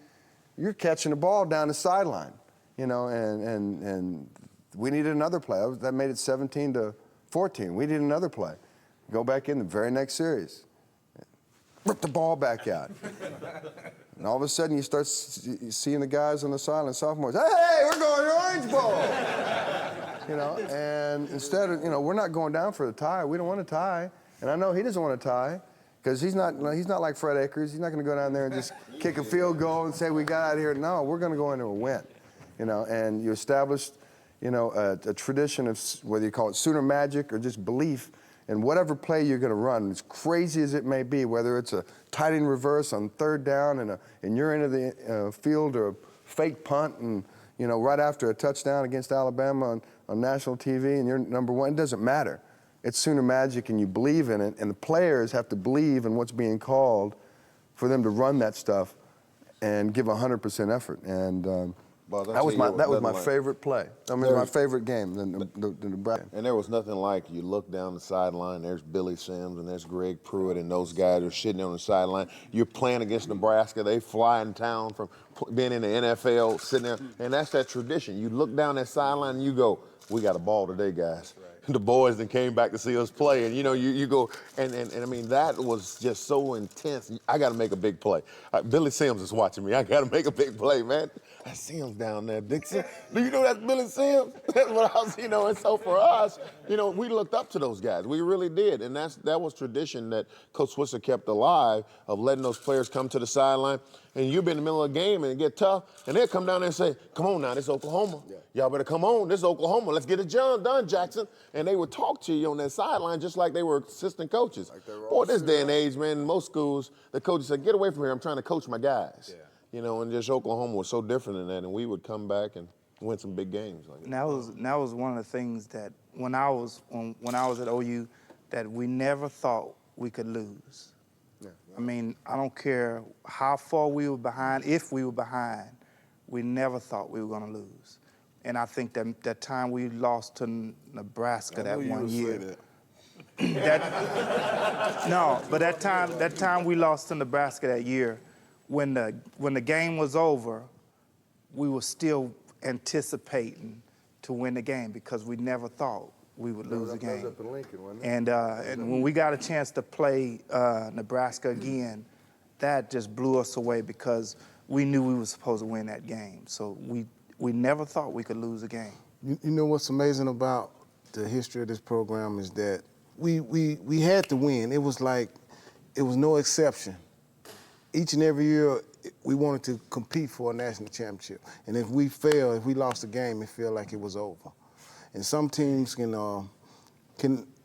you're catching the ball down the sideline, you know, and we needed another play. That made it 17-14. We needed another play. Go back in the very next series. Rip the ball back out. And all of a sudden, you start seeing the guys on the sideline, sophomores, hey, we're going to Orange Bowl. You know, and instead of, you know, we're not going down for the tie. We don't want a tie. And I know he doesn't want a tie, because he's not like Fred Akers. He's not going to go down there and just kick a field goal and say, we got out of here. No, we're going to go into a win. You know, and you established, you know, a tradition of, whether you call it Sooner magic or just belief, and whatever play you're going to run, as crazy as it may be, whether it's a tight end reverse on 3rd down and you're into the field, or a fake punt, and you know, right after a touchdown against Alabama on national TV, and you're number 1, it doesn't matter. It's Sooner magic, and you believe in it, and the players have to believe in what's being called for them to run that stuff and give 100% effort. And that was my favorite play. I mean, my favorite game, the Nebraska. And there was nothing like, you look down the sideline, there's Billy Sims and there's Greg Pruitt, and those guys are sitting on the sideline. You're playing against Nebraska. They fly in town from being in the NFL, sitting there, and that's that tradition. You look down that sideline and you go, we got a ball today, guys. The boys that came back to see us play, and you know, you go, and I mean, that was just so intense. I got to make a big play. Billy Sims is watching me. I got to make a big play, man. I see him down there, Dixon. Do you know that's Billy Sims? That's what I was, you know. And so for us, you know, we looked up to those guys. We really did, and that was tradition that Coach Switzer kept alive, of letting those players come to the sideline. And you'll be in the middle of a game and it get tough, and they'll come down there and say, come on now, this is Oklahoma. Yeah. Y'all better come on, this is Oklahoma. Let's get it done, Jackson. And they would talk to you on that sideline just like they were assistant coaches. Like boy, this day and age, man, in most schools, the coaches say, get away from here, I'm trying to coach my guys. Yeah. you know, and just Oklahoma was so different in that, and we would come back and win some big games. Like And that was one of the things that when I was at OU, that we never thought we could lose. Yeah. I mean, I don't care how far we were behind, if we were behind, we never thought we were going to lose. And I think that time we lost to Nebraska that one year. But that time we lost to Nebraska that year, when the game was over, we were still anticipating to win the game because we never thought we would lose the game. That was up in Lincoln, wasn't it? And when we got a chance to play Nebraska again, that just blew us away because we knew we were supposed to win that game. So we never thought we could lose a game. You know what's amazing about the history of this program is that we had to win. It was like, it was no exception. Each and every year, we wanted to compete for a national championship. And if we failed, if we lost a game, it felt like it was over. And some teams can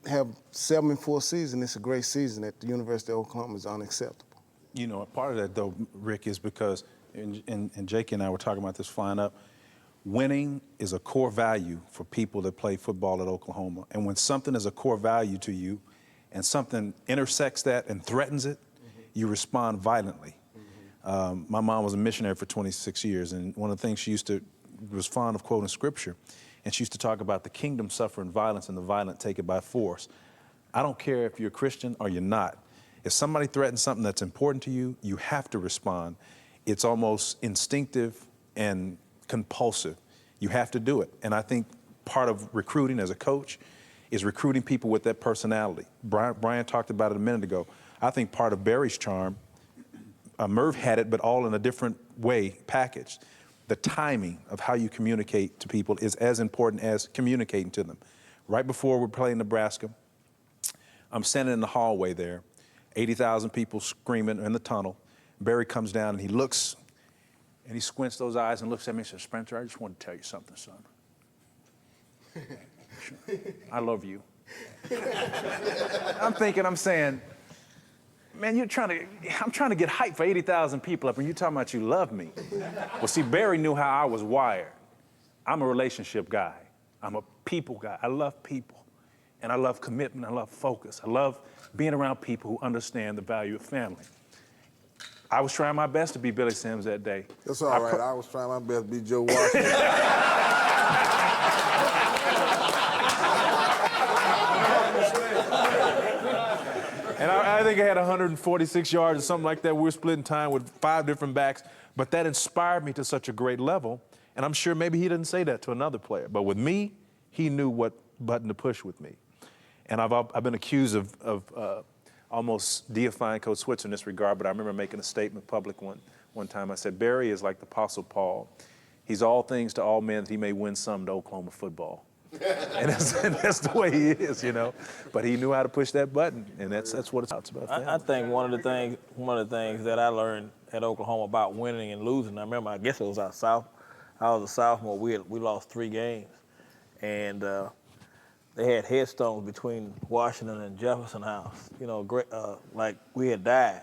have 7-4 season. It's a great season. At the University of Oklahoma is unacceptable. You know, part of that, though, Rick, is because, and Jake and I were talking about this flying up, winning is a core value for people that play football at Oklahoma. And when something is a core value to you and something intersects that and threatens it, you respond violently. My mom was a missionary for 26 years, and one of the things she was fond of quoting scripture, and she used to talk about the kingdom suffering violence and the violent take it by force. I don't care if you're a Christian or you're not. If somebody threatens something that's important to you, you have to respond. It's almost instinctive and compulsive. You have to do it. And I think part of recruiting as a coach is recruiting people with that personality. Brian talked about it a minute ago. I think part of Barry's charm, Merv had it, but all in a different way, packaged. The timing of how you communicate to people is as important as communicating to them. Right before we're playing Nebraska, I'm standing in the hallway there, 80,000 people screaming in the tunnel. Barry comes down and he looks, and he squints those eyes and looks at me and says, "Spencer, I just want to tell you something, son. I love you." I'm saying, man, I'm trying to get hyped for 80,000 people up and you're talking about you love me. Well, see, Barry knew how I was wired. I'm a relationship guy. I'm a people guy. I love people. And I love commitment. I love focus. I love being around people who understand the value of family. I was trying my best to be Billy Sims that day. That's all right. I was trying my best to be Joe Washington. And I think I had 146 yards or something like that. We were splitting time with 5 different backs. But that inspired me to such a great level. And I'm sure maybe he didn't say that to another player. But with me, he knew what button to push with me. And I've been accused of almost deifying Coach Switzer in this regard, but I remember making a statement public one time. I said, Barry is like the Apostle Paul. He's all things to all men that he may win some to Oklahoma football. and that's the way he is, you know. But he knew how to push that button, and that's what it's about. I think one of the things that I learned at Oklahoma about winning and losing. I remember, I guess it was out south. I was a sophomore. We lost 3 games, and they had headstones between Washington and Jefferson House. You know, great, like we had died,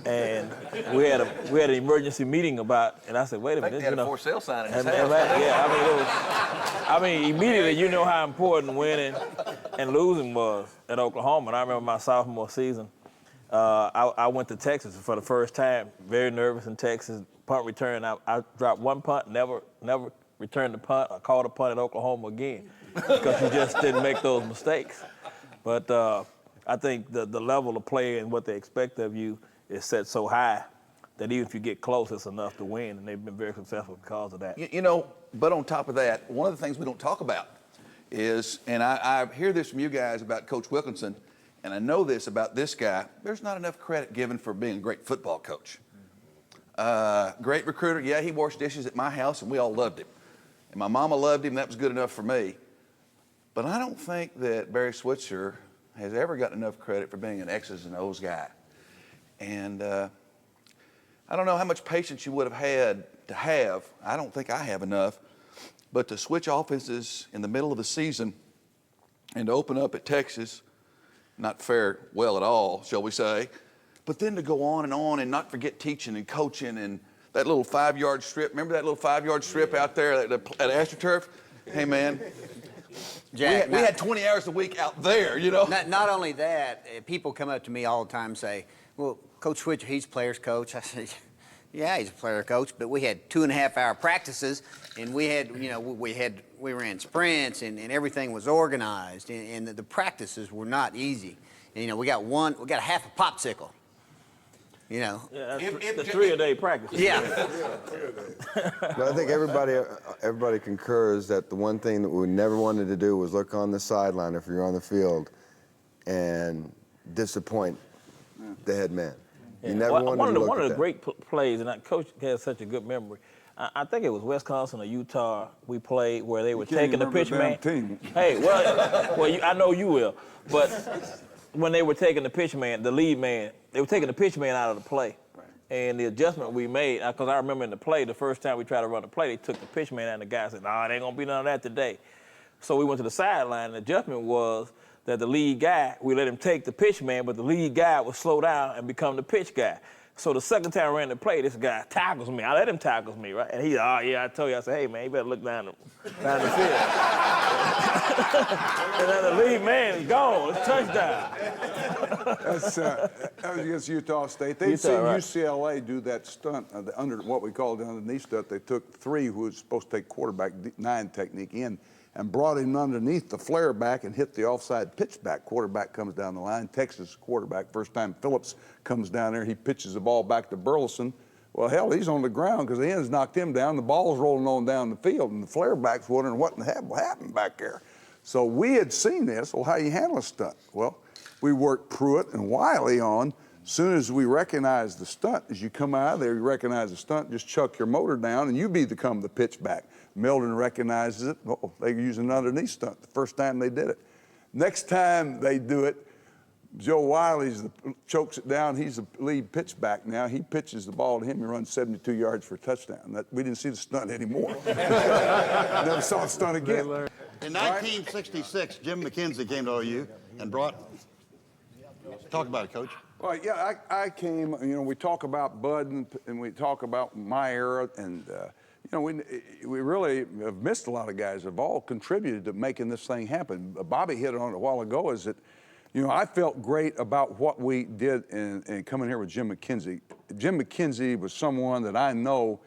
and we had an emergency meeting about. And I said, wait a minute, They had a for sale sign in his house. Yeah, I mean, immediately you know how important winning and losing was at Oklahoma. And I remember my sophomore season, I went to Texas for the first time. Very nervous in Texas. Punt return. I dropped 1 punt. Never returned the punt. I called a punt at Oklahoma again. Because you just didn't make those mistakes. But I think the level of play and what they expect of you is set so high that even if you get close, it's enough to win, and they've been very successful because of that. You know, but on top of that, one of the things we don't talk about is, and I hear this from you guys about Coach Wilkinson, and I know this about this guy, there's not enough credit given for being a great football coach. Great recruiter, yeah, he washed dishes at my house, and we all loved him. And my mama loved him, that was good enough for me. But I don't think that Barry Switzer has ever gotten enough credit for being an X's and O's guy. And I don't know how much patience you would have had to have. I don't think I have enough. But to switch offenses in the middle of the season and to open up at Texas, not fare well at all, shall we say. But then to go on and not forget teaching and coaching. And that little 5-yard strip. Remember that little 5-yard strip out there at AstroTurf? Hey, man. Jack, we had 20 hours a week out there, you know. Not only that, people come up to me all the time and say, well, Coach Switcher, he's players coach. I say, yeah, he's a player coach, but we had 2.5-hour practices, and we had, you know, we ran sprints, and everything was organized, and the practices were not easy. And, you know, we got a half a popsicle. You know. Yeah, that's the 3-a-day practice. Yeah. But I think everybody concurs that the one thing that we never wanted to do was look on the sideline if you're on the field and disappoint the head man. You never wanted to look one at of the that. great plays, and Coach has such a good memory. I think it was Wisconsin or Utah we played where they were taking the pitch man. Hey, well, I know you will, but when they were taking the pitch man, the lead man, they were taking the pitch man out of the play. Right. And the adjustment we made, because I remember in the play, the first time we tried to run the play, they took the pitch man out, and the guy said, nah, it ain't gonna be none of that today. So we went to the sideline, and the adjustment was that the lead guy, we let him take the pitch man, but the lead guy would slow down and become the pitch guy. So the second time I ran the play, this guy tackles me. I let him tackle me, right? And he's, oh, yeah, I told you. I said, hey, man, you better look down the field. And then the lead man is gone. It's touchdown. That was against Utah State. They'd seen UCLA do that stunt, under what we call the underneath stunt. They took 3 who was supposed to take quarterback 9 technique in and brought him underneath the flare back and hit the offside pitch back. Quarterback comes down the line. Texas quarterback, first time Phillips comes down there, he pitches the ball back to Burleson. Well, hell, he's on the ground because the ends knocked him down. The ball's rolling on down the field, and the flare back's wondering what in the hell happened back there. So we had seen this. Well, how do you handle a stunt? Well, we worked Pruitt and Wiley on. As soon as we recognize the stunt, as you come out of there, you recognize the stunt, just chuck your motor down, and you become the pitch back. Milton recognizes it. Oh, they're using an underneath stunt the first time they did it. Next time they do it, Joe Wiley chokes it down. He's the lead pitch back now. He pitches the ball to him. He runs 72 yards for a touchdown. We didn't see the stunt anymore. Never saw the stunt again. In 1966, Jim McKenzie came to OU and brought. Talk about it, Coach. Well, yeah, I came. You know, we talk about Bud and we talk about my era, and you know, we really have missed a lot of guys. Have all contributed to making this thing happen. Bobby hit on it a while ago. Is that, you know, I felt great about what we did in coming here with Jim McKenzie. Jim McKenzie was someone that I know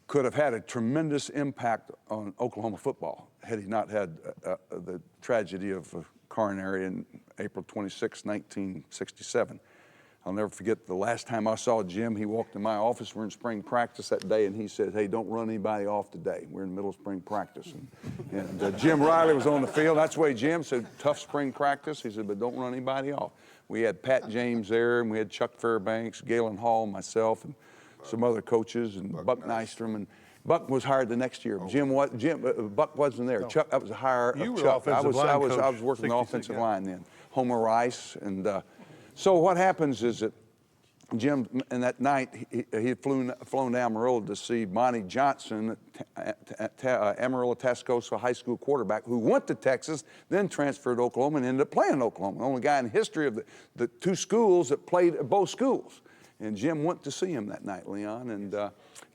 could have had a tremendous impact on Oklahoma football had he not had the tragedy of coronary in April 26, 1967. I'll never forget the last time I saw Jim. He walked in my office. We're in spring practice that day, and he said, hey, don't run anybody off today. We're in the middle of spring practice. And Jim Riley was on the field. That's the way Jim said, tough spring practice. He said, but don't run anybody off. We had Pat James there, and we had Chuck Fairbanks, Galen Hall, myself, and some other coaches, and Buck Nystrom. And Buck was hired the next year. Buck wasn't there. Chuck, that was a hire of Chuck. I was working the offensive line then. Homer Rice. And so what happens is that Jim, and that night, he had flown to Amarillo to see Monty Johnson, Amarillo Tascosa High School quarterback, who went to Texas, then transferred to Oklahoma and ended up playing Oklahoma. The only guy in history of the 2 schools that played at both schools. And Jim went to see him that night, Leon, and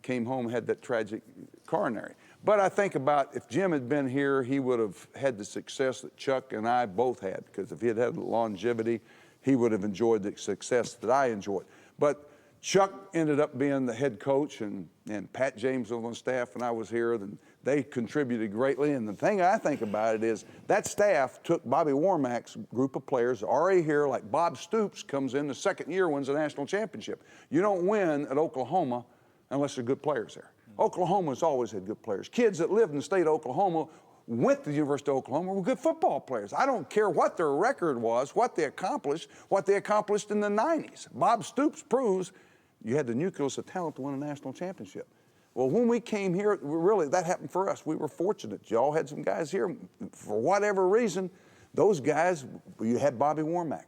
came home and had that tragic coronary. But I think about if Jim had been here, he would have had the success that Chuck and I both had, because if he had had longevity, he would have enjoyed the success that I enjoyed. But Chuck ended up being the head coach, and Pat James was on staff, and I was here, and they contributed greatly. And the thing I think about it is that staff took Bobby Warmack's group of players already here, like Bob Stoops comes in the second year, wins a national championship. You don't win at Oklahoma unless there are good players there. Oklahoma's always had good players. Kids that lived in the state of Oklahoma went to the University of Oklahoma were good football players. I don't care what their record was, what they accomplished in the 90s. Bob Stoops proves you had the nucleus of talent to win a national championship. Well, when we came here, really, that happened for us. We were fortunate. Y'all had some guys here. For whatever reason, those guys, you had Bobby Warmack.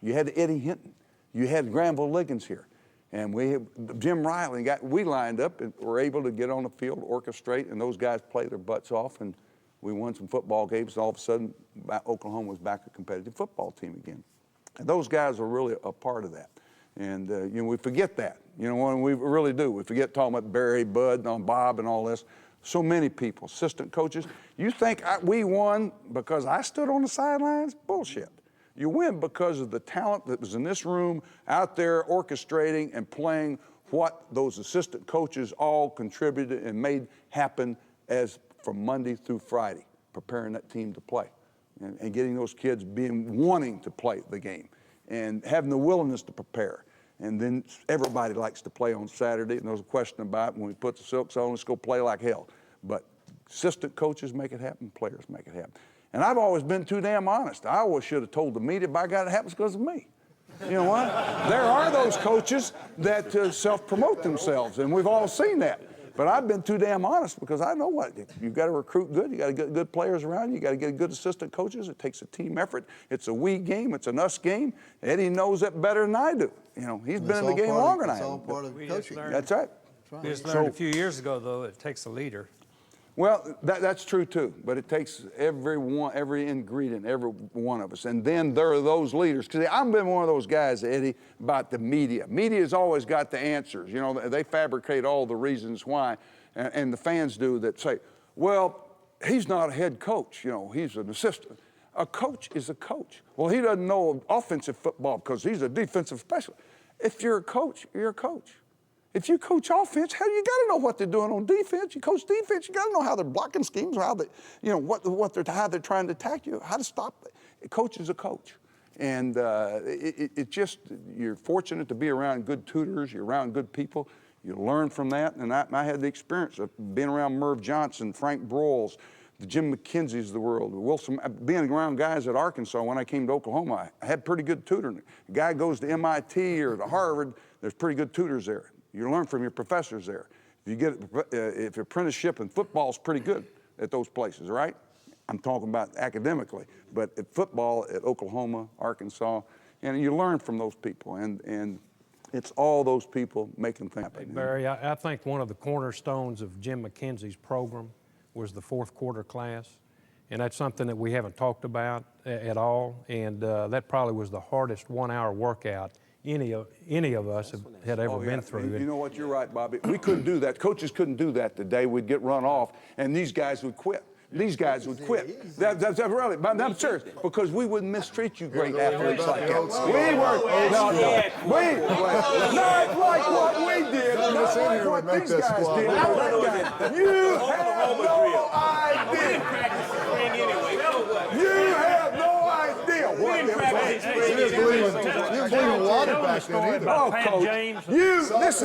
You had Eddie Hinton. You had Granville Liggins here. And we had Jim Riley. We lined up and were able to get on the field, orchestrate, and those guys played their butts off, and we won some football games, and all of a sudden, Oklahoma was back a competitive football team again. And those guys are really a part of that. And we forget that. When we really do. We forget talking about Barry, Bud, and Bob, and all this. So many people, assistant coaches. You think we won because I stood on the sidelines? Bullshit. You win because of the talent that was in this room, out there orchestrating and playing what those assistant coaches all contributed and made happen as from Monday through Friday, preparing that team to play and getting those kids wanting to play the game and having the willingness to prepare. And then everybody likes to play on Saturday, and there's a question about when we put the silks on, let's go play like hell. But assistant coaches make it happen, players make it happen. And I've always been too damn honest. I always should have told the media, by God, it happens because of me. You know what? There are those coaches that self-promote themselves, and we've all seen that. But I've been too damn honest because I know what. You've got to recruit good. You got to get good players around you. You got to get good assistant coaches. It takes a team effort. It's a we game. It's an us game. Eddie knows that better than I do. He's been in the game longer than I have. It's all part of coaching. That's right. We just learned a few years ago, though, it takes a leader. Well, that's true too, but it takes every ingredient, every one of us. And then there are those leaders. Because I've been one of those guys, Eddie, about the media. Media's always got the answers. They fabricate all the reasons why, and the fans do that say, well, he's not a head coach, he's an assistant. A coach is a coach. Well, he doesn't know offensive football because he's a defensive specialist. If you're a coach, you're a coach. If you coach offense, hell, you got to know what they're doing on defense. You coach defense, you got to know how they're blocking schemes, or how they, how they're trying to attack you, how to stop it. A coach is a coach, and you're fortunate to be around good tutors. You're around good people. You learn from that, and I had the experience of being around Merv Johnson, Frank Broyles, the Jim McKenzie's of the world, Wilson, being around guys at Arkansas when I came to Oklahoma. I had pretty good tutoring. A guy goes to MIT or to Harvard, there's pretty good tutors there. You learn from your professors there. If your apprenticeship in football is pretty good at those places, right? I'm talking about academically, but at football at Oklahoma, Arkansas, and you learn from those people, and it's all those people making things happen. Hey, Barry, I think one of the cornerstones of Jim McKenzie's program was the fourth quarter class, and that's something that we haven't talked about at all, and that probably was the hardest 1 hour workout any of us had ever been through. You know what, you're right, Bobby. We couldn't do that. Coaches couldn't do that today. We'd get run off, and these guys would quit. These guys would quit. That's really, I'm serious, because we wouldn't mistreat you great athletes like that. We were, not like what we did, not like what these guys did. You have no idea. You have no idea what they were Oh, Coach, this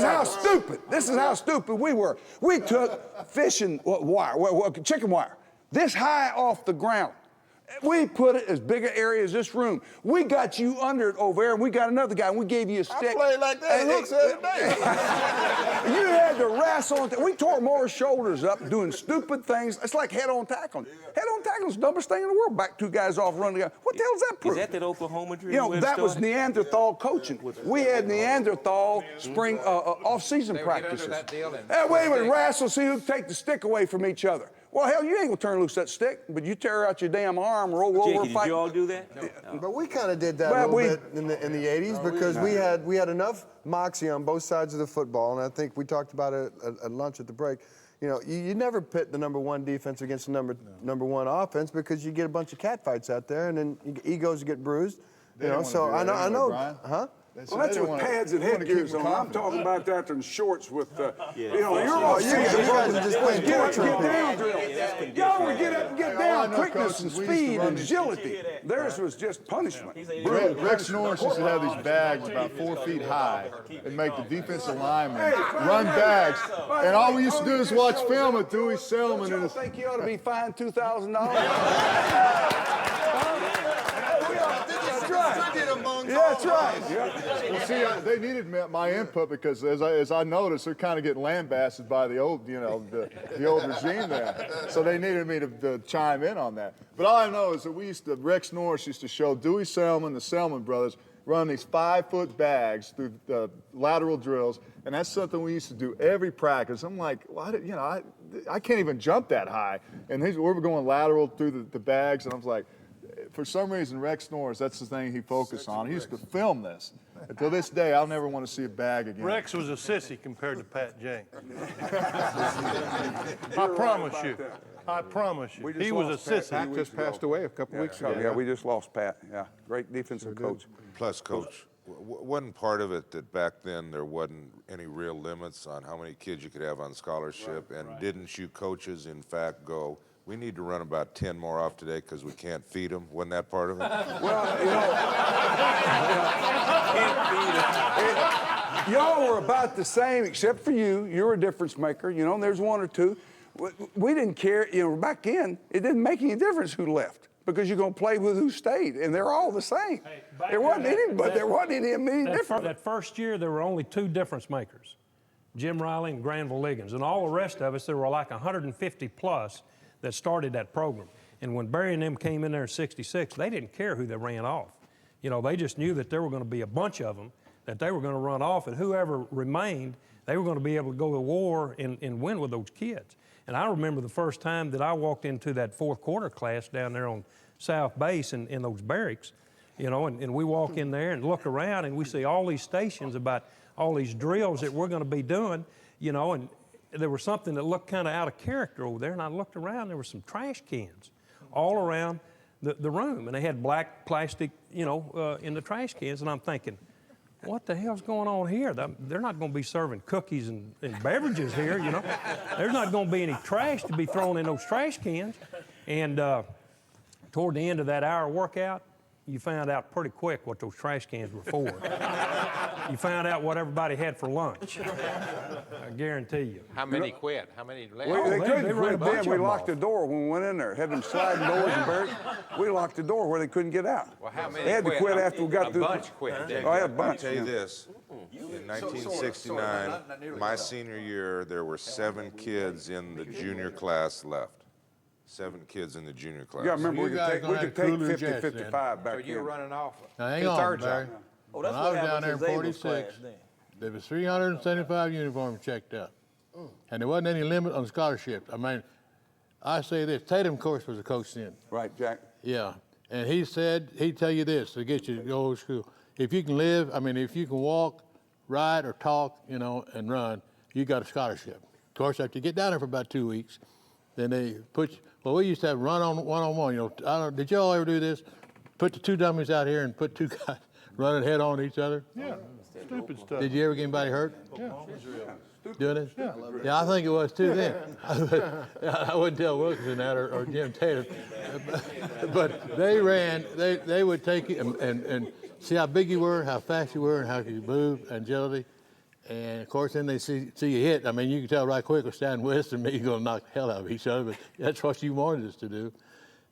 is how stupid we were. We took fishing wire, chicken wire, this high off the ground. We put it as big an area as this room. We got you under it over there, and we got another guy, and we gave you a stick. I played like that in Hooks the other day. You had to wrestle. We tore more shoulders up doing stupid things. It's like head-on tackling. Head-on tackling is the dumbest thing in the world. Back two guys off running together. What the hell does that prove? Is that Oklahoma drill? That was Neanderthal coaching. We had Neanderthal spring off-season practices. We would wrestle, see who could take the stick away from each other. Well, hell, you ain't gonna turn loose that stick, but you tear out your damn arm, roll over, fight. Did you all do that? No. But we kind of did that a little bit in the 80s because we had enough moxie on both sides of the football, and I think we talked about it at lunch at the break. You never pit the number one defense against the number one offense because you get a bunch of catfights out there, and then egos get bruised. So I know, huh? Well, that's with pads and headgears on. I'm talking about that in shorts with, you're all you guys are just playing torture get down drill. Y'all would get up and get down, quickness and speed and agility. Theirs was just punishment. Rex Norris used to have these bags about 4 feet high and make the defensive linemen run bags. And all we used to do is watch film of Dewey Selman. And think you ought to be fined $2,000? That's right. Well, see, they needed my input because, as I noticed, they're kind of getting lambasted by the old, the old regime there. So they needed me to chime in on that. But all I know is that Rex Norris used to show Dewey Selman, the Selman brothers, run these 5-foot bags through the lateral drills, and that's something we used to do every practice. I'm like, well, I can't even jump that high, and we were going lateral through the bags, and I was like, for some reason, Rex Norris, that's the thing he focused on. He used to film this. And to this day, I'll never want to see a bag again. Rex was a sissy compared to Pat Jane. I promise you. I promise you. He was a sissy. Pat just passed away a couple weeks ago. Yeah, we just lost Pat. Yeah, great defensive coach. Plus, Coach, wasn't part of it that back then there wasn't any real limits on how many kids you could have on scholarship, and didn't you coaches, in fact, go, we need to run about 10 more off today because we can't feed them? Wasn't that part of it? Well, y'all were about the same, except for you. You're a difference maker, and there's one or two. We didn't care, back then, it didn't make any difference who left because you're going to play with who stayed, and they're all the same. There wasn't any difference. That first year, there were only 2 difference makers, Jim Riley and Granville Liggins, and all the rest of us, there were like 150 plus that started that program. And when Barry and them came in there in '66, they didn't care who they ran off. They just knew that there were going to be a bunch of them that they were going to run off, and whoever remained, they were going to be able to go to war and win with those kids. And I remember the first time that I walked into that 4th quarter class down there on South Base in those barracks, and we walk in there and look around and we see all these stations about all these drills that we're going to be doing, and there was something that looked kind of out of character over there, and I looked around, there were some trash cans all around the room, and they had black plastic, in the trash cans, and I'm thinking, what the hell's going on here? They're not going to be serving cookies and beverages here, There's not going to be any trash to be thrown in those trash cans. And toward the end of that hour workout, you found out pretty quick what those trash cans were for. You found out what everybody had for lunch. I guarantee you. How many quit? How many left? They couldn't quit then. We locked the door when we went in there. Had them sliding doors and barracks. We locked the door where they couldn't get out. Well, how many they had to quit after we got through. A bunch quit. I had a bunch. I'll tell you this. In 1969, my senior year, there were 7 kids in the junior class left. 7 kids in the junior class. Yeah, I remember we could take 50, 55 back then. So you were running off. Now, hang on, Barry. Oh, that's when I what was down happened there in to Zabel's 46, class then. there was 375 uniforms checked out. And there wasn't any limit on scholarships. I mean, I say this, Tatum, of course, was a coach then. Right, Jack? Yeah. And he said, he'd tell you this to get you to go to school. If you can live, if you can walk, ride, or talk, and run, you got a scholarship. Of course, after you get down there for about 2 weeks, then they put you, well, we used to have one-on-one, did y'all ever do this? Put the 2 dummies out here and put 2 guys running head on each other? Yeah, stupid stuff. Did you ever get anybody hurt? Yeah. Doing it? Yeah, I think it was too then. I wouldn't tell Wilkinson that or Jim Tatum. But they ran, they would take you and see how big you were, how fast you were, and how you moved, agility. And of course, then they see you hit. You can tell right quick with Stan West and me, you're going to knock the hell out of each other, but that's what you wanted us to do.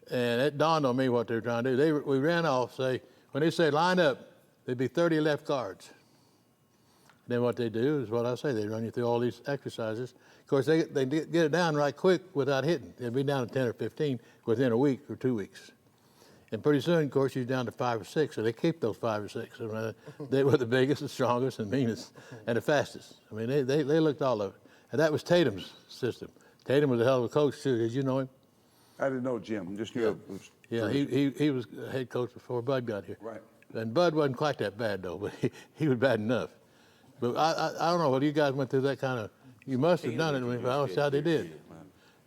And it dawned on me what they were trying to do. We ran off, when they say line up, there'd be 30 left guards. Then what they do is what I say, they run you through all these exercises. Of course, they get it down right quick without hitting. They'd be down to 10 or 15 within a week or 2 weeks. And pretty soon, of course, you're down to 5 or 6, so they keep those 5 or 6. They were the biggest, the strongest, and meanest, and the fastest. They looked all of it. And that was Tatum's system. Tatum was a hell of a coach, too. Did you know him? I didn't know Jim, just knew it was. Yeah, he was head coach before Bud got here. Right. And Bud wasn't quite that bad, though, but he was bad enough. But I don't know whether you guys went through that kind of, you must have done it, but I don't see how they did.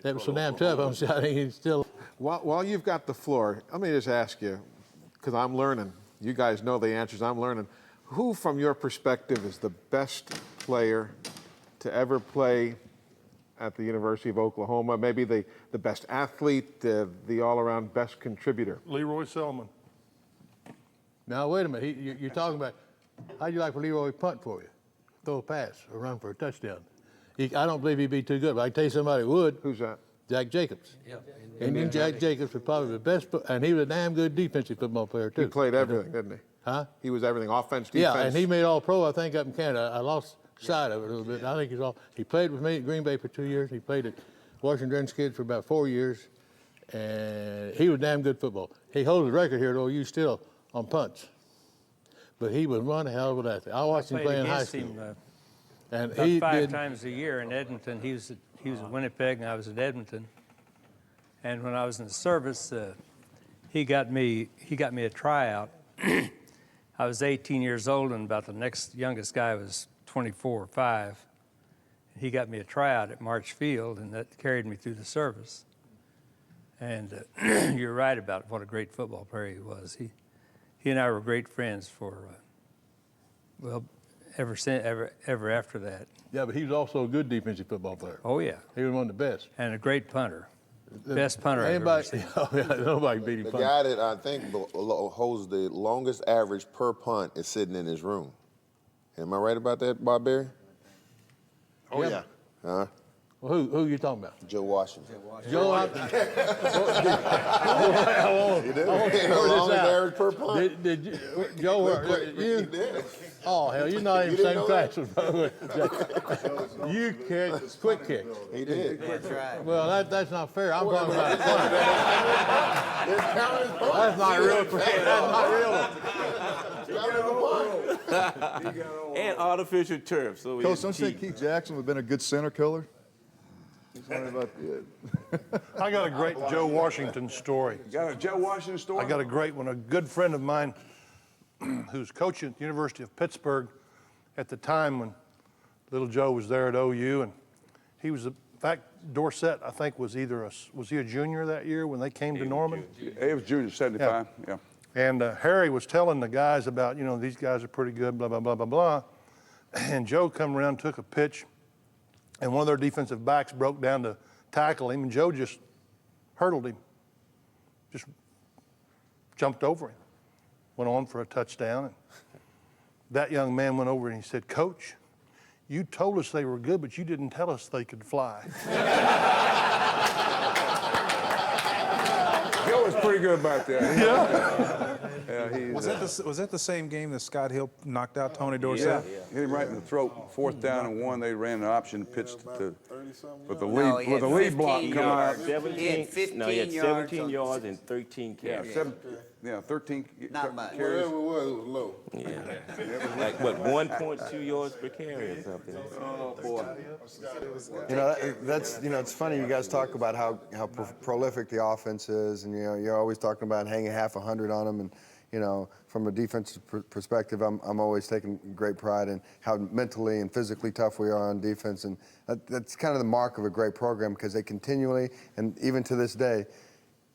That was so damn tough. I don't see how they still. While you've got the floor, let me just ask you, because I'm learning. You guys know the answers. I'm learning. Who, from your perspective, is the best player to ever play at the University of Oklahoma? Maybe the best athlete, the all-around best contributor? Leroy Selman. Now, wait a minute. You're talking about, how'd you like for Leroy to punt for you? Throw a pass or run for a touchdown? I don't believe he'd be too good, but I can tell you somebody who would. Who's that? Jack Jacobs. Yeah. Indian Jack Jacobs was probably the best, and he was a damn good defensive football player, too. He played everything, didn't he? Huh? He was everything, offense, defense. Yeah, and he made All-Pro, I think, up in Canada. I lost sight of it a little bit. I think he played with me at Green Bay for 2 years. He played at Washington Redskins for about 4 years, and he was damn good football. He holds the record here at OU still on punts. But he was one hell of an athlete. I watched him play in high school. And he 5 times a year in Edmonton. He was at Winnipeg, and I was at Edmonton. And when I was in the service, he got me a tryout. I was 18 years old, and about the next youngest guy was 24 or 5. He got me a tryout at March Field, and that carried me through the service. And you're right about what a great football player he was. He and I were great friends for, ever after that. Yeah, but he was also a good defensive football player. Oh, yeah. He was one of the best. And a great punter. Best punter I've ever seen. Oh, yeah, nobody beat him. The guy that I think holds the longest average per punt is sitting in his room. Am I right about that, Bob Berry? Oh, yeah. Huh? Well, who are you talking about? Joe Washington. Joe Washington. He did. Longest average per punt. Did you, Joe, you? He did. Oh, hell, you're not even You same didn't class as You kicked, quick kick. He did. That's right. Well, that's not fair. I'm talking about punt. That's not real. That's not real. And artificial turf. So Coach, don't you think Keith Jackson would have been a good center killer? Sorry about that. I got a great Joe Washington story. You got a Joe Washington story? I got a great one. A good friend of mine who's coaching at the University of Pittsburgh at the time when little Joe was there at OU, and he was, in fact, Dorsett, I think, was he a junior that year when they came to Norman? He was junior, 75, yeah. And Harry was telling the guys about, these guys are pretty good, blah, blah, blah, blah, blah. And Joe come around, took a pitch, and one of their defensive backs broke down to tackle him, and Joe just hurdled him, just jumped over him, went on for a touchdown. And that young man went over and he said, "Coach, you told us they were good, but you didn't tell us they could fly." Joe was pretty good about that. Was that the same game that Scott Hill knocked out Tony Dorsett? Yeah, hit him right in the throat. 4th down and 1. They ran an option pitch with the No, lead he had block 15 coming out. yards. He had 15 No, he had yards 17 on- yards and 13 carries. 13 Not much. carries. Whatever it was low. Yeah. Like, what, 1.2 yards per carry or something? Oh, boy. That's it's funny you guys talk about how prolific the offense is, and you're always talking about hanging half 100 on them, and from a defensive perspective, I'm always taking great pride in how mentally and physically tough we are on defense, and that's kind of the mark of a great program, because they continually, and even to this day,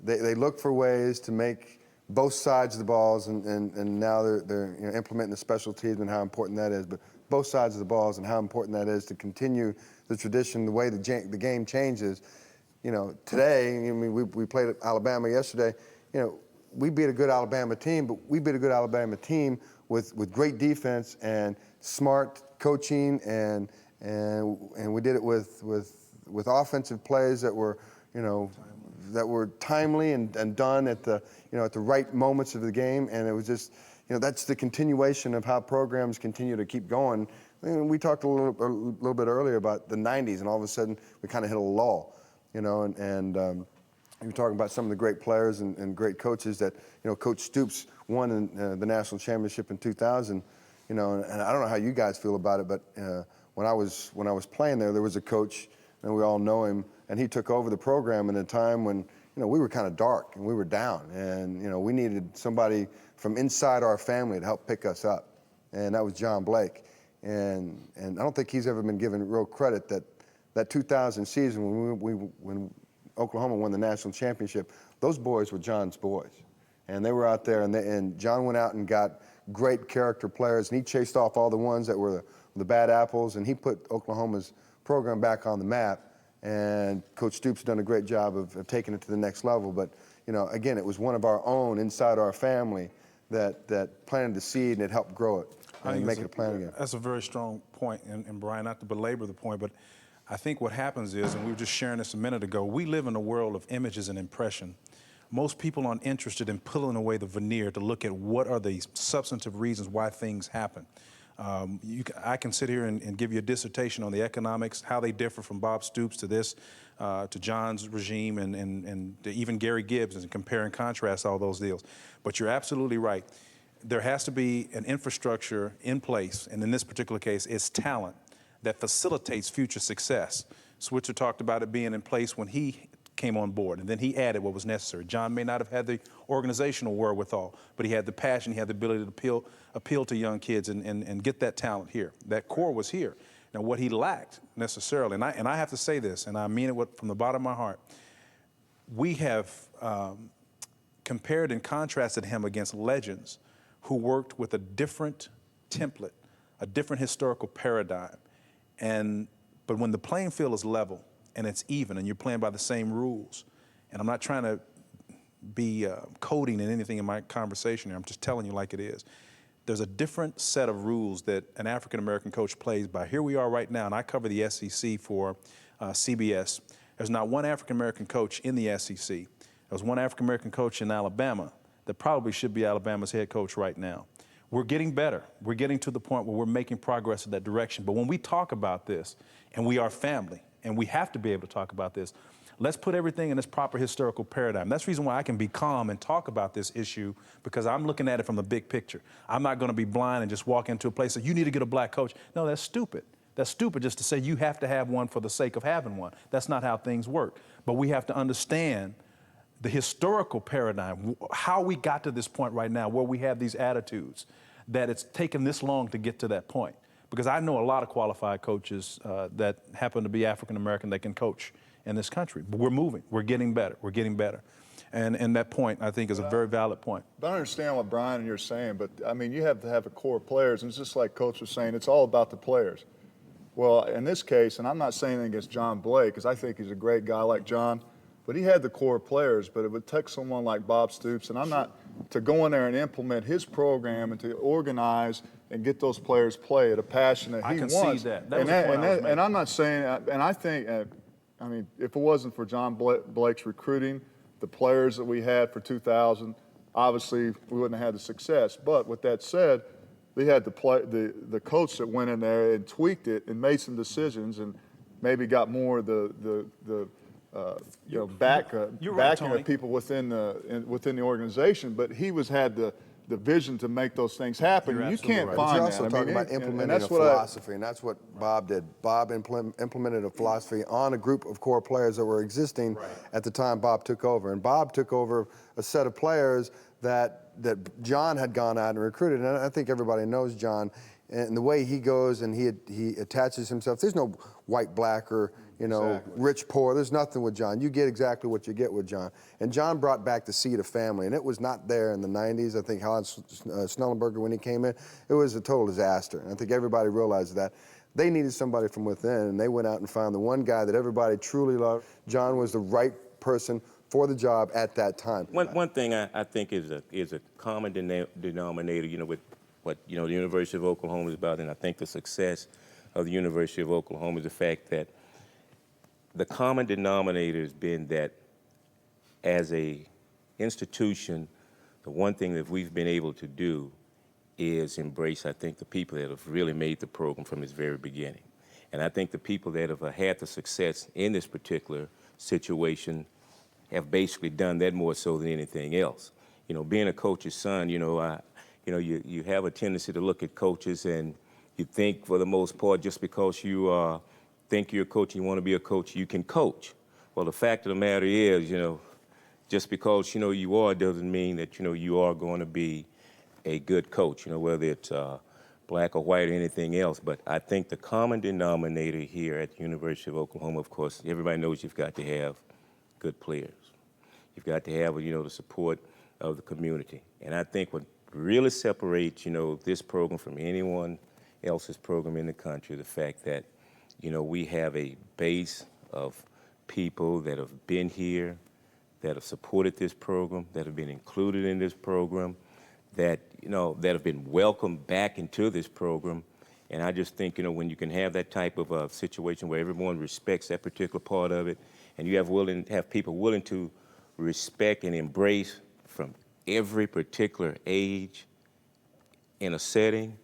they look for ways to make both sides of the balls, and now they're implementing the special teams and how important that is, but both sides of the balls and how important that is to continue the tradition, the way the game changes. Today, we played Alabama yesterday. We beat a good Alabama team, but we beat a good Alabama team with great defense and smart coaching, and we did it with offensive plays that were timely and done at the right moments of the game, and it was just that's the continuation of how programs continue to keep going. We talked a little bit earlier about the 90s, and all of a sudden we kind of hit a lull, and you're talking about some of the great players and great coaches that Coach Stoops won in the national championship in 2000, and I don't know how you guys feel about it, but when I was playing there was a coach, and we all know him, and he took over the program in a time when we were kind of dark and we were down, and we needed somebody from inside our family to help pick us up, and that was John Blake, and I don't think he's ever been given real credit that 2000 season when Oklahoma won the national championship. Those boys were John's boys, and they were out there, and John went out and got great character players, and he chased off all the ones that were the bad apples, and he put Oklahoma's program back on the map. And Coach Stoops done a great job of taking it to the next level. But again, it was one of our own inside our family that planted the seed, and it helped grow it and make it a plan again. That's a very strong point, and Brian, not to belabor the point, but I think what happens is, and we were just sharing this a minute ago, we live in a world of images and impression. Most people aren't interested in pulling away the veneer to look at what are the substantive reasons why things happen. I can sit here and give you a dissertation on the economics, how they differ from Bob Stoops to this, to John's regime, and to even Gary Gibbs, and compare and contrast all those deals. But you're absolutely right. There has to be an infrastructure in place, and in this particular case, it's talent that facilitates future success. Switzer talked about it being in place when he came on board, and then he added what was necessary. John may not have had the organizational wherewithal, but he had the passion, he had the ability to appeal to young kids and get that talent here. That core was here. Now, what he lacked necessarily, and I have to say this, and I mean it from the bottom of my heart, we have compared and contrasted him against legends who worked with a different template, a different historical paradigm. But when the playing field is level and it's even and you're playing by the same rules, and I'm not trying to be coding in anything in my conversation here, I'm just telling you like it is. There's a different set of rules that an African-American coach plays by. Here we are right now, and I cover the SEC for CBS. There's not one African-American coach in the SEC. There's one African-American coach in Alabama that probably should be Alabama's head coach right now. We're getting better. We're getting to the point where we're making progress in that direction. But when we talk about this, and we are family, and we have to be able to talk about this, let's put everything in its proper historical paradigm. That's the reason why I can be calm and talk about this issue, because I'm looking at it from the big picture. I'm not going to be blind and just walk into a place and say, you need to get a black coach. No, that's stupid. That's stupid just to say you have to have one for the sake of having one. That's not how things work. But we have to understand the historical paradigm, how we got to this point right now where we have these attitudes, that it's taken this long to get to that point. Because I know a lot of qualified coaches that happen to be African-American that can coach in this country. But we're moving. We're getting better. We're getting better. And that point, I think, is a very valid point. But I understand what Brian and you're saying, but, I mean, you have to have a core of players, and it's just like Coach was saying, it's all about the players. Well, in this case, and I'm not saying anything against John Blake, because I think he's a great guy like John, but he had the core players, but it would take someone like Bob Stoops, and I'm not, to go in there and implement his program and to organize and get those players play at a passion that he wants. I concede that. That was the point I was making. And I'm not saying, and I think, I mean, if it wasn't for John Blake's recruiting, the players that we had for 2000, obviously we wouldn't have had the success. But with that said, they had the coach that went in there and tweaked it and made some decisions and maybe got more of the backing of people within the organization. But he had the vision to make those things happen. You can't find that. You're also talking about implementing a philosophy, and that's what Bob did. Bob implemented a philosophy on a group of core players that were existing at the time Bob took over. And Bob took over a set of players that John had gone out and recruited. And I think everybody knows John and the way he goes and he attaches himself. There's no white, black, or rich, poor. There's nothing with John. You get exactly what you get with John. And John brought back the seed of family, and it was not there in the 90s. I think Hans Snellenberger, when he came in, it was a total disaster. And I think everybody realized that. They needed somebody from within, and they went out and found the one guy that everybody truly loved. John was the right person for the job at that time. One thing I think is a common denominator, with what the University of Oklahoma is about, and I think the success of the University of Oklahoma is the fact that the common denominator has been that as a institution, the one thing that we've been able to do is embrace, I think, the people that have really made the program from its very beginning. And I think the people that have had the success in this particular situation have basically done that more so than anything else. Being a coach's son, you have a tendency to look at coaches and you think, for the most part, just because you think you're a coach and you want to be a coach, you can coach. Well, the fact of the matter is, just because, you are doesn't mean that, you are going to be a good coach, whether it's black or white or anything else. But I think the common denominator here at the University of Oklahoma, of course, everybody knows you've got to have good players. You've got to have, the support of the community. And I think what really separates, this program from anyone else's program in the country, the fact that, we have a base of people that have been here, that have supported this program, that have been included in this program, that, that have been welcomed back into this program. And I just think, when you can have that type of situation where everyone respects that particular part of it, and you have people willing to respect and embrace from every particular age in a setting,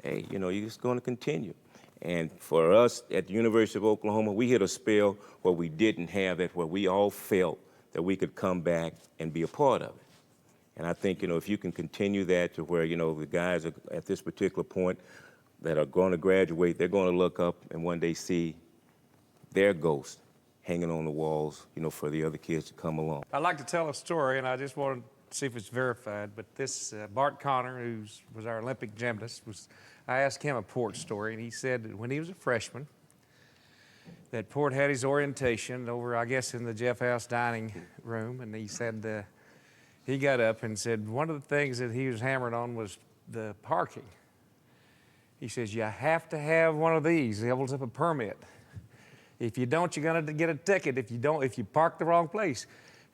hey, you're just going to continue. And for us at the University of Oklahoma, we hit a spell where we didn't have that, where we all felt that we could come back and be a part of it. And I think, if you can continue that to where, the guys are at this particular point that are going to graduate, they're going to look up and one day see their ghost hanging on the walls, for the other kids to come along. I'd like to tell a story, and I just wanted to see if it's verified, but this Bart Connor, who was our Olympic gymnast, I asked him a Port story, and he said that when he was a freshman, that Port had his orientation over, I guess, in the Jeff House dining room, and he said he got up and said one of the things that he was hammered on was the parking. He says, you have to have one of these. He holds up a permit. If you don't, you're gonna get a ticket if you park the wrong place.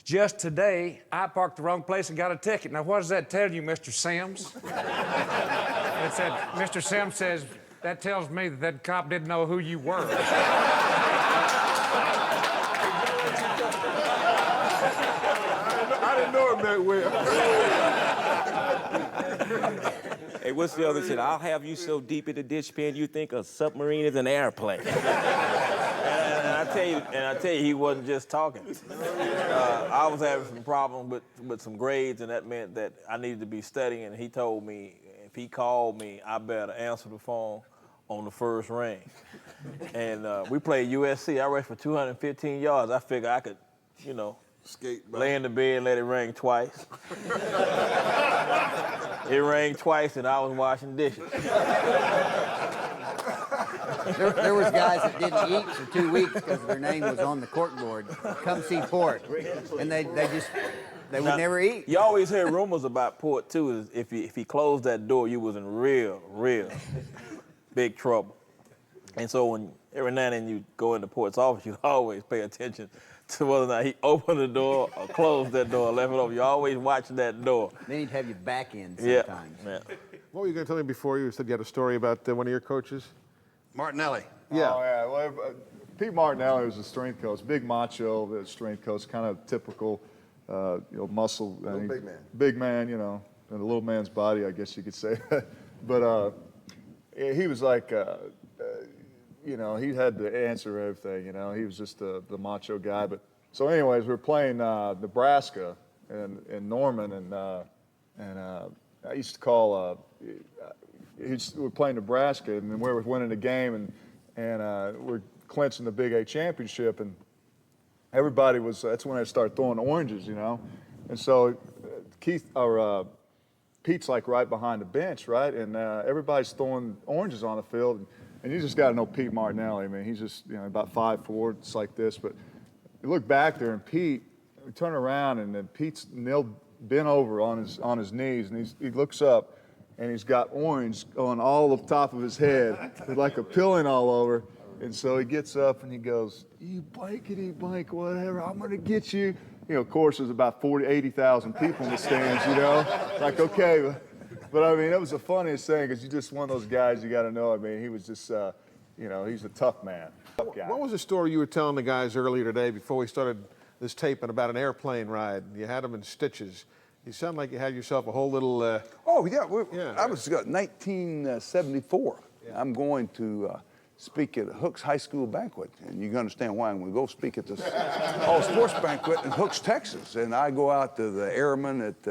Just today, I parked the wrong place and got a ticket. Now, what does that tell you, Mr. Sims? It said, Mr. Sims says, that tells me that cop didn't know who you were. I didn't know him that well. Hey, what's the other shit? I'll have you so deep in the ditch pen you think a submarine is an airplane. And I tell you, he wasn't just talking. I was having some problems with some grades, and that meant that I needed to be studying. And he told me if he called me, I better answer the phone on the first ring. And we played USC. I rushed for 215 yards. I figured I could, lay in the bed and let it ring twice. It rang twice, and I was washing dishes. There was guys that didn't eat for 2 weeks because their name was on the corkboard. Come see Port, and they would never eat. You always hear rumors about Port too. Is if he closed that door, you was in real big trouble. And so when every now and then you go into Port's office, you always pay attention to whether or not he opened the door or closed that door or left it open. You always watch that door. Then he'd have you back in sometimes. Yeah. What were you going to tell me before? You said you had a story about one of your coaches? Martinelli. Yeah. Oh, yeah. Well, Pete Martinelli was a strength coach, big macho strength coach, kind of typical, muscle. Big man. Big man, in a little man's body, I guess you could say. But he was like, he had to answer everything. He was just the macho guy. But so, anyways, we were playing Nebraska in Norman, and I used to call. We were playing Nebraska, and we were winning the game, and we're clinching the Big 8 championship, and everybody was. That's when I started throwing oranges, and so Pete's like right behind the bench, right, and everybody's throwing oranges on the field, and you just got to know Pete Martinelli. I mean, he's just about 5'4", it's like this, but you look back there, and Pete, we turn around, and then Pete's bent over on his knees, and he looks up. And he's got orange on all the top of his head, like a peeling all over. And so he gets up and he goes, you blankety blank, whatever, I'm gonna get you. Of course, there's about 80,000 people in the stands, Like, okay. But I mean, it was the funniest thing, because you're just one of those guys you gotta know. I mean, he was just, he's a tough man. Tough guy. What was the story you were telling the guys earlier today before we started this taping about an airplane ride? You had them in stitches. You sound like you had yourself a whole little... I was 1974. Yeah. I'm going to speak at Hooks High School banquet, and you can understand why I'm going to go speak at this all-sports banquet in Hooks, Texas. And I go out to the airmen at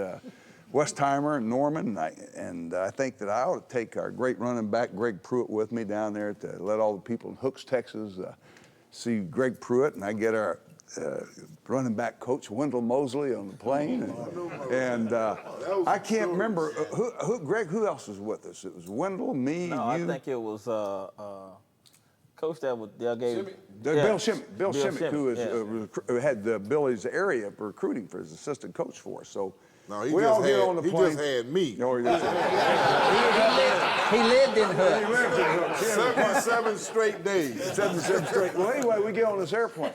Westheimer and Norman, and I think that I ought to take our great running back, Greg Pruitt, with me down there to let all the people in Hooks, Texas see Greg Pruitt, and I get our running back coach Wendell Mosley on the plane, and I can't remember Greg. Who else was with us? It was Wendell, me, you. I think it was coach that gave Bill Shimmick, who had Billy's area of recruiting for his assistant coach for us. So. No, he just had me. Oh, he lived in Hooks. 77 straight days. 77 straight. Well, anyway, we get on this airplane,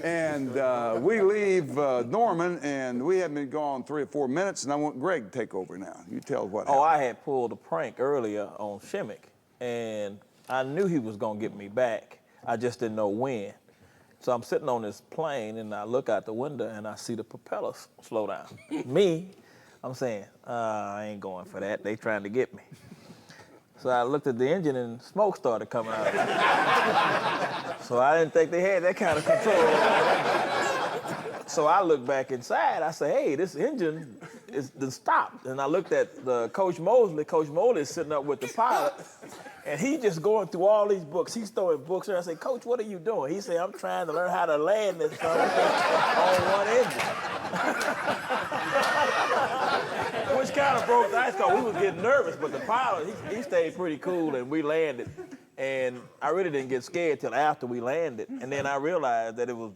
and we leave Norman, and we haven't been gone 3 or 4 minutes, and I want Greg to take over now. You tell what happened. I had pulled a prank earlier on Shimmick, and I knew he was going to get me back. I just didn't know when. So I'm sitting on this plane, and I look out the window, and I see the propellers slow down. I'm saying, I ain't going for that. They trying to get me. So I looked at the engine, and smoke started coming out of it. So I didn't think they had that kind of control. So I looked back inside. I said, hey, this engine it's stopped. And I looked at Coach Mosley. Coach Mosley is sitting up with the pilot, and he just going through all these books. He's throwing books, and I said, Coach, what are you doing? He said, I'm trying to learn how to land this on one engine. Which kind of broke the ice, because we was getting nervous, but the pilot, he stayed pretty cool, and we landed. And I really didn't get scared till after we landed. And then I realized that it was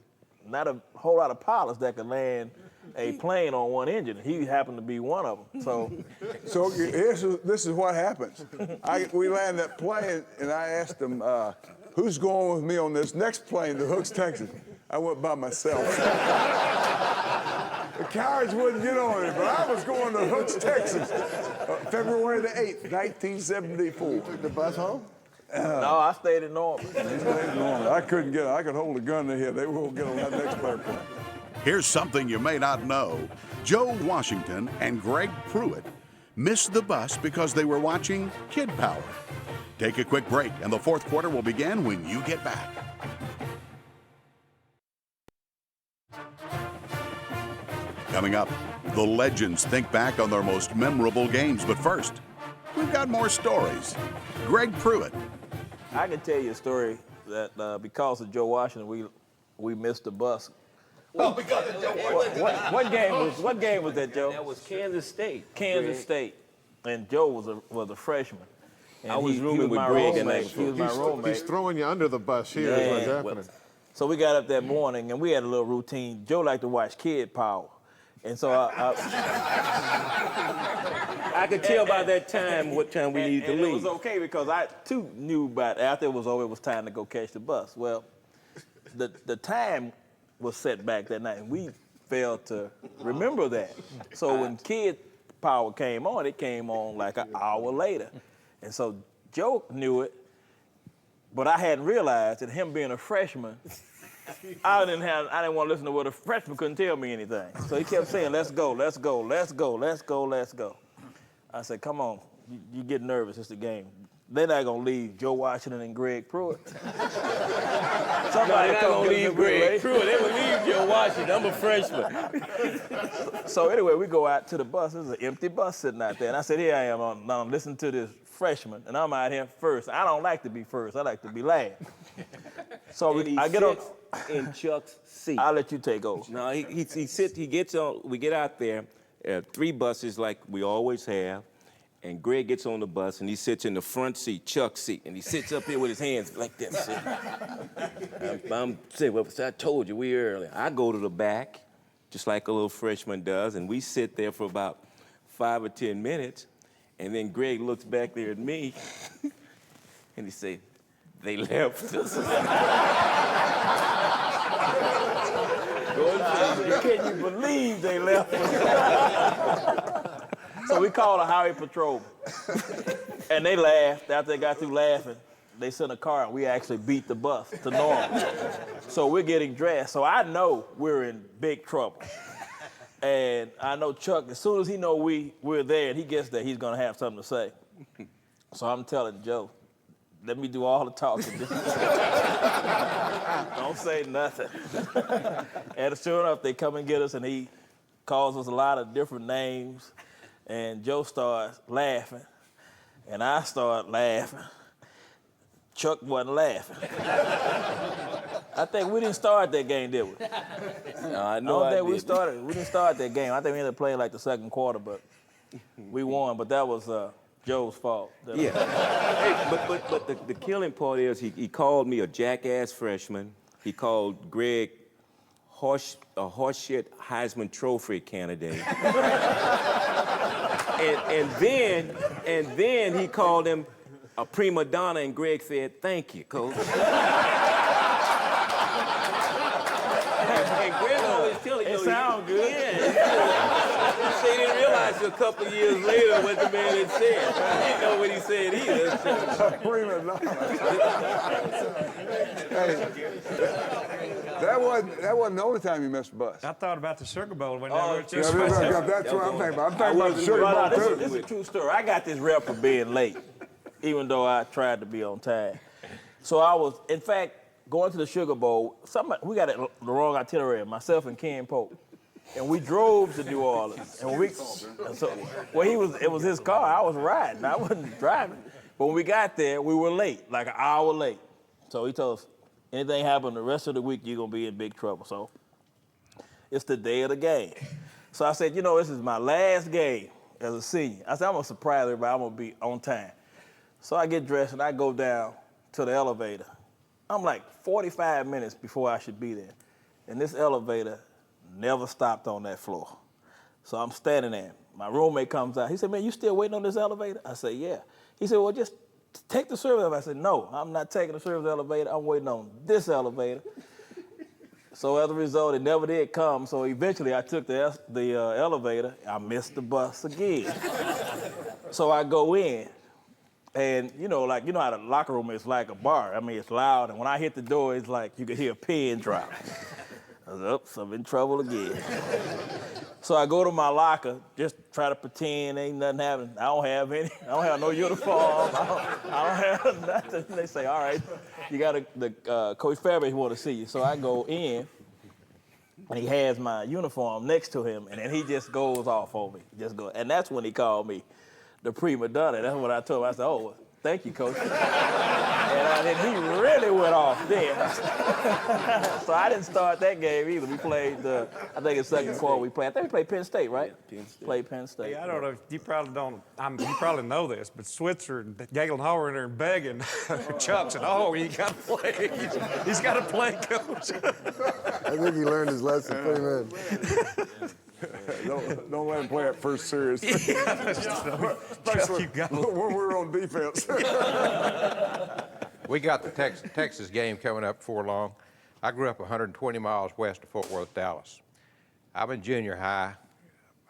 not a whole lot of pilots that could land a plane on one engine. He happened to be one of them. So this is what happens. We land that plane, and I asked them, who's going with me on this next plane to Hooks, Texas? I went by myself. The cowards wouldn't get on it, but I was going to Hooks, Texas, February the 8th, 1974. Took the bus home? No, I stayed in Norman. I couldn't get it. I could hold a gun to hit. They won't get on that next airplane. Here's something you may not know. Joe Washington and Greg Pruitt missed the bus because they were watching Kid Power. Take a quick break, and the fourth quarter will begin when you get back. Coming up, the legends think back on their most memorable games. But first, we've got more stories. Greg Pruitt. I can tell you a story that because of Joe Washington, we missed the bus. Well, because of Joe Washington. What game was that, Joe? That was Kansas State. Kansas State. And Joe was a freshman. And I was rooming with my Greg roommate. and He was my roommate. He's throwing you under the bus here. Is what's happening. So we got up that morning, and we had a little routine. Joe liked to watch Kid Power. And so I could tell by that time what time we needed to leave. It was okay because I, too, knew about after it was over, it was time to go catch the bus. Well, the time was set back that night, and we failed to remember that. So when Kid Power came on, it came on like an hour later. And so Joe knew it, but I hadn't realized that him being a freshman, I didn't want to listen to what a freshman couldn't tell me anything. So he kept saying, let's go, let's go, let's go, let's go, let's go. I said, come on, you get nervous, it's the game. They're not going to leave Joe Washington and Greg Pruitt. Somebody not going to leave Greg Pruitt. They would leave Joe Washington. I'm a freshman. So anyway, we go out to the bus. There's an empty bus sitting out there. And I said, here I am, I'm listening to this freshman, and I'm out here first. I don't like to be first. I like to be last. So I get on in Chuck's seat. I'll let you take over. No, he sits. He gets on. We get out there. 3 buses like we always have, and Greg gets on the bus and he sits in the front seat, Chuck's seat, and he sits up here with his hands like this. I'm saying, well, I told you we early. I go to the back, just like a little freshman does, and we sit there for about 5 or 10 minutes, and then Greg looks back there at me, and he says, they left us. Can you believe they left us? So we called a highway patrol, and they laughed. After they got through laughing, they sent a car, and we actually beat the bus to Norman. So we're getting dressed. So I know we're in big trouble. And I know Chuck, as soon as he know we're there and he gets there, he's going to have something to say. So I'm telling Joe, let me do all the talking. Don't say nothing. And sure enough, they come and get us, and he calls us a lot of different names. And Joe starts laughing, and I start laughing. Chuck wasn't laughing. I think we didn't start that game, did we? No, I know I don't think we didn't start that game. I think we ended up playing like the second quarter, but we won. But that was Joe's fault. Yeah. Hey, but the killing part is he called me a jackass freshman. He called Greg a horseshit Heisman Trophy candidate. and then he called him a prima donna, and Greg said, "Thank you, Coach." And Greg always telling you, it sounds good. Yeah. He didn't realize a couple of years later what the man had said. He didn't know what he said either. Prima donna. Hey, that wasn't the only time you missed a bus. I thought about the Sugar Bowl when that's what I'm thinking about. I'm thinking about the Sugar Bowl, too. This is a true story. I got this rep for being late, even though I tried to be on time. So I was, in fact, going to the Sugar Bowl. We got the wrong itinerary, myself and Ken Pope. And we drove to New Orleans. And it was his car. I was riding. I wasn't driving. But when we got there, we were late, like an hour late. So he told us, anything happen the rest of the week, you're going to be in big trouble. So it's the day of the game. So I said, this is my last game as a senior. I said, I'm going to surprise everybody. I'm going to be on time. So I get dressed and I go down to the elevator. I'm like 45 minutes before I should be there. And this elevator never stopped on that floor. So I'm standing there. My roommate comes out. He said, man, you still waiting on this elevator? I said, yeah. He said, well, just take the service elevator. I said, no, I'm not taking the service elevator. I'm waiting on this elevator. So as a result, it never did come. So eventually I took the elevator. I missed the bus again. So I go in. And, how the locker room is like a bar. I mean, it's loud. And when I hit the door, it's like you could hear a pin drop. I was up, so I'm in trouble again. So I go to my locker, just try to pretend ain't nothing happening. I don't have no uniform. I don't have nothing. They say, all right, you got Coach Fairbanks want to see you. So I go in, and he has my uniform next to him, and then he just goes off on me. And that's when he called me the prima donna. That's what I told him. I said, oh, thank you, Coach. And then he really went off then. So I didn't start that game either. We played, I think in second quarter we played. I think we played Penn State, right? Penn State. Played Penn State. Hey, I don't know, you probably don't, you probably know this, but Switzer and Galen Hall were in there begging Chuck said, oh, you got to play. He's got to play, Coach. I think he learned his lesson. Put him in. Don't let him play at first series. Especially when we're on defense. We got the Texas game coming up before long. I grew up 120 miles west of Fort Worth, Dallas. I'm in junior high.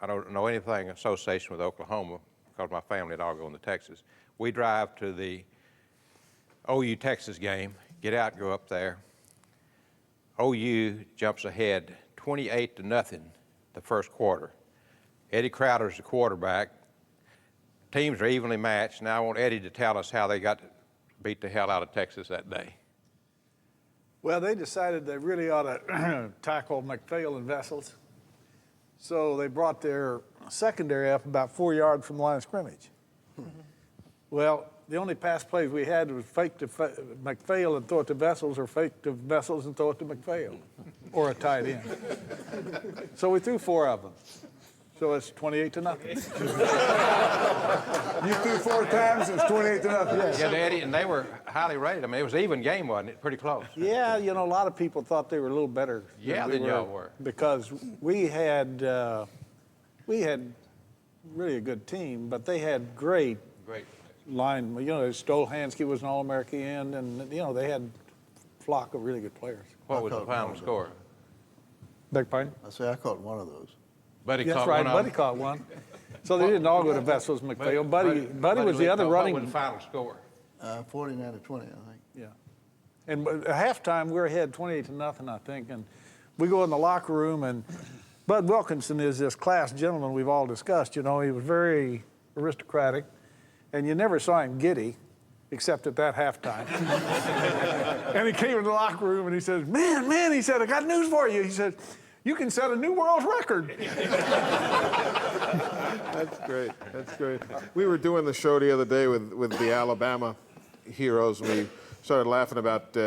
I don't know anything association with Oklahoma because my family had all gone to Texas. We drive to the OU Texas game, get out and go up there. OU jumps ahead 28-0 the first quarter. Eddie Crowder's the quarterback. Teams are evenly matched. Now I want Eddie to tell us how they got to beat the hell out of Texas that day. Well, they decided they really ought to tackle McPhail and Vessels. So they brought their secondary up about 4 yards from the line of scrimmage. Well, the only pass plays we had was fake to McPhail and throw it to Vessels, or fake to Vessels and throw it to McPhail, or a tight end. So we threw 4 of them. So it's 28-0. You threw 4 times, it's 28-0. Yeah, Eddie, and they were highly rated. I mean, it was an even game, wasn't it? Pretty close. Yeah, a lot of people thought they were a little better. Than y'all were. Because we had really a good team, but they had great line. Stolhansky was an All-American, and they had a flock of really good players. What was the final score? Beg pardon? I say I caught one of those. Buddy That's caught right, one. Buddy caught one. So they didn't all go to Vessels McPhail. Buddy was the other running. What was the final score? 49-20, I think. Yeah. And at halftime, we were ahead 28-0, I think. And we go in the locker room, and Bud Wilkinson is this class gentleman we've all discussed. He was very aristocratic, and you never saw him giddy, except at that halftime. And he came in the locker room, and he says, man, he said, I got news for you. He said, you can set a new world record. That's great. That's great. We were doing the show the other day with the Alabama heroes. We started laughing about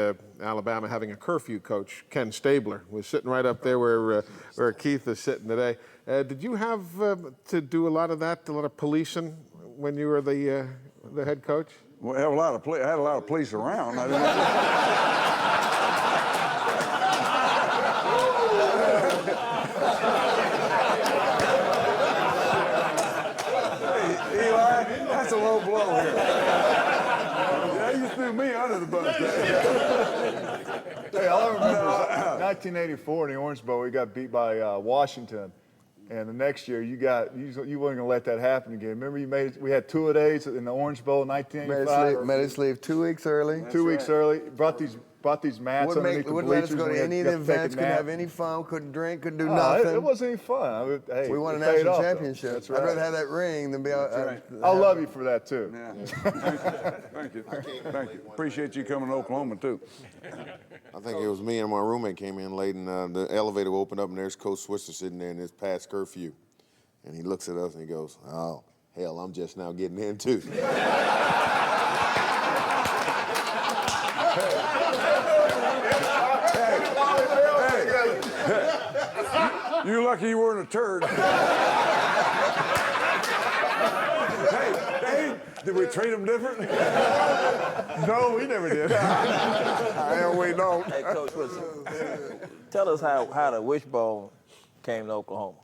Alabama having a curfew coach. Ken Stabler was sitting right up there where Keith is sitting today. Did you have to do a lot of that, a lot of policing when you were the head coach? Well, I had a lot of police around. That's a low blow here. Yeah, you threw me under the bus. Hey, all I remember is 1984 in the Orange Bowl, we got beat by Washington. And the next year, you weren't going to let that happen again. Remember, we had 2-a-days in the Orange Bowl in 1985. Made us leave 2 weeks early. 2 weeks early. Brought these brought these mats underneath the Wouldn't let us bleachers. go and to we any of got the to take a events, couldn't nap. have any fun, couldn't drink, couldn't do No, nothing. It wasn't even fun. Hey, we won a it paid national off, though. championship. That's I'd right. rather have that ring than be out. I love you for that, too. Thank you. Thank you. Appreciate you coming to Oklahoma, too. I think it was me and my roommate came in late, and the elevator opened up, and there's Coach Switzer sitting there, and it's past curfew. And he looks at us, and he goes, "Oh, hell, I'm just now getting in, too." You're lucky you weren't a turd. Hey, did we treat him different? No, we never did. Hell, we don't. Hey, Coach, tell us how the wishbone came to Oklahoma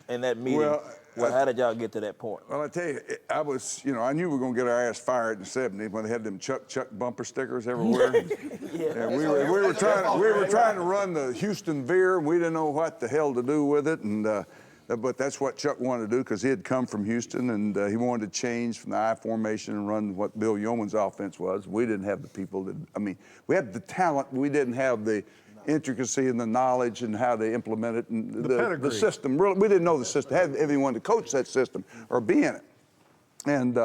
in that meeting. Well, how did y'all get to that point? Well, I tell you, I was, I knew we were going to get our ass fired in the 70s when they had them Chuck bumper stickers everywhere. And we were trying to run the Houston Veer, and we didn't know what the hell to do with it. And but that's what Chuck wanted to do because he had come from Houston, and he wanted to change from the I formation and run what Bill Yeoman's offense was. We didn't have the people that, we had the talent, but we didn't have the intricacy and the knowledge and how to implement it and the system. Really, we didn't know the system. Had anyone to coach that system or be in it. And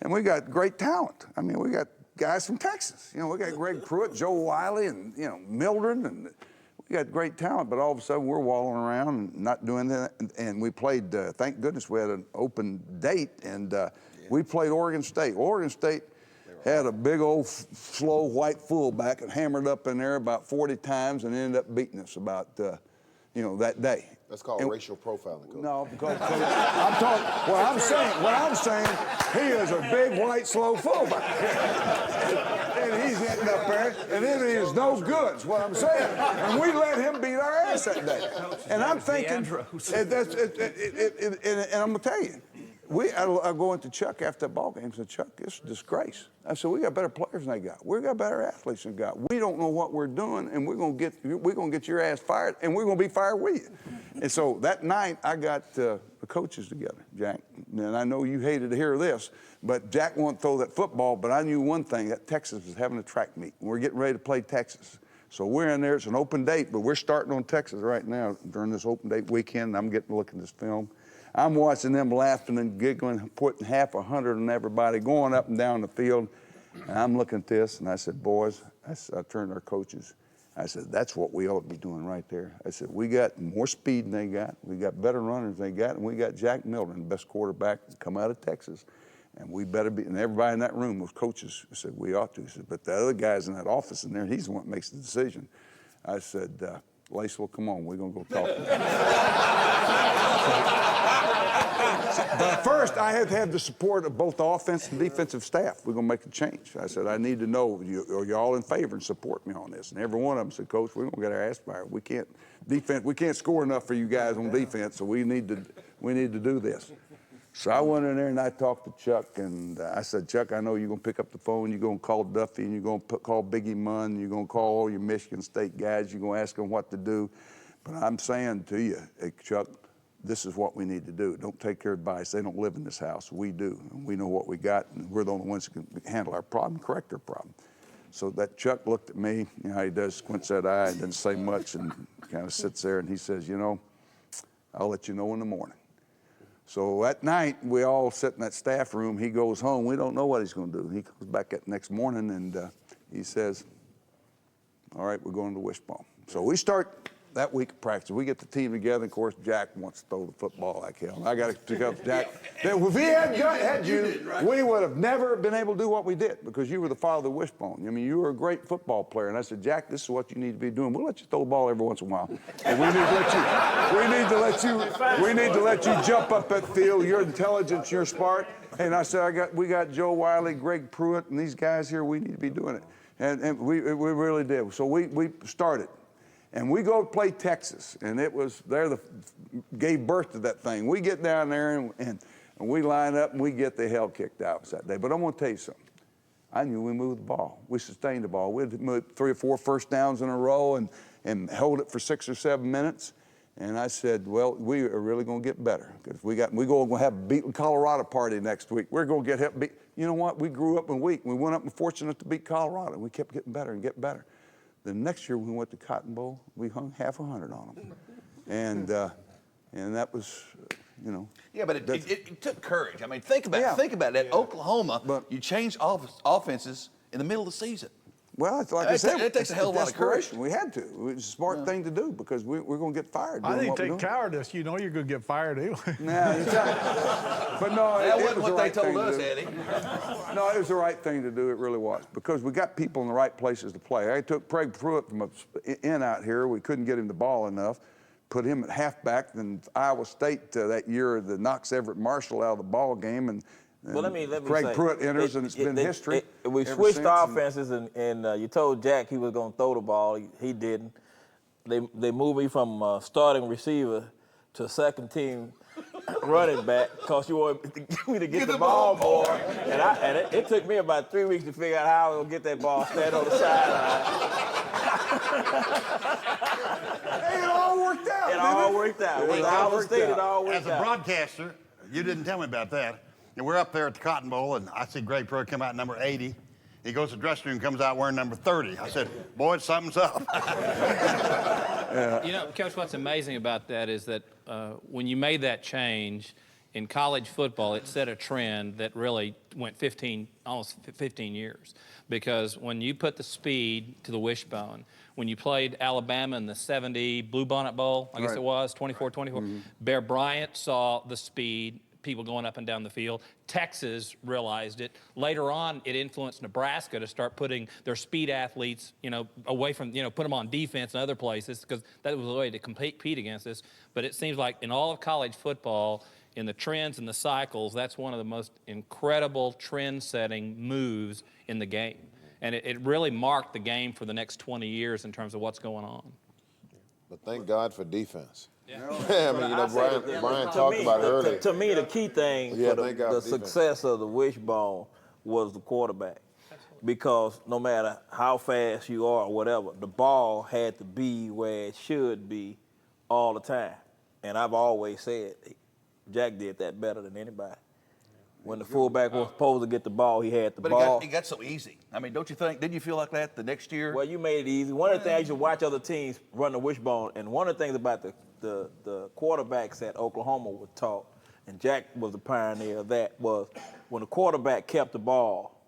we got great talent. We got guys from Texas. We got Greg Pruitt, Joe Wiley, and Mildred, and we got great talent. But all of a sudden, we're walling around and not doing that. And we played. Thank goodness we had an open date, and we played Oregon State. Oregon State had a big old slow white fullback and hammered up in there about 40 times and ended up beating us about, that day. That's called racial profiling, Coach. No, because what I'm saying, he is a big white slow fullback. And he's hitting up there, and then he is no good, is what I'm saying. And we let him beat our ass that day. And I'm thinking, and I'm gonna tell you, I go into Chuck after that ball game and said, "Chuck, it's a disgrace." I said, "We got better players than they got. We got better athletes than they got. We don't know what we're doing, and we're gonna get your ass fired, and we're gonna be fired with you." And so that night, I got the coaches together, Jack. And I know you hated to hear this, but Jack won't throw that football. But I knew one thing: that Texas was having a track meet, and we're getting ready to play Texas. So we're in there. It's an open date, but we're starting on Texas right now during this open date weekend. And I'm getting to look at this film. I'm watching them laughing and giggling, putting half 100 on everybody, going up and down the field. And I'm looking at this, and I said, "Boys," I turned to our coaches. I said, "That's what we ought to be doing right there." I said, "We got more speed than they got. We got better runners than they got, and we got Jack Mildred, the best quarterback to come out of Texas. And we better be," and everybody in that room was coaches. I said, "We ought to." He said, "But the other guy's in that office in there, he's the one that makes the decision." I said, "Lacewell, come on, we're going to go talk to him." But first, I had to have the support of both the offensive and defensive staff. We're going to make a change. I said, "I need to know, are you all in favor and support me on this?" And every one of them said, "Coach, we're going to get our ass fired. We can't score enough for you guys on defense, so we need to do this." So I went in there and I talked to Chuck, and I said, "Chuck, I know you're going to pick up the phone. You're going to call Duffy, and you're going to call Biggie Munn. You're going to call all your Michigan State guys. You're going to ask them what to do. But I'm saying to you, hey, Chuck, this is what we need to do. Don't take their advice. They don't live in this house. We do. And we know what we got, and we're the only ones who can handle our problem, correct our problem." So that Chuck looked at me, how he does, squints that eye, and doesn't say much, and kind of sits there, and he says, "I'll let you know in the morning." So that night, we all sit in that staff room. He goes home. We don't know what he's going to do. He comes back that next morning, and he says, "All right, we're going to Wishbone." So we start that week of practice. We get the team together. Of course, Jack wants to throw the football like hell. I got to pick up Jack. If he hadn't had you, we would have never been able to do what we did because you were the father of the Wishbone. You were a great football player. And I said, "Jack, this is what you need to be doing. We'll let you throw the ball every once in a while. And we need to let you jump up that field. Your intelligence, your smart." And I said, we got Joe Wiley, Greg Pruitt, and these guys here. We need to be doing it. And we really did. So we started. And we go play Texas, and it was gave birth to that thing. We get down there and we line up and we get the hell kicked out of us that day. But I'm going to tell you something. I knew we moved the ball. We sustained the ball. We'd moved 3 or 4 first downs in a row and held it for 6 or 7 minutes. And I said, "Well, we are really going to get better because we're going to have a beaten Colorado party next week. We're going to get help beat." You know what? We grew up in a week. We went up and fortunate to beat Colorado. We kept getting better and getting better. The next year we went to Cotton Bowl, we hung half 100 on them. And that was, you know. Yeah, but it took courage. I mean, think about that. Oklahoma, you changed offenses in the middle of the season. Well, it's like I said, it takes a hell of a lot of courage. We had to. It was a smart thing to do because we're going to get fired. I think take cowardice. You know you're going to get fired anyway. But no, that wasn't was what the they right told thing us, to do. Eddie. No, it was the right thing to do. It really was because we got people in the right places to play. I took Craig Pruitt from in out here. We couldn't get him the ball enough. Put him at halfback. Then Iowa State that year, the knocks Everett Marshall out of the ball game, and well, let me Craig say, Pruitt enters, and it's been history. We switched offenses, and you told Jack he was going to throw the ball. He didn't. They moved me from starting receiver to second team running back because you wanted me to get the ball more. And it took me about 3 weeks to figure out how I was going to get that ball, stand on the sideline. Hey, it all worked out. It all worked out. With Iowa State, it all worked out. As a broadcaster, you didn't tell me about that. And we're up there at the Cotton Bowl, and I see Greg Pruitt come out number 80. He goes to the dressing room, comes out wearing number 30. I said, boy, something's up. You know, Coach, what's amazing about that is that when you made that change in college football, it set a trend that really went almost 15 years. Because when you put the speed to the wishbone, when you played Alabama in the 70 Bluebonnet Bowl, I guess it was, 24-24, Bear Bryant saw the speed, people going up and down the field. Texas realized it. Later on, it influenced Nebraska to start putting their speed athletes, you know, away from, you know, put them on defense in other places because that was the way to compete against this. But it seems like in all of college football, in the trends and the cycles, that's one of the most incredible trend-setting moves in the game. And it really marked the game for the next 20 years in terms of what's going on. But thank God for defense. Yeah. I mean, you know, Brian talked about it earlier. To me, the key thing for the success of the wishbone was the quarterback. Because no matter how fast you are or whatever, the ball had to be where it should be all the time. And I've always said, Jack did that better than anybody. When the fullback was supposed to get the ball, he had the ball. But it got so easy. I mean, don't you think? Didn't you feel like that the next year? Well, you made it easy. One of the things you watch other teams run the wishbone, and one of the things about the quarterbacks at Oklahoma were taught, and Jack was the pioneer of that, was when the quarterback kept the ball,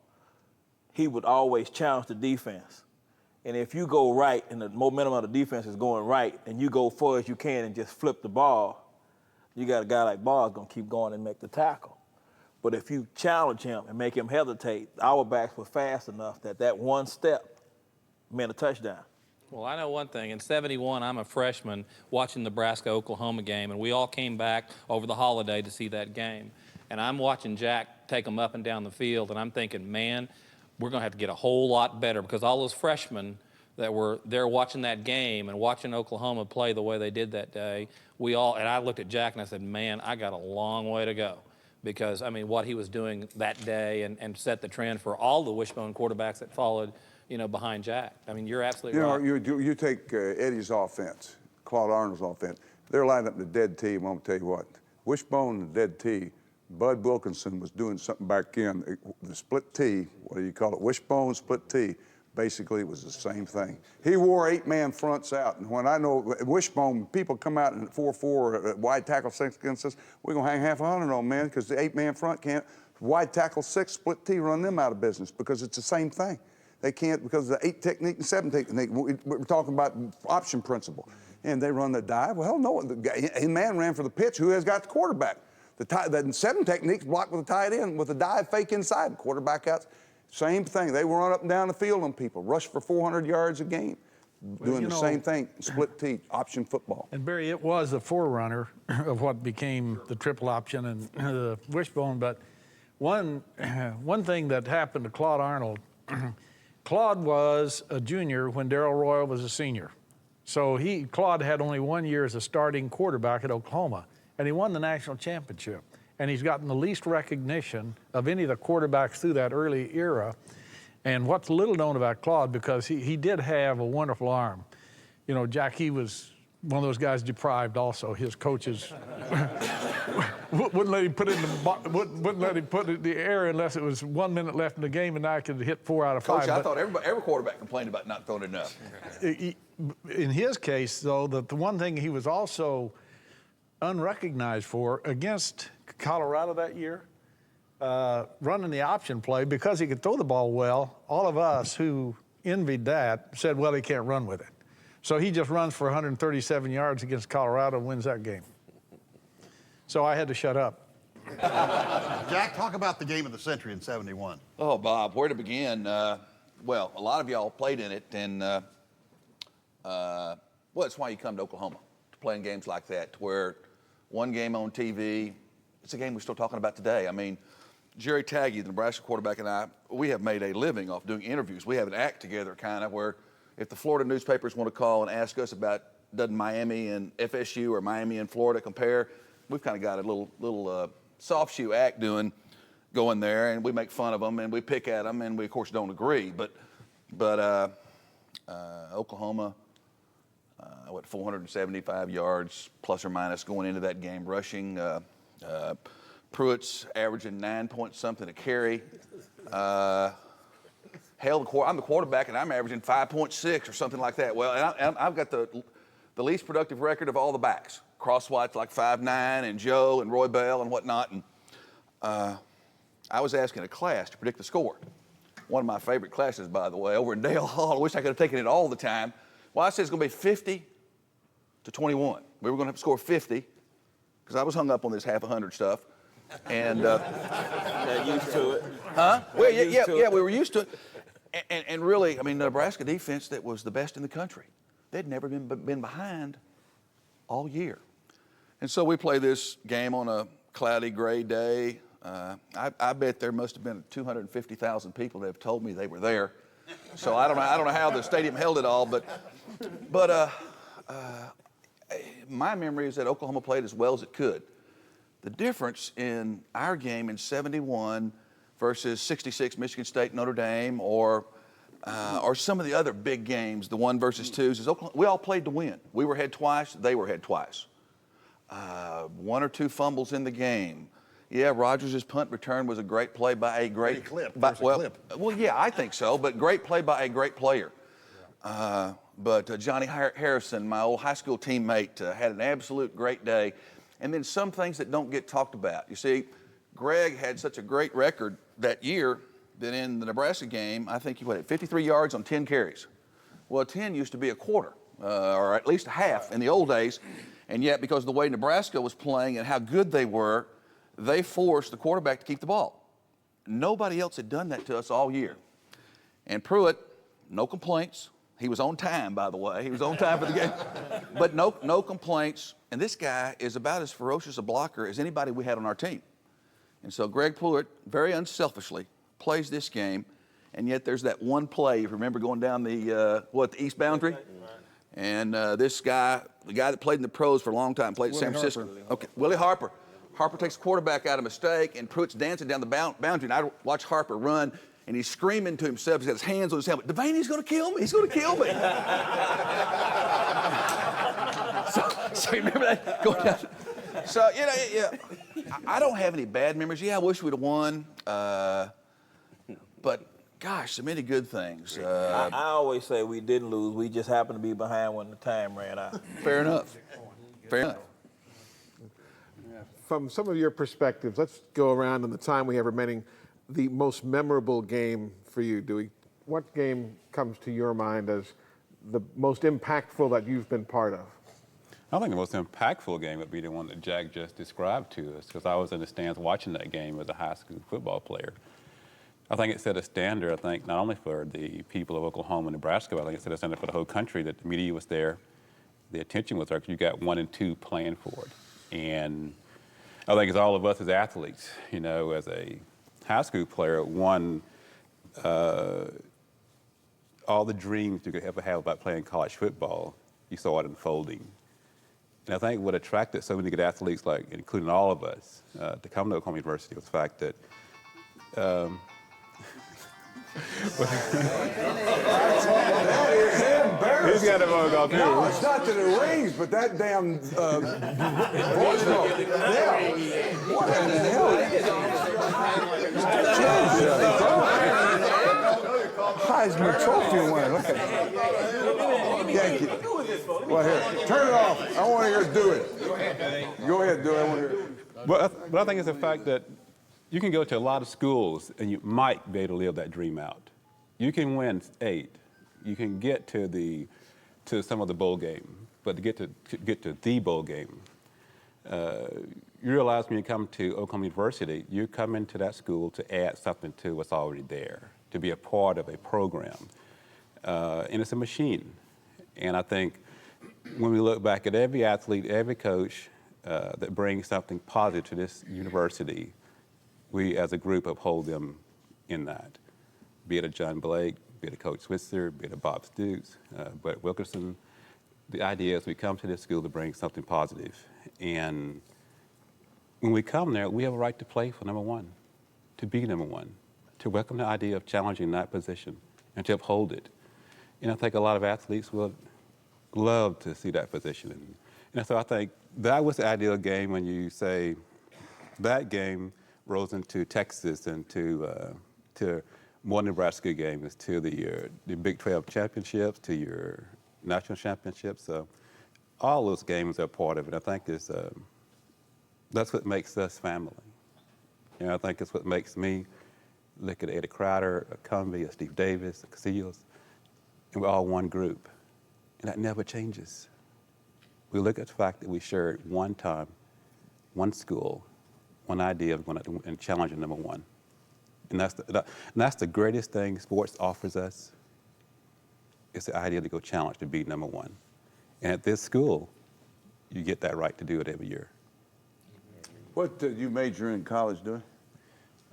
he would always challenge the defense. And if you go right and the momentum of the defense is going right, and you go far as you can and just flip the ball, you got a guy like Barr's going to keep going and make the tackle. But if you challenge him and make him hesitate, our backs were fast enough that one step meant a touchdown. Well, I know one thing. In '71, I'm a freshman watching the Nebraska-Oklahoma game, and we all came back over the holiday to see that game. And I'm watching Jack take them up and down the field, and I'm thinking, man, we're going to have to get a whole lot better because all those freshmen that were there watching that game and watching Oklahoma play the way they did that day, and I looked at Jack and I said, man, I got a long way to go. Because, I mean, what he was doing that day and set the trend for all the wishbone quarterbacks that followed, you know, behind Jack. I mean, you're absolutely right. You know, you take Eddie's offense, Claude Arnold's offense. They're lined up in the dead tee. I'm going to tell you what. Wishbone and dead tee, Bud Wilkinson was doing something back in. The split tee, what do you call it? Wishbone, split tee. Basically, it was the same thing. He wore 8-man fronts out. And when I know wishbone, people come out in 4-4, wide tackle 6 against us, we're going to hang half 100 on, man, because the 8-man front can't. Wide tackle 6, split T, run them out of business because it's the same thing. They can't because of the 8 technique and 7 technique. We're talking about option principle. And they run the dive. Well, hell no. The man ran for the pitch. Who has got the quarterback? The 7 techniques blocked with a tight end with a dive fake inside. Quarterback out. Same thing. They run up and down the field on people, rush for 400 yards a game, doing the same thing, split T, option football. And Barry, it was the forerunner of what became the triple option and the wishbone. But one thing that happened to Claude Arnold, Claude was a junior when Darrell Royal was a senior. So Claude had only 1 year as a starting quarterback at Oklahoma, and he won the national championship. And he's gotten the least recognition of any of the quarterbacks through that early era. And what's little known about Claude, because he did have a wonderful arm. You know, Jack, he was one of those guys deprived also. His coaches wouldn't let him put it in the wouldn't let him put it in the air unless it was 1 minute left in the game, and I could hit 4 out of 5. Coach, I thought every quarterback complained about not throwing enough. In his case, though, the one thing he was also unrecognized for against Colorado that year, running the option play, because he could throw the ball well, all of us who envied that said, well, he can't run with it. So he just runs for 137 yards against Colorado and wins that game. So I had to shut up. Jack, talk about the game of the century in '71. Oh, Bob, where to begin? Well, a lot of y'all played in it, and well, it's why you come to Oklahoma, to play in games like that, to where one game on TV, it's a game we're still talking about today. I mean, Jerry Taggy, the Nebraska quarterback, and I, we have made a living off doing interviews. We have an act together, kind of, where if the Florida newspapers want to call and ask us about doesn't Miami and FSU or Miami and Florida compare, we've kind of got a little soft shoe act going there, and we make fun of them and we pick at them, and we of course don't agree. But Oklahoma, 475 yards plus or minus going into that game rushing. Pruitt's averaging 9 point something a carry. Hell, I'm the quarterback, and I'm averaging 5.6 or something like that. Well, and I've got the least productive record of all the backs. Crosswhite's like 5'9", and Joe and Roy Bell and whatnot. And I was asking a class to predict the score. One of my favorite classes, by the way, over in Dale Hall. I wish I could have taken it all the time. Well, I said it's going to be 50-21. We were going to have to score 50 because I was hung up on this half 100 stuff. And Got used to it. Huh? Well, yeah, We we were used to it. And really, I mean, the Nebraska defense that was the best in the country. They'd never been behind all year. And so we play this game on a cloudy, gray day. I bet there must have been 250,000 people that have told me they were there. So I don't know how the stadium held it all, but my memory is that Oklahoma played as well as it could. The difference in our game in '71 versus '66 Michigan State, Notre Dame, or some of the other big games, the 1 versus 2s, is Oklahoma, we all played to win. We were ahead twice, they were ahead twice. 1 or 2 fumbles in the game. Yeah, Rodgers' punt return was a great play by a great clip. Well, yeah, I think so, but great play by a great player. But Johnny Harrison, my old high school teammate, had an absolute great day. And then some things that don't get talked about. You see, Greg had such a great record that year that in the Nebraska game, I think he had 53 yards on 10 carries. Well, 10 used to be a quarter, or at least a half in the old days. And yet, because of the way Nebraska was playing and how good they were, they forced the quarterback to keep the ball. Nobody else had done that to us all year. And Pruitt, no complaints. He was on time, by the way. He was on time for the game. But no complaints. And this guy is about as ferocious a blocker as anybody we had on our team. And so Greg Pruitt, very unselfishly, plays this game. And yet there's that one play, if you remember, going down the east boundary? And this guy, the guy that played in the pros for a long time, played at San Francisco. Okay, Willie Harper. Harper takes the quarterback out of mistake, and Pruitt's dancing down the boundary. And I watch Harper run, and he's screaming to himself. He's got his hands on his helmet. Devaney's going to kill me. He's going to kill me. so you remember that going down? So, yeah, I don't have any bad memories. Yeah, I wish we'd have won. But, gosh, so many good things. I always say we didn't lose. We just happened to be behind when the time ran out. Fair enough. Fair enough. From some of your perspectives, let's go around in the time we have remaining. The most memorable game for you, Dewey. What game comes to your mind as the most impactful that you've been part of? I think the most impactful game would be the one that Jack just described to us, because I was in the stands watching that game as a high school football player. I think it set a standard, I think, not only for the people of Oklahoma and Nebraska, but I think it set a standard for the whole country, that the media was there, the attention was there, because you got 1 and 2 playing for it. And I think it's all of us as athletes, as a high school player, all the dreams you could ever have about playing college football, you saw it unfolding. And I think what attracted so many good athletes, like including all of us, to come to Oklahoma University was the fact that That is embarrassing. He's got a vote off, too. No, it's not that it rings, but that damn voice vote. Yeah. What in the hell? Heisman Trophy winner. Look at that. Yankee. Well, here, turn it off. I want to hear it do it. Go ahead, do it. I want to hear it. But I think it's the fact that you can go to a lot of schools and you might be able to live that dream out. You can win 8. You can get to some of the bowl game, but to get to the bowl game, you realize when you come to Oklahoma University, you come into that school to add something to what's already there, to be a part of a program. And it's a machine. And I think when we look back at every athlete, every coach that brings something positive to this university, we as a group uphold them in that. Be it a John Blake, be it a Coach Switzer, be it a Bob Stoops, but Wilkinson, the idea is we come to this school to bring something positive. And when we come there, we have a right to play for number 1, to be number 1, to welcome the idea of challenging that position and to uphold it. And I think a lot of athletes would love to see that position. And so I think that was the ideal game when you say that game rose into Texas and to more Nebraska games, to the Big 12 championships, to your national championships. So all those games are part of it. I think that's what makes us family. You know, I think it's what makes me look at Eddie Crowder, a Cumby, a Steve Davis, a Casillas, and we're all one group. And that never changes. We look at the fact that we shared one time, one school, one idea, and challenging number 1. And that's the greatest thing sports offers us. It's the idea to go challenge to be number 1. And at this school, you get that right to do it every year. What did you major in college doing?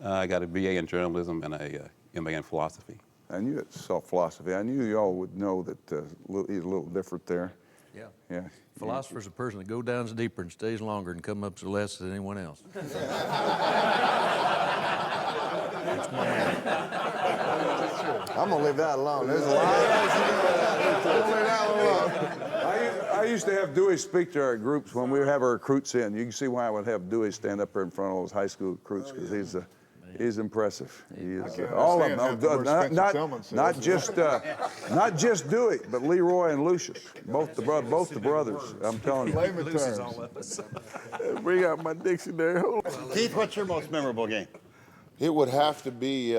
I got a BA in journalism and a MA in philosophy. I knew it saw philosophy. I knew y'all would know that he's a little different there. Yeah. Yeah. Philosopher's a person that goes down deeper and stays longer and comes up less than anyone else. That's my man. I'm gonna leave that alone. There's a lot of I used to have Dewey speak to our groups when we would have our recruits in. You can see why I would have Dewey stand up there in front of those high school recruits, because he's impressive. He is all of them. Not just Dewey, but Leroy and Lucius, both the brothers. I'm telling you. Lucy's all of us. Bring out my dictionary. Keith, what's your most memorable game? It would have to be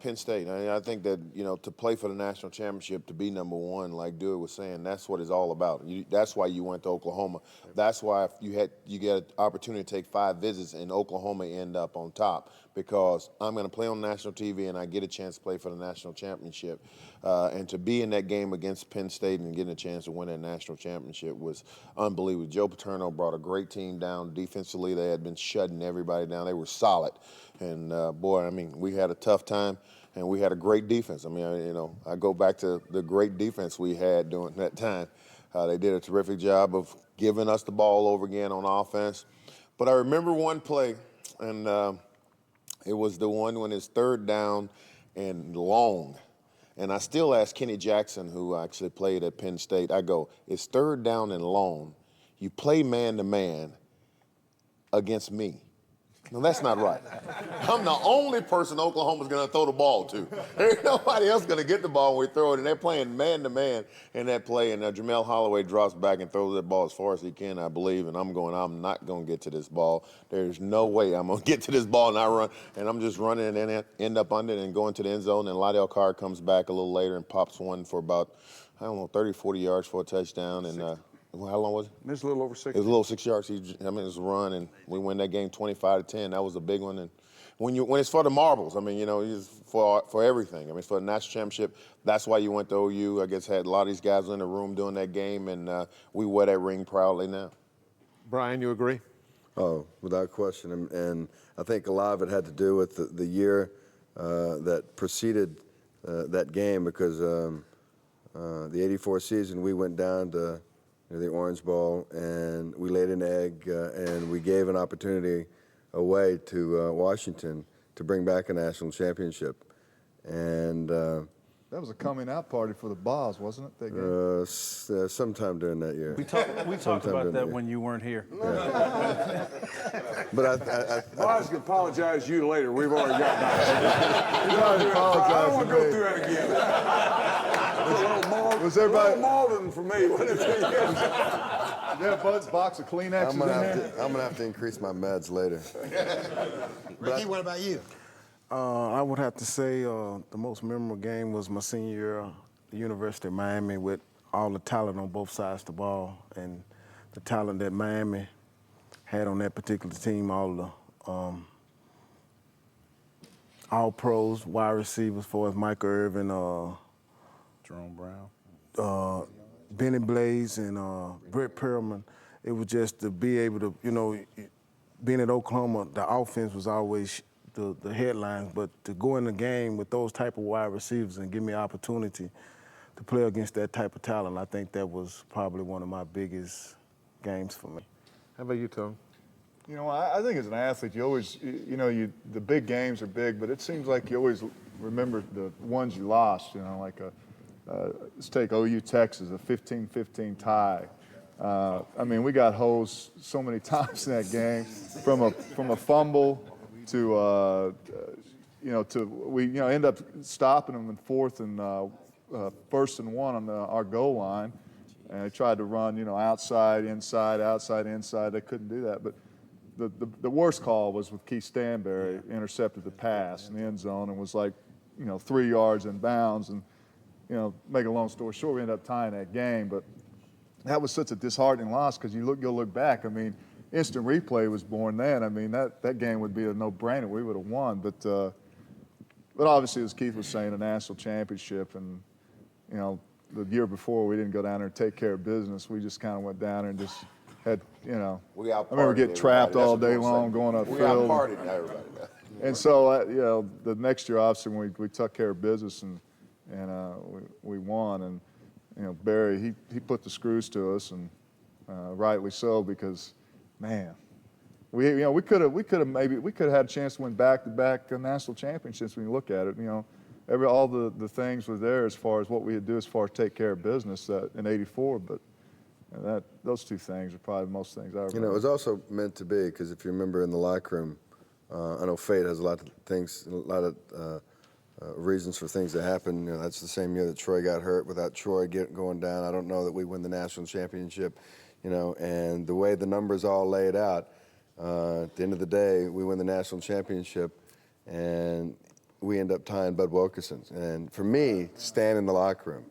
Penn State. I think that, to play for the national championship, to be number 1, like Dewey was saying, that's what it's all about. That's why you went to Oklahoma. That's why you get an opportunity to take 5 visits and Oklahoma end up on top, because I'm going to play on national TV and I get a chance to play for the national championship. And to be in that game against Penn State and getting a chance to win that national championship was unbelievable. Joe Paterno brought a great team down. Defensively, they had been shutting everybody down. They were solid. And we had a tough time, and we had a great defense. I go back to the great defense we had during that time. They did a terrific job of giving us the ball over again on offense. But I remember one play, and it was the one when it's 3rd down and long. And I still ask Kenny Jackson, who actually played at Penn State, I go, it's 3rd down and long. You play man-to-man against me. No, that's not right. I'm the only person Oklahoma's going to throw the ball to. There's nobody else going to get the ball when we throw it, and they're playing man-to-man in that play, and Jamel Holloway drops back and throws that ball as far as he can, I believe, and I'm not going to get to this ball. There's no way I'm going to get to this ball, and I run, and I'm just running and then end up under it and going to the end zone, and Lydell Carr comes back a little later and pops one for about, 30, 40 yards for a touchdown, and how long was it? It was a little over 6. It was a little 6 yards. It was a run, and we win that game 25-10. That was a big one. And when it's for the marbles, it's for everything. For the national championship, that's why you went to OU. I guess had a lot of these guys in the room doing that game, and we wear that ring proudly now. Brian, you agree? Oh, without question. And I think a lot of it had to do with the year that preceded that game, because the '84 season we went down to the Orange Bowl, and we laid an egg, and we gave an opportunity away to Washington to bring back a national championship. And That was a coming out party for the Boss, wasn't it? That game? sometime during that year. We talked about that when you weren't here. Yeah. But I can apologize to you later. We've already got that. He's already apologized. I don't want to to go me. through that again. A little Malden, Was everybody- Malden for me. What is it? Yeah, Bud's box of Kleenexes I'm gonna have to increase my meds later. Ricky, what about you? I would have to say the most memorable game was my senior year at the University of Miami with all the talent on both sides of the ball and the talent that Miami had on that particular team, all the all pros, wide receivers for us, Michael Irvin, Jerome Brown, Benny Blaze, and Brett Perlman. It was just to be able to, being at Oklahoma, the offense was always the headlines, but to go in the game with those type of wide receivers and give me an opportunity to play against that type of talent, I think that was probably one of my biggest games for me. How about you, Tom? You know, I think as an athlete, you always, the big games are big, but it seems like you always remember the ones you lost, like let's take OU Texas, a 15-15 tie. I mean, we got hosed so many times in that game, from a fumble to we end up stopping them in fourth and first and one on our goal line, and they tried to run outside, inside, outside, inside. They couldn't do that, but the worst call was with Keith Stanberry intercepted the pass in the end zone and was like 3 yards in bounds, and make a long story short, we ended up tying that game. But that was such a disheartening loss because you'll look back. I mean, instant replay was born then. I mean, that game would be a no-brainer. We would have won. But obviously, as Keith was saying, a national championship, and the year before we didn't go down there and take care of business. We just kind of went down there and just had, We I remember getting out-partied trapped everybody. all That's day what I'm long saying. going We upfield. out-partied everybody. And so, the next year, obviously, when we took care of business and we won, and Barry, he put the screws to us, and rightly so, because, man, we could have had a chance to win back-to-back national championships when you look at it. All the things were there as far as what we had to do as far as take care of business in '84, but those two things are probably the most things I ever. It was also meant to be, because if you remember in the locker room, I know fate has a lot of things, a lot of reasons for things that happen. That's the same year that Troy got hurt. Without Troy going down, I don't know that we win the national championship. And the way the numbers all laid out, at the end of the day, we win the national championship, and we end up tying Bud Wilkinson. And for me, stand in the locker room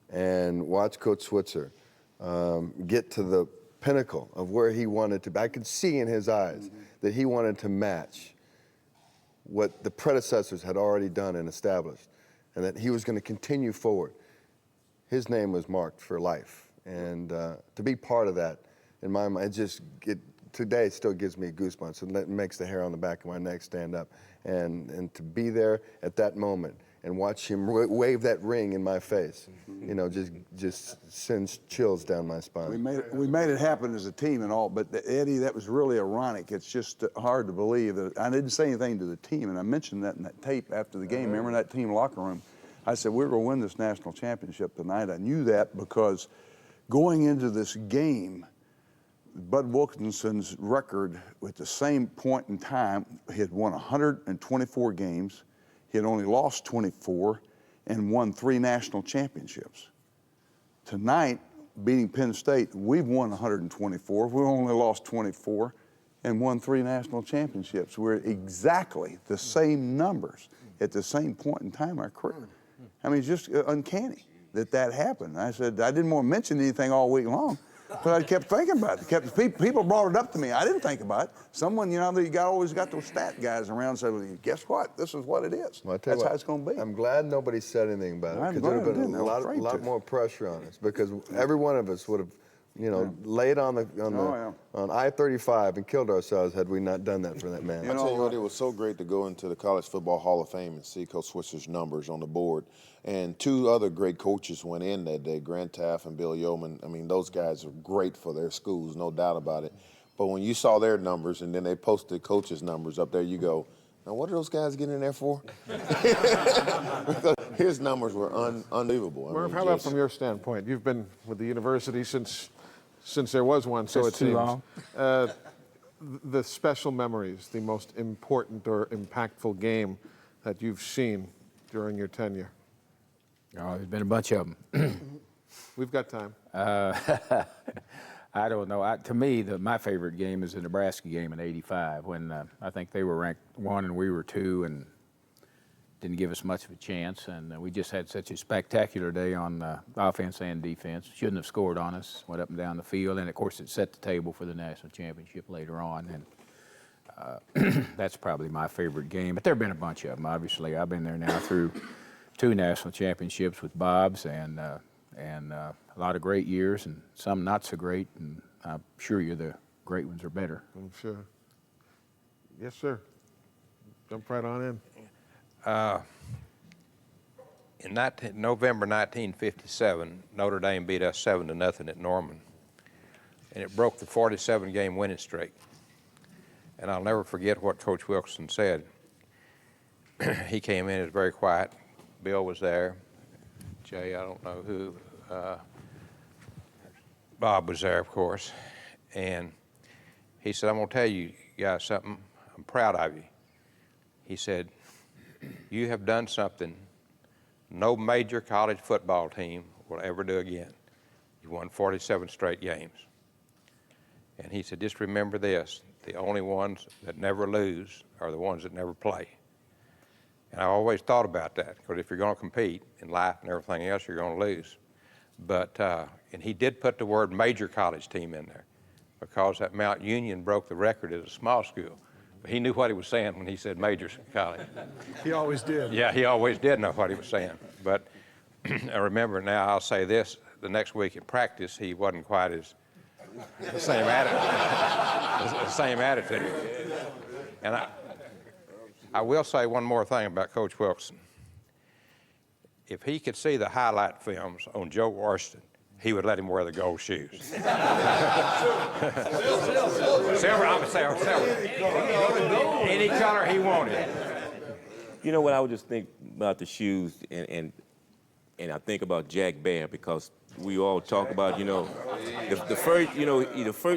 and watch Coach Switzer get to the pinnacle of where he wanted to be. I could see in his eyes that he wanted to match what the predecessors had already done and established, and that he was going to continue forward. His name was marked for life. And to be part of that, in my mind, today it still gives me goosebumps, and it makes the hair on the back of my neck stand up. And to be there at that moment and watch him wave that ring in my face, just sends chills down my spine. We made it happen as a team and all, but Eddie, that was really ironic. It's just hard to believe that I didn't say anything to the team, and I mentioned that in that tape after the game. Remember in that team locker room? I said, we're going to win this national championship tonight. I knew that because going into this game, Bud Wilkinson's record at the same point in time, he had won 124 games. He had only lost 24 and won 3 national championships. Tonight, beating Penn State, we've won 124. We've only lost 24 and won 3 national championships. We're exactly the same numbers at the same point in time in our career. I mean, it's just uncanny that happened. I said, I didn't want to mention anything all week long, but I kept thinking about it. People brought it up to me. I didn't think about it. Someone, always got those stat guys around and said, well, guess what? This is what it is. Well, That's how it's going to be. I'm glad nobody said anything about it, because there would have been a lot more pressure on us, because every one of us would have, laid on I-35 and killed ourselves had we not done that for that man. I tell you what, it was so great to go into the College Football Hall of Fame and see Coach Switzer's numbers on the board. And 2 other great coaches went in that day, Grant Taft and Bill Yeoman. I mean, those guys are great for their schools, no doubt about it. But when you saw their numbers and then they posted coaches' numbers up there, you go, Now, what are those guys getting in there for? Because his numbers were unbelievable. Murph, how about from your standpoint? You've been with the university since there was one, so it seems. Long. The special memories, the most important or impactful game that you've seen during your tenure? Oh, there's been a bunch of them. We've got time. I don't know. To me, my favorite game is the Nebraska game in '85 when I think they were ranked 1 and we were 2 and didn't give us much of a chance. And we just had such a spectacular day on offense and defense. Shouldn't have scored on us, went up and down the field. And, of course, it set the table for the national championship later on. And that's probably my favorite game. But there have been a bunch of them, obviously. I've been there now through 2 national championships with Bob's and a lot of great years and some not so great, and I'm sure you the great ones are better. I'm sure. Yes, sir. Jump right on in. In November 1957, Notre Dame beat us 7-0 at Norman, and it broke the 47-game winning streak. And I'll never forget what Coach Wilkinson said. He came in, it was very quiet. Bill was there. Jay, I don't know who. Bob was there, of course. And he said, I'm going to tell you guys something. I'm proud of you. He said, you have done something no major college football team will ever do again. You won 47 straight games. And he said, just remember this, the only ones that never lose are the ones that never play. And I always thought about that, because if you're going to compete in life and everything else, you're going to lose. But, and he did put the word major college team in there, because that Mount Union broke the record as a small school. But he knew what he was saying when he said major college. He always did. Yeah, he always did know what he was saying. But I remember now, I'll say this, the next week at practice, he wasn't quite as, the same attitude. And I will say one more thing about Coach Wilkinson. If he could see the highlight films on Joe Washington, he would let him wear the gold shoes. Silver, I'm a silver. Any color he wanted. You know what, I would just think about the shoes, and I think about Jack Bear, because we all talk about, the first,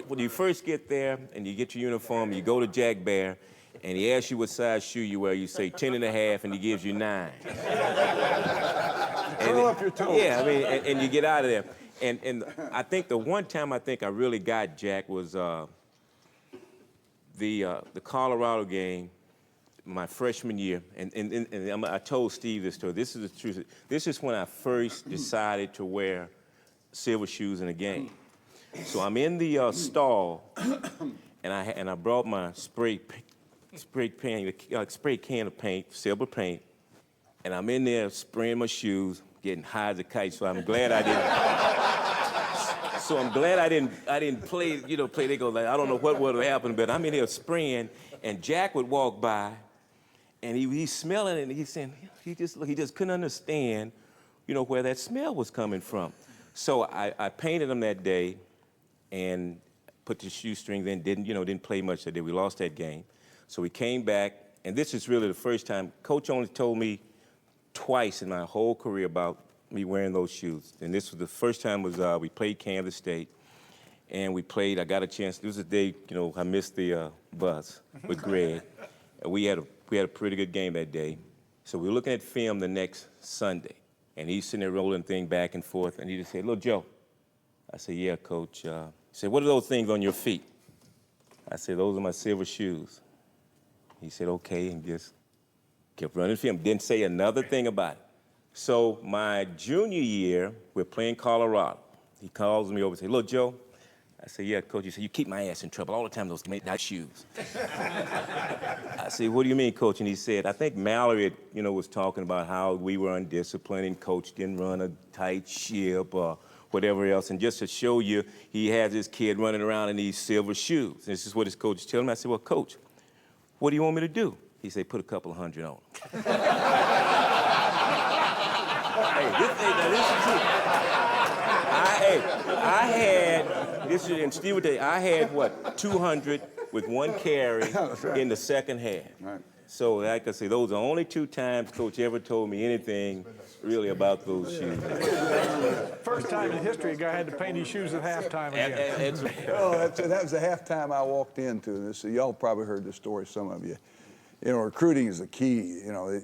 when you first get there and you get your uniform, you go to Jack Bear, and he asks you what size shoe you wear, you say 10.5, and he gives you 9. Curl up your toes. Yeah, I mean, and you get out of there. And I think the one time I really got Jack was the Colorado game, my freshman year. And I told Steve this story. This is the truth. This is when I first decided to wear silver shoes in a game. So I'm in the stall, and I brought my spray can of paint, silver paint, and I'm in there spraying my shoes, getting high as a kite. So I'm glad I didn't play. They go like, I don't know what would have happened, but I'm in here spraying, and Jack would walk by, and he's smelling it, and he's saying he just couldn't understand, where that smell was coming from. So I painted him that day, and put the shoestrings in. Didn't play much that day. We lost that game. So we came back, and this is really the first time. Coach only told me twice in my whole career about me wearing those shoes. And this was the first time we played Kansas State, and we played. I got a chance. This was the day, I missed the bus with Greg. We had a pretty good game that day. So we were looking at film the next Sunday, and he's sitting there rolling thing back and forth, and he just said, "Little Joe." I said, "Yeah, Coach." He said, "What are those things on your feet?" I said, "Those are my silver shoes." He said, "Okay," and just kept running film. Didn't say another thing about it. So my junior year, we're playing Colorado. He calls me over and says, "Little Joe." I said, "Yeah, Coach." He said, "You keep my ass in trouble all the time, those shoes." I said, "What do you mean, Coach?" And he said, "I think Mallory, was talking about how we were undisciplined and Coach didn't run a tight ship or whatever else. And just to show you, he has his kid running around in these silver shoes." And this is what his coach is telling me. I said, "Well, Coach, what do you want me to do?" He said, "Put a couple of $100 on them." Hey, this is true. I had, 200 with one carry in the second half. Right. So like I say, those are the only 2 times Coach ever told me anything really about those shoes. First time in history a guy had to paint his shoes at halftime again. That was the halftime I walked into. This, y'all probably heard this story, some of you. You know, recruiting is the key. You know,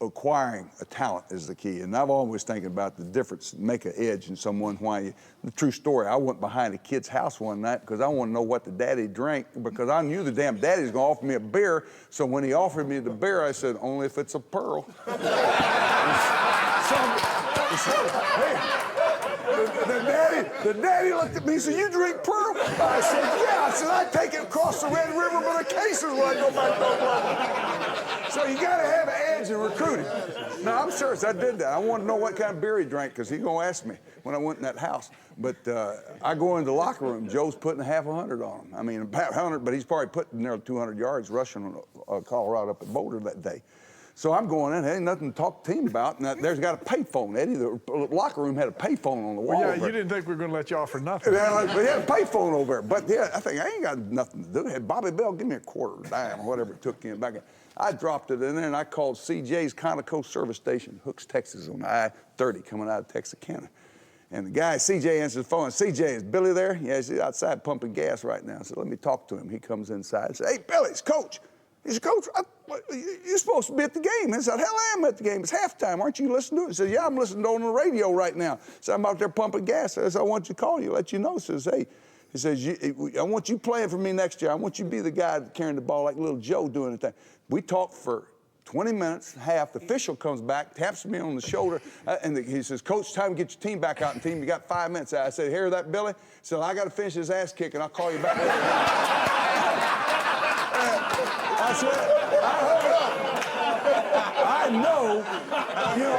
acquiring a talent is the key. And I've always thinking about the difference, make an edge in someone. The true story, I went behind a kid's house one night because I wanted to know what the daddy drank, because I knew the damn daddy's gonna offer me a beer. So when he offered me the beer, I said, only if it's a Pearl. The daddy looked at me and said, you drink Pearl? I said, yeah. I said, I take it across the Red River, but the cases when I go back to Oklahoma. So you got to have an edge in recruiting. No, I'm serious. I did that. I wanted to know what kind of beer he drank because he's going to ask me when I went in that house. But I go into the locker room. Joe's putting half 100 on him. I mean, about 100, but he's probably putting nearly 200 yards rushing Colorado up at Boulder that day. So I'm going in, ain't nothing to talk to the team about, and there's got a payphone. Eddie, the locker room had a payphone on the wall. Well, yeah, you didn't think we were going to let you off for nothing. Yeah, we had a payphone over there. But yeah, I think I ain't got nothing to do. Hey, Bobby Bell, give me a quarter, a dime, or whatever it took in back in. I dropped it in there, and I called CJ's Conoco service station, Hooks, Texas, on I-30 coming out of Texarkana. And the guy, CJ, answers the phone. CJ, is Billy there? Yeah, he's outside pumping gas right now. I said, let me talk to him. He comes inside and said, hey, Billy, it's Coach. He said, Coach, you're supposed to be at the game. I said, hell, I am at the game. It's halftime. Aren't you listening to it? He said, yeah, I'm listening to it on the radio right now. So I'm out there pumping gas. I said, I want you to call you, let you know. He says, hey, he says, I want you playing for me next year. I want you to be the guy carrying the ball like little Joe doing the thing. We talked for 20 minutes, half. The official comes back, taps me on the shoulder, and he says, Coach, time to get your team back out and team. You got 5 minutes. I said, hear that, Billy? He said, I got to finish his ass kicking. I'll call you back later. I said,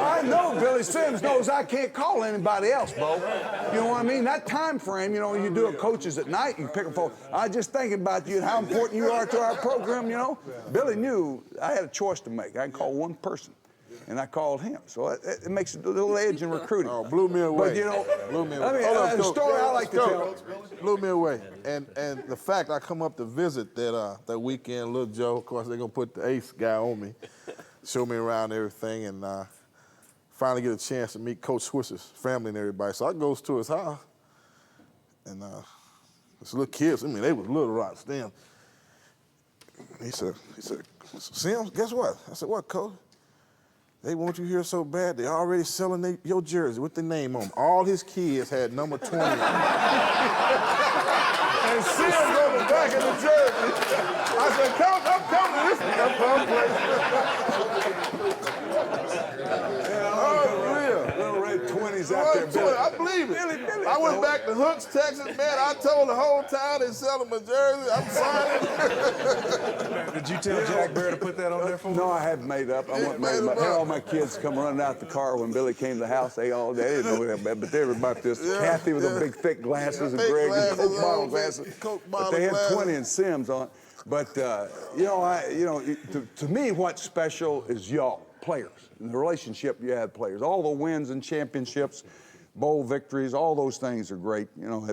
I know Billy Sims knows I can't call anybody else, Bo. You know what I mean? That time frame, you do it coaches at night, you pick a phone. I just thinking about you and how important you are to our program, Billy knew I had a choice to make. I can call one person. And I called him. So it makes a little edge in recruiting. Oh, blew me away. But, blew me away. I mean, the story I like to tell. Blew me away. And the fact I come up to visit that weekend, little Joe, of course, they're going to put the ace guy on me, show me around everything, and finally get a chance to meet Coach Swisser's family and everybody. So I goes to his house, and this little kids, I mean, they was little rocks then. He said, Sims, guess what? I said, what, Coach? They want you here so bad, they already selling your jersey with the name on them. All his kids had number 20. And Sims on the back of the jersey. I said, come to this. Oh, real. Little red 20s out there, Billy. I believe it. I went back to Hooks, Texas, man. I told the whole town they selling my jersey. I'm signing. Did you tell Jack Bear to put that on there for me? No, I haven't made up. I wasn't made up. I had all my kids come running out the car when Billy came to the house. They didn't know that bad, but they were about this. Kathy with the big thick glasses and Greg with Coke bottle glasses. But they had 20 and Sims on. But to me, what's special is y'all, players, and the relationship you have players. All the wins and championships, bowl victories, all those things are great,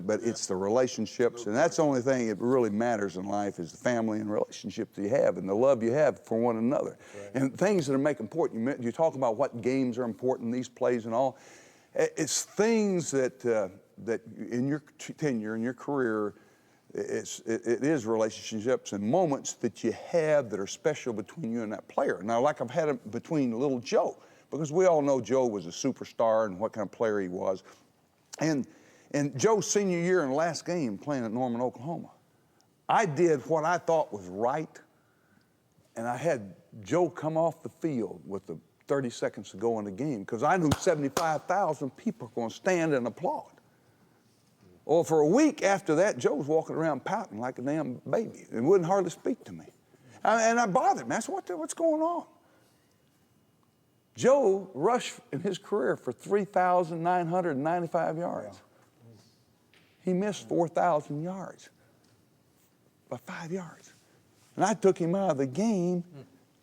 but it's the relationships, and that's the only thing that really matters in life is the family and relationships you have and the love you have for one another. Right. And things that make important. You talk about what games are important, these plays and all. It's things that in your tenure, in your career, it is relationships and moments that you have that are special between you and that player. Now, like I've had it between little Joe, because we all know Joe was a superstar and what kind of player he was. And Joe's senior year in the last game playing at Norman, Oklahoma, I did what I thought was right, and I had Joe come off the field with the 30 seconds to go in the game because I knew 75,000 people were going to stand and applaud. Well, for a week after that, Joe was walking around pouting like a damn baby and wouldn't hardly speak to me. And I bothered him. I said, what's going on? Joe rushed in his career for 3,995 yards. He missed 4,000 yards by 5 yards. And I took him out of the game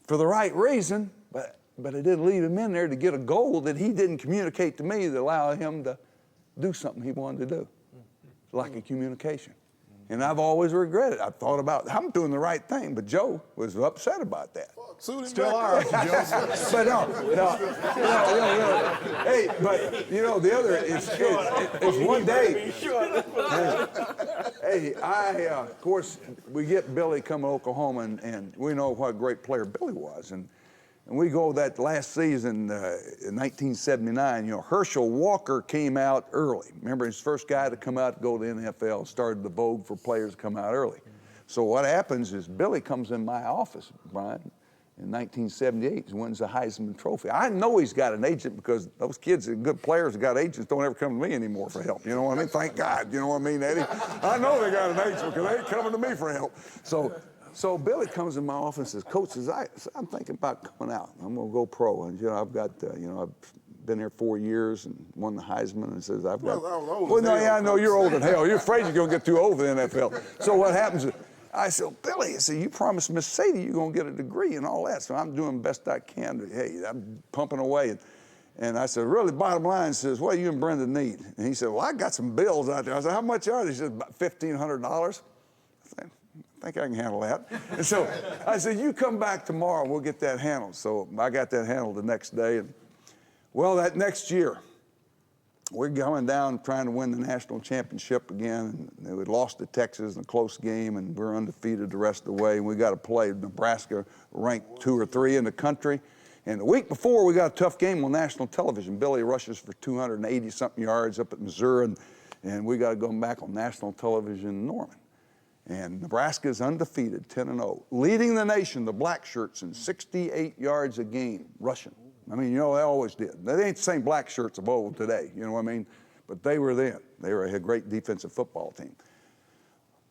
for the right reason, but I didn't leave him in there to get a goal that he didn't communicate to me that allowed him to do something he wanted to do. Like a communication. And I've always regretted it. I thought about, I'm doing the right thing, but Joe was upset about that. Still are, Joe. But no. Hey, but the other is one day. Hey, of course, we get Billy come to Oklahoma, and we know what a great player Billy was. And we go that last season in 1979, Herschel Walker came out early. Remember, his first guy to come out to go to the NFL, started the vogue for players to come out early. So what happens is Billy comes in my office, Brian, in 1978, he wins the Heisman Trophy. I know he's got an agent because those kids that are good players that got agents don't ever come to me anymore for help. You know what I mean? Thank God. You know what I mean, Eddie? I know they got an agent because they ain't coming to me for help. So Billy comes in my office and says, Coach, I'm thinking about coming out. I'm going to go pro. And, I've got, I've been there 4 years and won the Heisman. And says, I've got. Well, no, yeah, I know you're old as hell. You're afraid you're going to get too old for the NFL. So what happens is, I said, Billy, you promised Miss Sadie you're going to get a degree and all that. So I'm doing the best I can. Hey, I'm pumping away. And I said, really, bottom line, says, what do you and Brenda need? And he said, well, I got some bills out there. I said, how much are they? He said, about $1,500. I said, I think I can handle that. And so I said, you come back tomorrow, we'll get that handled. So I got that handled the next day. And, well, that next year, we're going down trying to win the national championship again. And we lost to Texas in a close game, and we're undefeated the rest of the way. And we got to play Nebraska, ranked 2 or 3 in the country. And the week before, we got a tough game on national television. Billy rushes for 280-something yards up at Missouri, and we got to go back on national television in Norman. And Nebraska is undefeated, 10-0, leading the nation, the black shirts, in 68 yards a game rushing. I mean, they always did. They ain't the same black shirts of old today, you know what I mean? But they were then. They were a great defensive football team.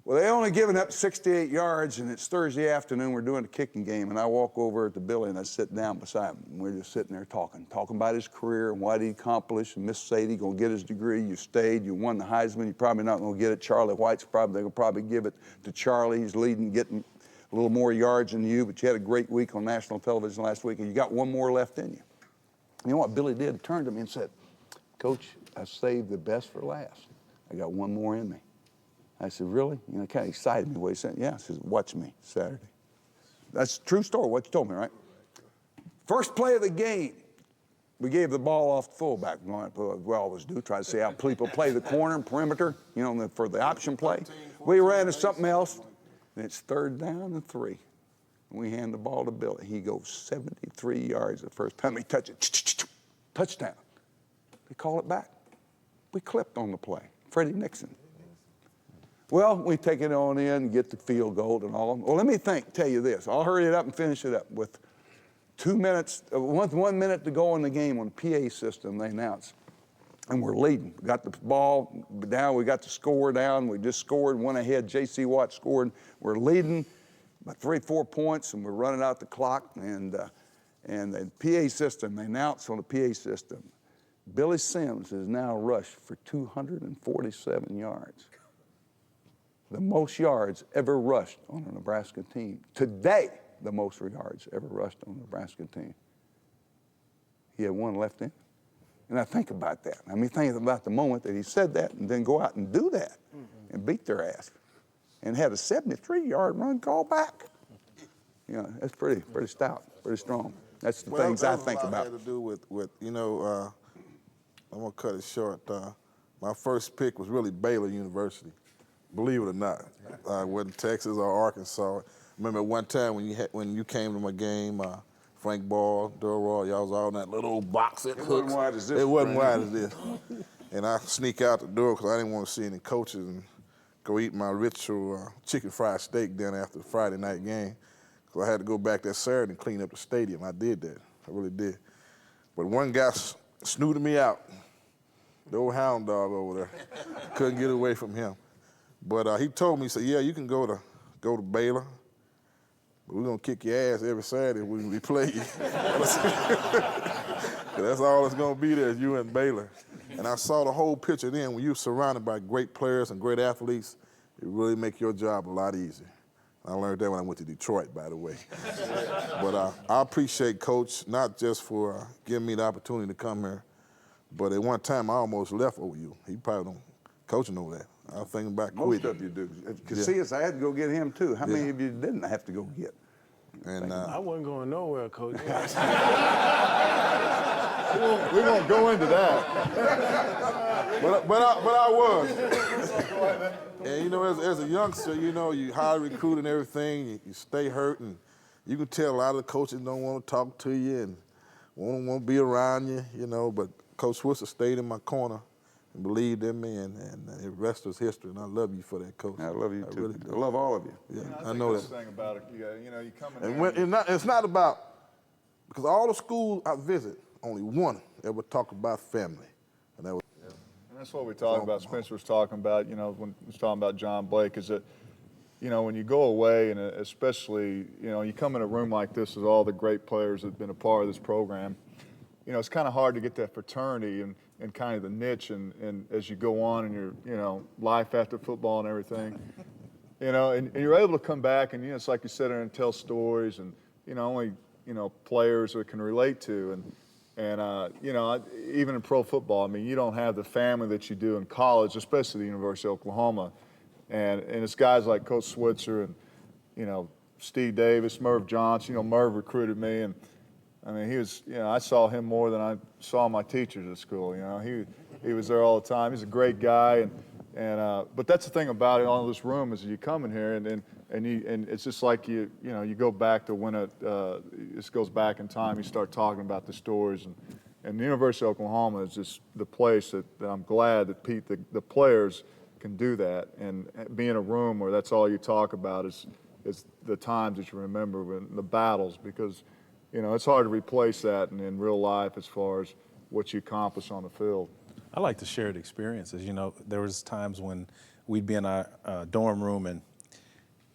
Well, they only given up 68 yards, and it's Thursday afternoon. We're doing a kicking game, and I walk over to Billy, and I sit down beside him. And we're just sitting there talking about his career and what he accomplished. And Miss Sadie going to get his degree. You stayed. You won the Heisman. You're probably not going to get it. Charlie White's they're going to probably give it to Charlie. He's leading, getting a little more yards than you, but you had a great week on national television last week, and you got one more left in you. You know what Billy did? He turned to me and said, Coach, I saved the best for last. I got one more in me. I said, really? It kind of excited me what he said. Yeah, he says, watch me Saturday. That's a true story, what you told me, right? First play of the game, we gave the ball off the fullback. We always do, try to see how people play the corner and perimeter, for the option play. We ran to something else, and it's 3rd down and 3. We hand the ball to Billy. He goes 73 yards the first time he touched it. Touchdown. They call it back. We clipped on the play. Freddie Nixon. Well, we take it on in and get the field goal and all of them. Well, let me tell you this. I'll hurry it up and finish it up. With 2 minutes, 1 minute to go in the game on the PA system, they announced. And we're leading. We got the ball down. We got the score down. We just scored, went ahead. J.C. Watt scored. We're leading by 3-4 points, and we're running out the clock. And the PA system, they announced on the PA system, Billy Sims has now rushed for 247 yards. The most yards ever rushed on a Nebraska team. Today, the most yards ever rushed on a Nebraska team. He had one left in. And I think about that. I mean, think about the moment that he said that and then go out and do that and beat their ass. And had a 73-yard run call back. That's pretty stout, pretty strong. That's the things I think about. Had to do with I'm gonna cut it short. My first pick was really Baylor University, believe it or not. I wasn't Texas or Arkansas. I remember one time when you came to my game, Frank Ball, Durwell, y'all was all in that little old box at Hooks. Wasn't wide as this. It wasn't wide as this. And I sneak out the door because I didn't want to see any coaches and go eat my ritual chicken fried steak then after the Friday night game. So I had to go back that Saturday and clean up the stadium. I did that. I really did. But one guy snooted me out. The old hound dog over there. Couldn't get away from him. But he told me, he said, yeah, you can go to Baylor, but we're going to kick your ass every Saturday when we play you. That's all it's going to be there is you and Baylor. And I saw the whole picture then. When you're surrounded by great players and great athletes, it really makes your job a lot easier. I learned that when I went to Detroit, by the way. But I appreciate Coach, not just for giving me the opportunity to come here, but at one time I almost left OU. He probably don't, Coach know that. I was thinking about Most quitting. of you do. Casillas, I had to go get him too. How many of you didn't have to go get? And I wasn't going nowhere, Coach. We won't go into that. But I was. And you know, as a youngster, you know, you high recruit and everything, you stay hurt, and you can tell a lot of the coaches don't want to talk to you and won't want to be around you, you know, but Coach Switzer stayed in my corner and believed in me, and the rest is history, and I love you for that, Coach. I love you too. Really do. I love all of you. Yeah, I know that. Thing about it, you know, you come in And it's not about, because all the schools I visit, only one ever talk about family, and that was. And that's what we talked about. Spencer was talking about, you know, when he was talking about John Blake, is that, you know, when you go away, and especially, you know, you come in a room like this with all the great players that have been a part of this program, you know, it's kind of hard to get that fraternity and kind of the niche, and as you go on in your, you know, life after football and everything, you know, and you're able to come back, and, you know, it's like you sit there and tell stories, and, you know, only, you know, players that can relate to, and you know, even in pro football, I mean, you don't have the family that you do in college, especially the University of Oklahoma, and it's guys like Coach Switzer and, you know, Steve Davis, Merv Johnson. You know, Merv recruited me, and I mean, he was, you know, I saw him more than I saw my teachers at school. You know, he was there all the time. He's a great guy, but that's the thing about it. All this room is you come in here and it's just like you know, you go back to when this goes back in time. You start talking about the stories, and the University of Oklahoma is just the place that I'm glad that Pete, the players, can do that, and be in a room where that's all you talk about is the times that you remember, when the battles, because, you know, it's hard to replace that in real life as far as what you accomplish on the field. I like to share the experiences. You know, there was times when we'd be in our dorm room, and,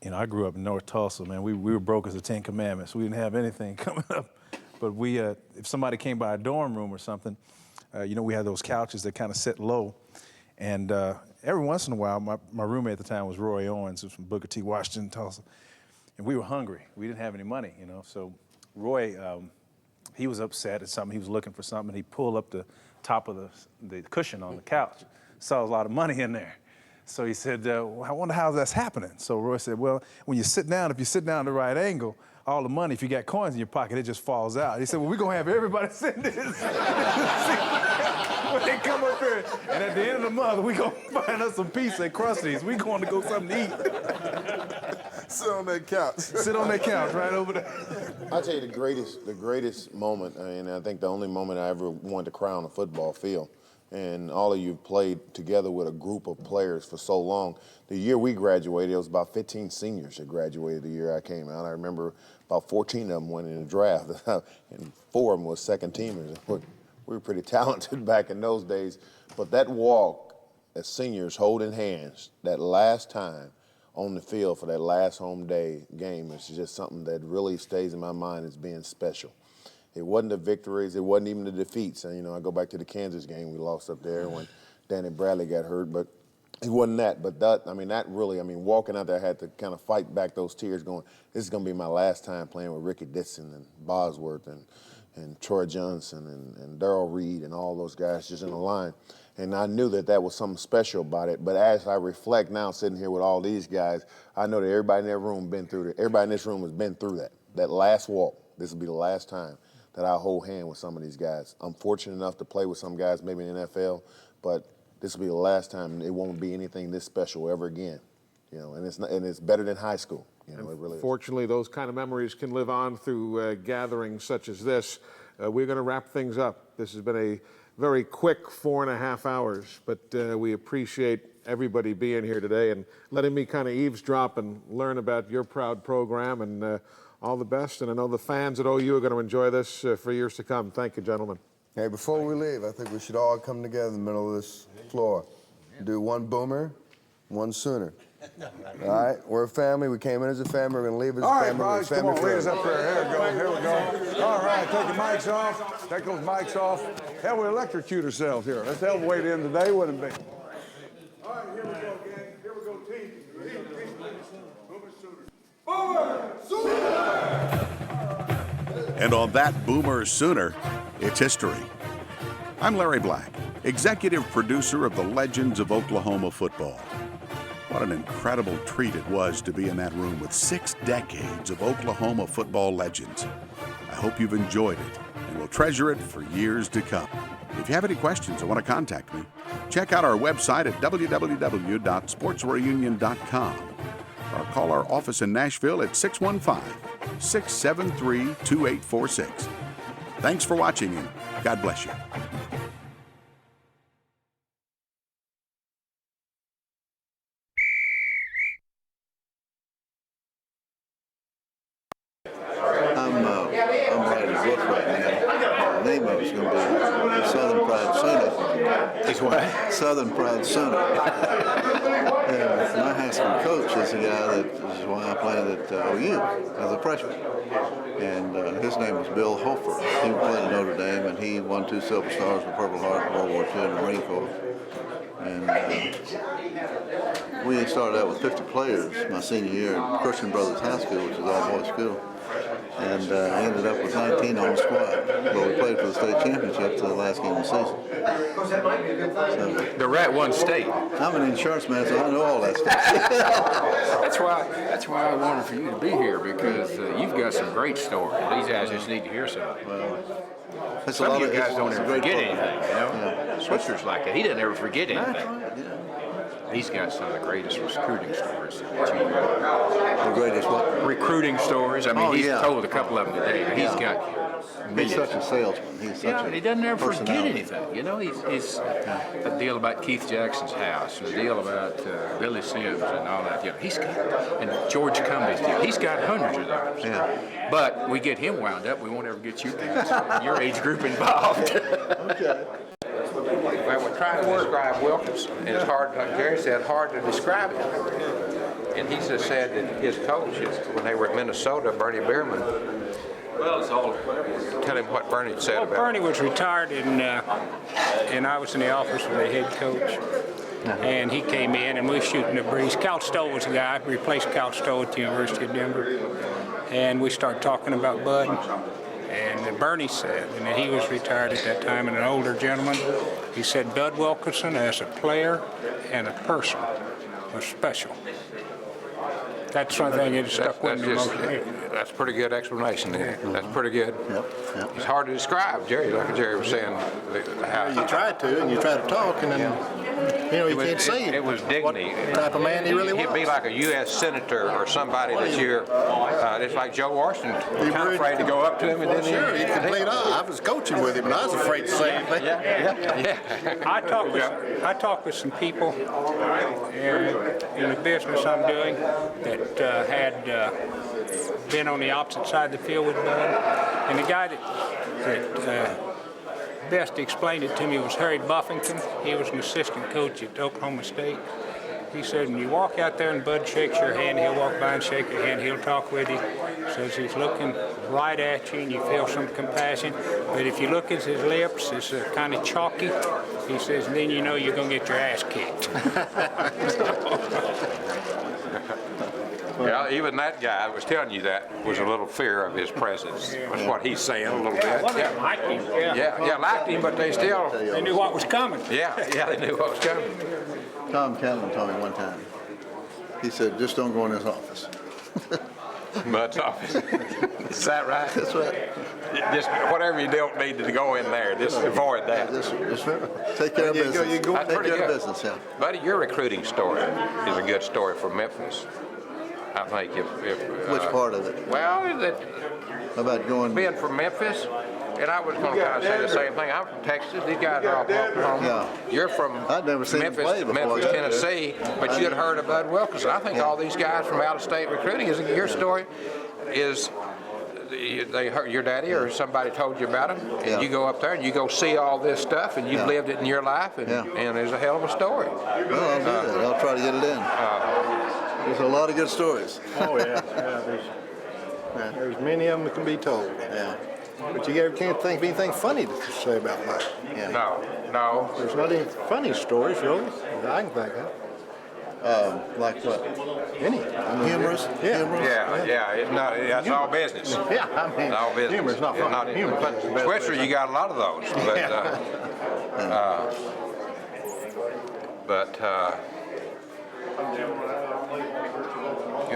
you know, I grew up in North Tulsa, man. We were broke as the Ten Commandments. We didn't have anything coming up. But if somebody came by a dorm room or something, you know, we had those couches that kind of sit low. And every once in a while, my roommate at the time was Roy Owens, who's from Booker T. Washington, Tulsa. And we were hungry. We didn't have any money, you know. So Roy, he was upset at something. He was looking for something. He pulled up the top of the cushion on the couch. Saw a lot of money in there. So he said, well, I wonder how that's happening. So Roy said, well, when you sit down, if you sit down at the right angle, all the money, if you got coins in your pocket, it just falls out. He said, well, we're going to have everybody sit in this. When they come up here, and at the end of the month, we're going to find us some pizza and Krusties. We're going to go something to eat. Sit on that couch. Sit on that couch right over there. I'll tell you the greatest moment, and I think the only moment I ever wanted to cry on a football field. And all of you played together with a group of players for so long. The year we graduated, it was about 15 seniors that graduated the year I came out. I remember about 14 of them went in the draft, and 4 of them was second teamers. We were pretty talented back in those days. But that walk as seniors holding hands that last time on the field for that last home day game is just something that really stays in my mind as being special. It wasn't the victories, it wasn't even the defeats. And, you know, I go back to the Kansas game we lost up there when Danny Bradley got hurt, but it wasn't that. But that really, walking out there, I had to kind of fight back those tears going, this is going to be my last time playing with Ricky Dixon and Bosworth and Troy Johnson and Darrell Reed and all those guys just in the line. And I knew that was something special about it. But as I reflect now, sitting here with all these guys, I know that everybody in that room been through that. Everybody in this room has been through that. That last walk, this will be the last time that I hold hand with some of these guys. I'm fortunate enough to play with some guys maybe in the NFL, but this will be the last time. It won't be anything this special ever again. You know, and it's better than high school. You know, it really is. Fortunately, those kind of memories can live on through gatherings such as this. We're going to wrap things up. This has been a very quick 4.5 hours, but we appreciate everybody being here today and letting me kind of eavesdrop and learn about your proud program, and all the best. And I know the fans at OU are going to enjoy this for years to come. Thank you, gentlemen. Hey, before we leave, I think we should all come together in the middle of this floor. Do one boomer, one sooner. All right? We're a family. We came in as a family. We're going to leave as a family. All right, boys, come on, lay us up there. Here we go. All right, take the mics off. Take those mics off. Hell, we electrocute ourselves here. That's the hell of a way to end the day, wouldn't it be? All right, here we go, gang. Here we go, team. Boomer Sooner! And on that Boomer Sooner, it's history. I'm Larry Black, executive producer of the Legends of Oklahoma Football. What an incredible treat it was to be in that room with 6 decades of Oklahoma football legends. I hope you've enjoyed it and will treasure it for years to come. If you have any questions or want to contact me, check out our website at www.sportsreunion.com or call our office in Nashville at 615-673-2846. Thanks for watching and God bless you. I'm writing a book right now. The name of it's going to be Southern Pride Sooner. It's what? Southern Pride Sooner. And my high school coach is a guy that is why I played at OU as a freshman. And his name was Bill Hofer. He played at Notre Dame, and he won 2 Silver Stars with Purple Heart in World War II in the Marine Corps. And we started out with 50 players my senior year at Christian Brothers High School, which is an all-boys school. And ended up with 19 on the squad. But we played for the state championship to the last game of the season. The Rat won state. I'm an insurance man, so I know all that stuff. That's why I wanted for you to be here, because you've got some great stories. These guys just need to hear some. Some of you guys don't ever forget anything, you know? Yeah. Switcher's like that. He doesn't ever forget anything. That's right, yeah. He's got some of the greatest recruiting stories that you The greatest what? Recruiting stories. I mean, he's told a couple of them today. He's got He's such a salesman. He's such a he doesn't ever forget personality. anything. You know, he's the deal about Keith Jackson's house, and the deal about Billy Sims and all that. You know, he's got, and George Cumbie's deal. He's got hundreds of those. Yeah. But we get him wound up, we won't ever get you guys, your age group involved. Okay. Well, we're trying to describe Wilkinson, and it's hard, like Gary said, hard to describe it. And he just said that his coach, when they were at Minnesota, Bernie Bierman, tell him what Bernie said about Bernie was retired, and I was in the office of the head coach. And he came in, and we were shooting the breeze. Cal Stowe was the guy, replaced Cal Stowe at the University of Denver. And we started talking about Bud. And Bernie said, and he was retired at that time, and an older gentleman, he said, Bud Wilkinson as a player and a person was special. That's one thing that stuck with me most. That's a pretty good explanation there. That's pretty good. It's hard to describe, Jerry, like Jerry was saying. How You try to, and you try to talk, and then, you can't say it was dignity. what type of man he really was. He'd be like a U.S. senator or somebody that you're, it's like Joe Washington, kind of afraid to go up to him. And then He complained, I was coaching with him, and I was afraid to say anything. I talked with some people in the business I'm doing that had been on the opposite side of the field with Bud, and the guy that best explained it to me was Harry Buffington. He was an assistant coach at Oklahoma State. He said, when you walk out there and Bud shakes your hand, he'll walk by and shake your hand, he'll talk with you. Says he's looking right at you and you feel some compassion. But if you look at his lips, it's kind of chalky. He says, then you know you're going to get your ass kicked. Yeah, even that guy that was telling you that was a little fear of his presence. That's what he's saying a little bit. Well, they liked him. Liked him, but they still... They knew what was coming. Yeah, they knew what was coming. Tom Catlin told me one time, he said, just don't go in his office. Bud's office. Is that right? That's right. Just whatever you don't need to go in there, just avoid that. Just take care of business. Take care of business, yeah. Buddy, your recruiting story is a good story for Memphis. I think if Which part of it? Well, about being from Memphis, and I was going to kind of say the same thing. I'm from Texas. These guys are all from Oklahoma. Yeah. You're from I'd never seen Memphis, him play before. Memphis, Tennessee, but you'd heard of Bud Wilkinson. I think all these guys from out-of-state recruiting, your story is they heard your daddy or somebody told you about him, and you go up there and you go see all this stuff, and you've lived it in your life, and it's a hell of a story. Well, I'll do that. I'll try to get it in. There's a lot of good stories. Oh, yeah. There's many of them that can be told. Yeah. But you can't think of anything funny to say about Mike. Yeah. No. There's not any funny stories, really, that I can think of. Like what? Any. Humorous? Humorous. Yeah. It's not. That's all business. Yeah, I mean, all business. humor's not funny. Humor's not the best Switzer, way. you got a lot of those, but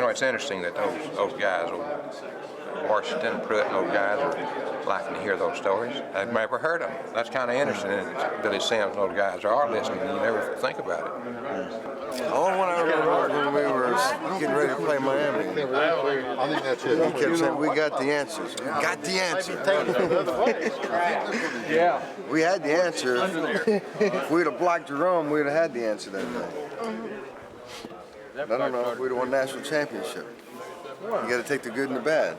it's interesting that those guys, Washington, Pruitt, and those guys are liking to hear those stories. I've never heard them. That's kind of interesting. And Billy Sims and those guys are listening, and you never think about it. The only one I remember was when we were getting ready to play Miami. I think that's it. He kept saying, "We got the answers. We got the answers." Yeah. We had the answer. If we'd have blocked Jerome, we'd have had the answer that night. I don't know if we'd have won national championship. You got to take the good and the bad.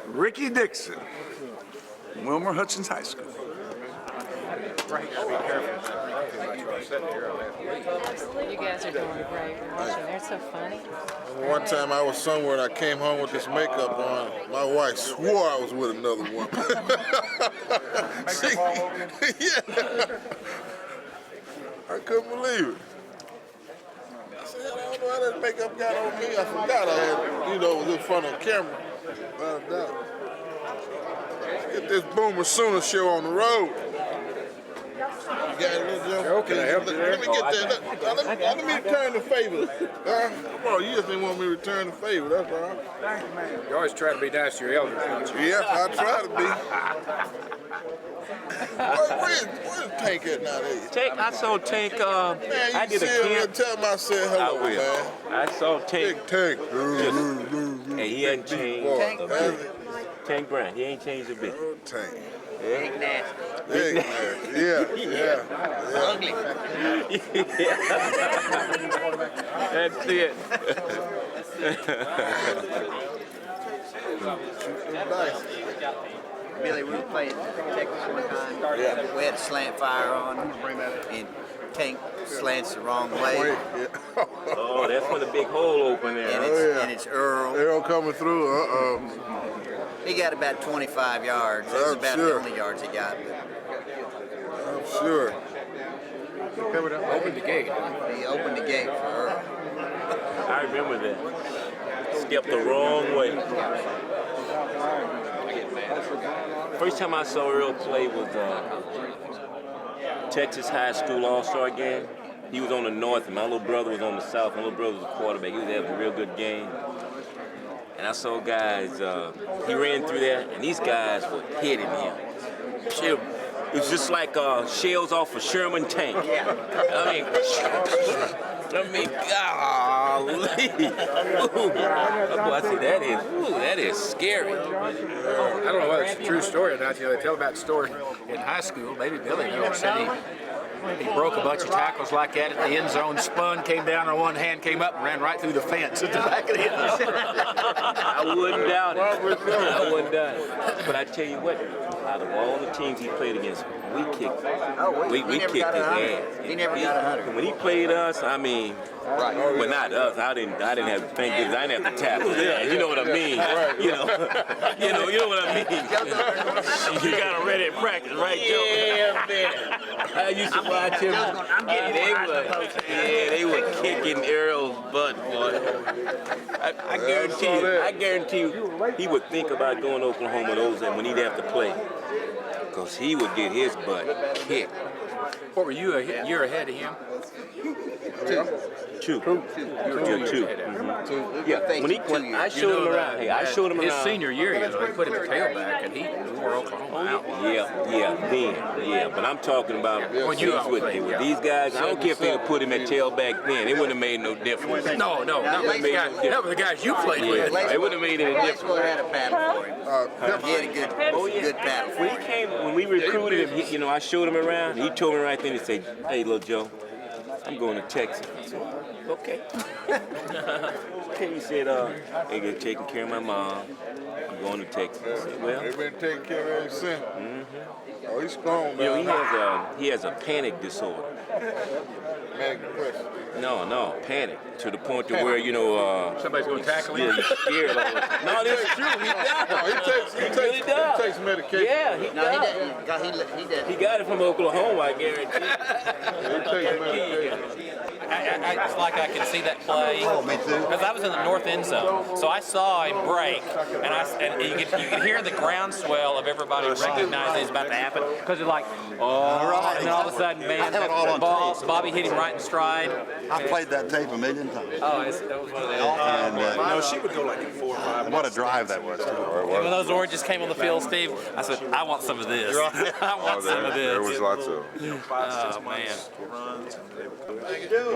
Ricky Dixon, Wilmer Hutchins High School. You guys are doing great. They're so funny. One time I was somewhere and I came home with this makeup on. My wife swore I was with another woman. Yeah. I couldn't believe it. I said, I don't know how that makeup got on me. I forgot I had, was in front of the camera. Without a doubt. Let's get this Boomer Sooner show on the road. You got it, little Joe? Can I help you there? Let me get that. Let me return the favor. Come on, you just didn't want me to return the favor, that's all. Thank you, man. You always try to be nice to your elders, don't you? Yeah, I try to be. Where's Tank at nowadays? Tank, I saw Tank. Man, I did a camp. Tell him I said hello, I will. man. I saw Tank. Tank. Hey, he hadn't changed a bit. Tank Brown, he ain't changed a bit. Oh, Tank. Big nasty. Big nasty. Yeah. Ugly. That's it. Nice. Billy, we were playing Texas one time. Yeah. We had a slant fire on, and Tank slants the wrong way. Oh, that's when the big hole open there. And it's Earl. Earl coming through. He got about 25 yards. That's about the only yards he got. I'm sure. Opened the gate. He opened the gate for Earl. I remember that. Stepped the wrong way. First time I saw Earl play was Texas High School All-Star game. He was on the north and my little brother was on the south. My little brother was a quarterback. He was having a real good game. And I saw guys, he ran through there and these guys were hitting him. It was just like shells off a Sherman tank. I mean, golly. I said, that is scary. I don't know whether it's a true story or not. They tell about the story in high school. Maybe Billy knows. Said he broke a bunch of tackles like that at the end zone, spun, came down on one hand, came up and ran right through the fence at the back of the end zone. I wouldn't doubt it. I wouldn't doubt it. But I tell you what, out of all the teams he played against, we kicked we kicked his ass. He never got 100. When he played us, I mean, well, not us. I didn't have to thank goodness. I didn't have to tackle his. You know what I mean? You know what I mean. You got him ready at practice, right, Joe? Yeah, man. I used to watch him. They were kicking Earl's butt, boy. I guarantee you, he would think about going to Oklahoma those when he'd have to play, because he would get his butt kicked. What were you, a year ahead of him? Two. Yeah, when I showed him around. Hey, I showed him around. His senior year, they put him at tailback, and he wore Oklahoma out. Yeah. But I'm talking about when you with these guys. I don't care if they would put him at tailback then. It wouldn't have made no difference. No, not with the guys you played with. It wouldn't have made any difference. Lacewell had a paddle for him. He had a good paddle for him. When we recruited him, I showed him around. He told me right then, he said, "Hey, little Joe, I'm going to Texas." I said, "Okay." Okay, he said, "Hey, they're taking care of my mom. I'm going to Texas." I said, "Well." They've been taking care of him since. Oh, he's strong, man. He has a panic disorder. Manic depression. No, panic to the point to where somebody's going to tackle him. Yeah, he's scared. No, this is true. He does. He takes medication? Yeah, he got it from Oklahoma, I guarantee. It's like I can see that play. Oh, me too. Because I was in the north end zone, so I saw him break, and you could hear the groundswell of everybody recognizing it's about to happen. Because it's like, oh, and then all of a sudden, man, that ball, Bobby hit him right in stride. I played that tape a million times. Oh, that was one of the all-time ones. She would go like 4 or 5. What a drive that was, too. And when those oranges came on the field, Steve, I said, I want some of this. I want some of this. There was lots of Oh, man.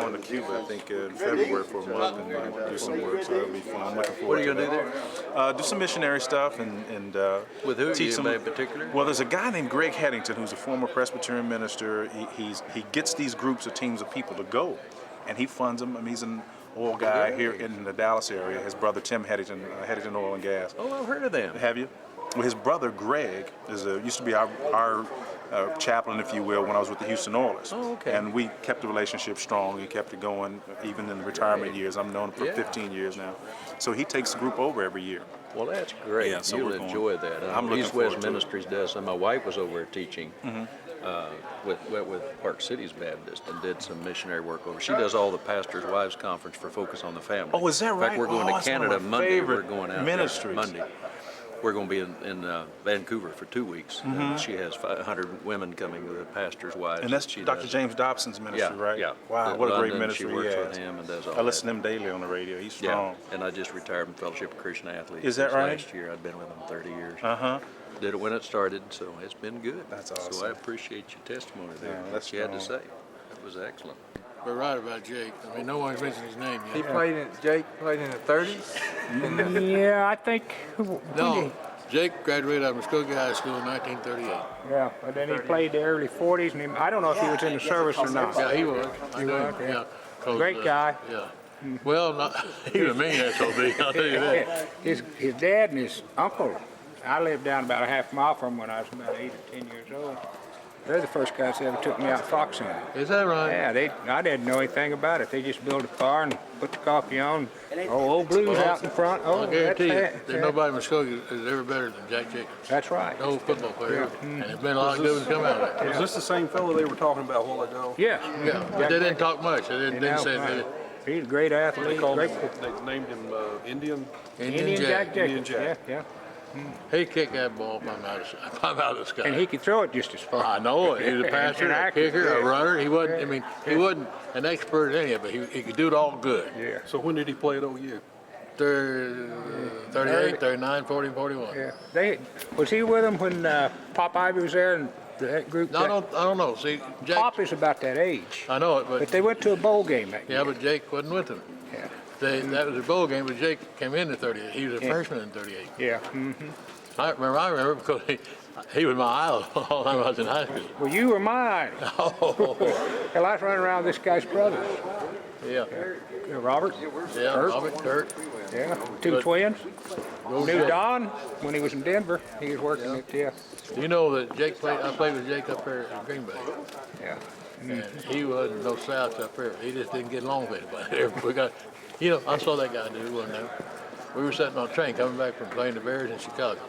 Going to Cuba, I think, in February for a month and do some work, so it'll be fun. I'm looking forward to What are you going to do there? Do some missionary stuff and With who? teach Anybody some. in particular? Well, there's a guy named Greg Headington who's a former Presbyterian minister. He gets these groups or teams of people to go, and he funds them. I mean, he's an oil guy here in the Dallas area. His brother Tim Headington, Headington Oil and Gas. Oh, I've heard of them. Have you? Well, his brother Greg used to be our chaplain, if you will, when I was with the Houston Oilers. Oh, okay. And we kept the relationship strong. He kept it going even in the retirement years. I've known him for 15 years now. So he takes the group over every year. Well, that's great. Yeah, so You'll we're going. enjoy that. I'm looking East forward West to it. Ministries does, and my wife was over there teaching with Park Cities Baptist and did some missionary work over. She does all the pastors' wives conference for Focus on the Family. Oh, is that In fact, right? we're going Oh, to that's one of Canada my Monday. We're favorite going out ministries. there Monday. We're going to be in Vancouver for 2 weeks. Mhm. She has 100 women coming with the pastors' wives. And that's she Dr. does. James Dobson's ministry, right? Yeah. Wow, In what a great London, ministry She works he with has. him and does all I listen that. to him daily on the radio. He's strong. Yeah, and I just retired from Fellowship of Christian Athletes. Is that this right? Last year, I'd been with them 30 years. Uh-huh. Did it when it started, so it's been good. That's awesome. So I appreciate your testimony there. Yeah, that's what you had to strong. say. That was excellent. We're right about Jake. I mean, no one's mentioned his name yet. Jake played in the 30s? Yeah, I think. No, Jake graduated out of Muskogee High School in 1938. Yeah, but then he played the early 40s, and I don't know if he was in the service or not. Yeah, he was. He was, yeah. Yeah. 'Cause, Great guy. Yeah. Well, he was a mean SOB, I'll tell you that. His dad and his uncle, I lived down about a half mile from him when I was about 8 or 10 years old. They're the first guys that ever took me out fox hunting. Is that right? Yeah, I didn't know anything about it. They just built a car and put the coffee on. Old Blues out in front. Oh, I guarantee you, that's there's nobody in Muskogee is ever better than Jack Jacobs. That's right. No football player. And there's been a lot of good ones come out of it. Is this the same fellow they were talking about a while ago? Yeah. Yeah, but they didn't talk much. They didn't say that. He's a great athlete. They named him Indian? Indian Jack. Jacobs. Yeah, yeah. He kicked that ball if I'm out of the sky. And he could throw it just as far. I know it. He was a passer, And a accurate, kicker, a yeah. runner. He wasn't. I mean, he wasn't an expert at any of it, but he could do it all good. Yeah. So when did he play at OU? 38, 39, 40, 41. Yeah. Was he with them when Pop Ivy was there and that group? No, I don't know. See, Jake, Pop is about that age. I know it, but they went to a bowl game that year. yeah, but Jake wasn't with them. Yeah. That was a bowl game, but Jake came in 38. He was a freshman in 38. Yeah. Mm-hmm. I remember because he was my idol all the time I was in high school. Well, you were mine. Oh. Hell, I was running around with this guy's brothers. Yeah. Robert. Yeah, Kurt. Robert, Kurt. Yeah. Two twins. Knew Don when he was in Denver. He was working at, You know that I played with Jake up there in Green Bay. Yeah. And he wasn't no slouch up there. He just didn't get along with anybody. I saw that guy do one day. We were sitting on a train coming back from playing the Bears in Chicago.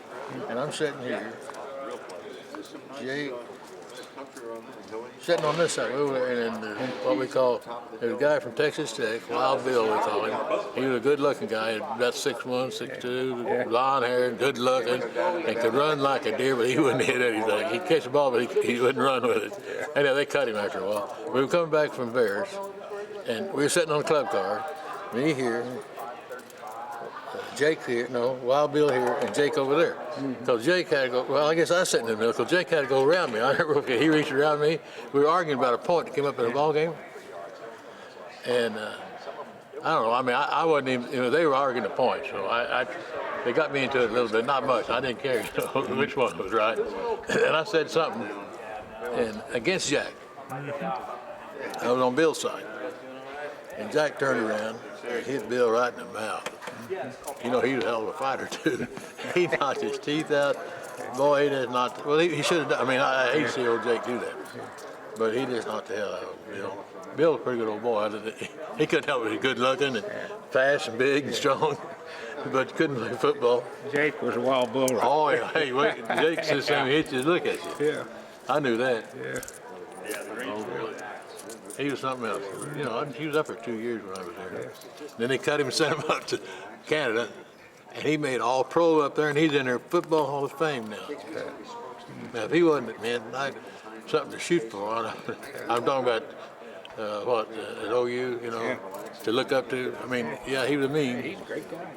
And I'm sitting here. Jake sitting on this side, and then what we call, there's a guy from Texas Tech, Wild Bill we call him. He was a good-looking guy, about 6'1", 6'2", blonde hair, good-looking, and could run like a deer, but he wouldn't hit anything. He'd catch the ball, but he wouldn't run with it. And they cut him after a while. We were coming back from Bears, and we were sitting on a club car, me here, Jake here, Wild Bill here, and Jake over there. Because Jake had to go, well, I guess I was sitting in the middle, because Jake had to go around me. I remember, he reached around me. We were arguing about a point that came up in the ball game. And I don't know, I mean, I wasn't even, they were arguing a point, so they got me into it a little bit, not much. I didn't care which one was right. And I said something against Jack. I was on Bill's side. And Jack turned around and hit Bill right in the mouth. He was a hell of a fighter, too. He knocked his teeth out. Boy, he did not. Well, he should have done. I mean, I hate to see old Jake do that. But he just knocked the hell out of Bill. Bill's a pretty good old boy. He couldn't help it. He was good looking and fast and big and strong. but couldn't play football. Jake was a wild bull. Oh, yeah. Hey, wait. Jake says something, he hits you, look at you. Yeah. I knew that. Yeah. Oh, boy. He was something else. You know, he was up for 2 years when I was there. Then they cut him and sent him up to Canada, and he made all pro up there, and he's in their Football Hall of Fame now. Now, if he wasn't, man, something to shoot for. I'm talking about at OU, you know, to look up to. I mean, yeah, he was mean. He's a great guy.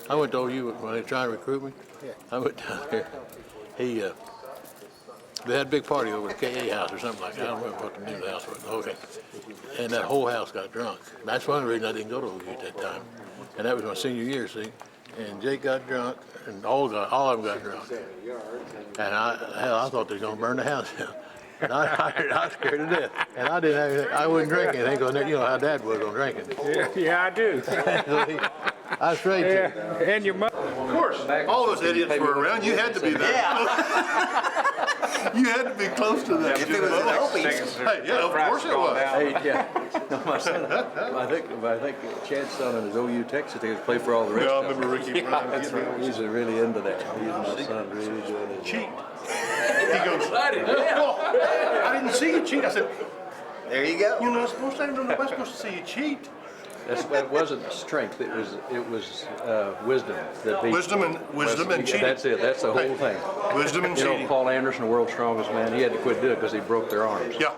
I went to OU when they tried to recruit me. I went down there. They had a big party over at the KA house or something like that. I don't remember what the name of the house was. Okay. And that whole house got drunk. That's one reason I didn't go to OU at that time. And that was my senior year, see. And Jake got drunk, and all of them got drunk. And I thought they were going to burn the house down. And I was scared to death. And I didn't have anything. I wouldn't drink anything because you know how Dad was on drinking. Yeah, I do. I was afraid to. And your mother. Of course, all those idiots were around. You had to be there. You had to be close to that. If it was an Opie's. Hey, yeah, of course it was. Hey, yeah. No, my son, I think Chad's son in his OU Texas, they play for all the rest Yeah, I of them. remember Ricky Brown. That's right. He's really into that. He's my son, really doing it. Cheat. He goes, I didn't see you cheat. I said, there you go. You're not supposed to, I'm not supposed to see you cheat. It wasn't strength. It was wisdom that beat. Wisdom and cheating. That's it. That's the whole thing. Wisdom and you cheating. know, Paul Anderson, the world's strongest man, he had to quit doing it because he broke their arms. Yeah.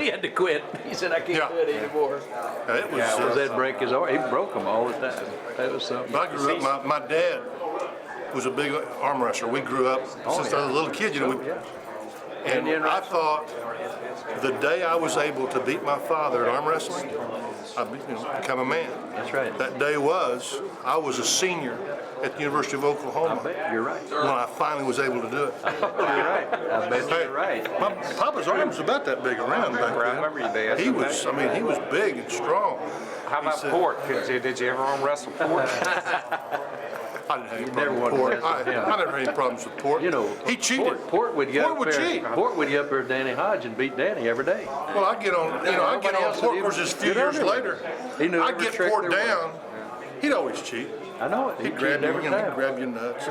He had to quit. He said, I can't do it anymore. It was. That break his arm. He broke them all the time. That was something. I grew up. My dad was a big arm wrestler. We grew up since I was a little kid. You know. And I thought the day I was able to beat my father at arm wrestling, I become a man. That's right. That day I was a senior at the University of Oklahoma. I bet you're right. When I finally was able to do it. You're right. I bet you're right. My Papa's arm was about that big around back then. I remember you, Dad. He was big and strong. How about Port? Did you ever arm wrestle Port? I didn't have any problems with Port. I never had any problems with Port. You know, he cheated. Port would get Port would cheat. Port would get up there with Danny Hodge and beat Danny every day. Well, I get on. I get on Port. Of course, just a few years later, I get Port down. He'd always cheat. I know it. He'd grab you, he'd grab your nuts.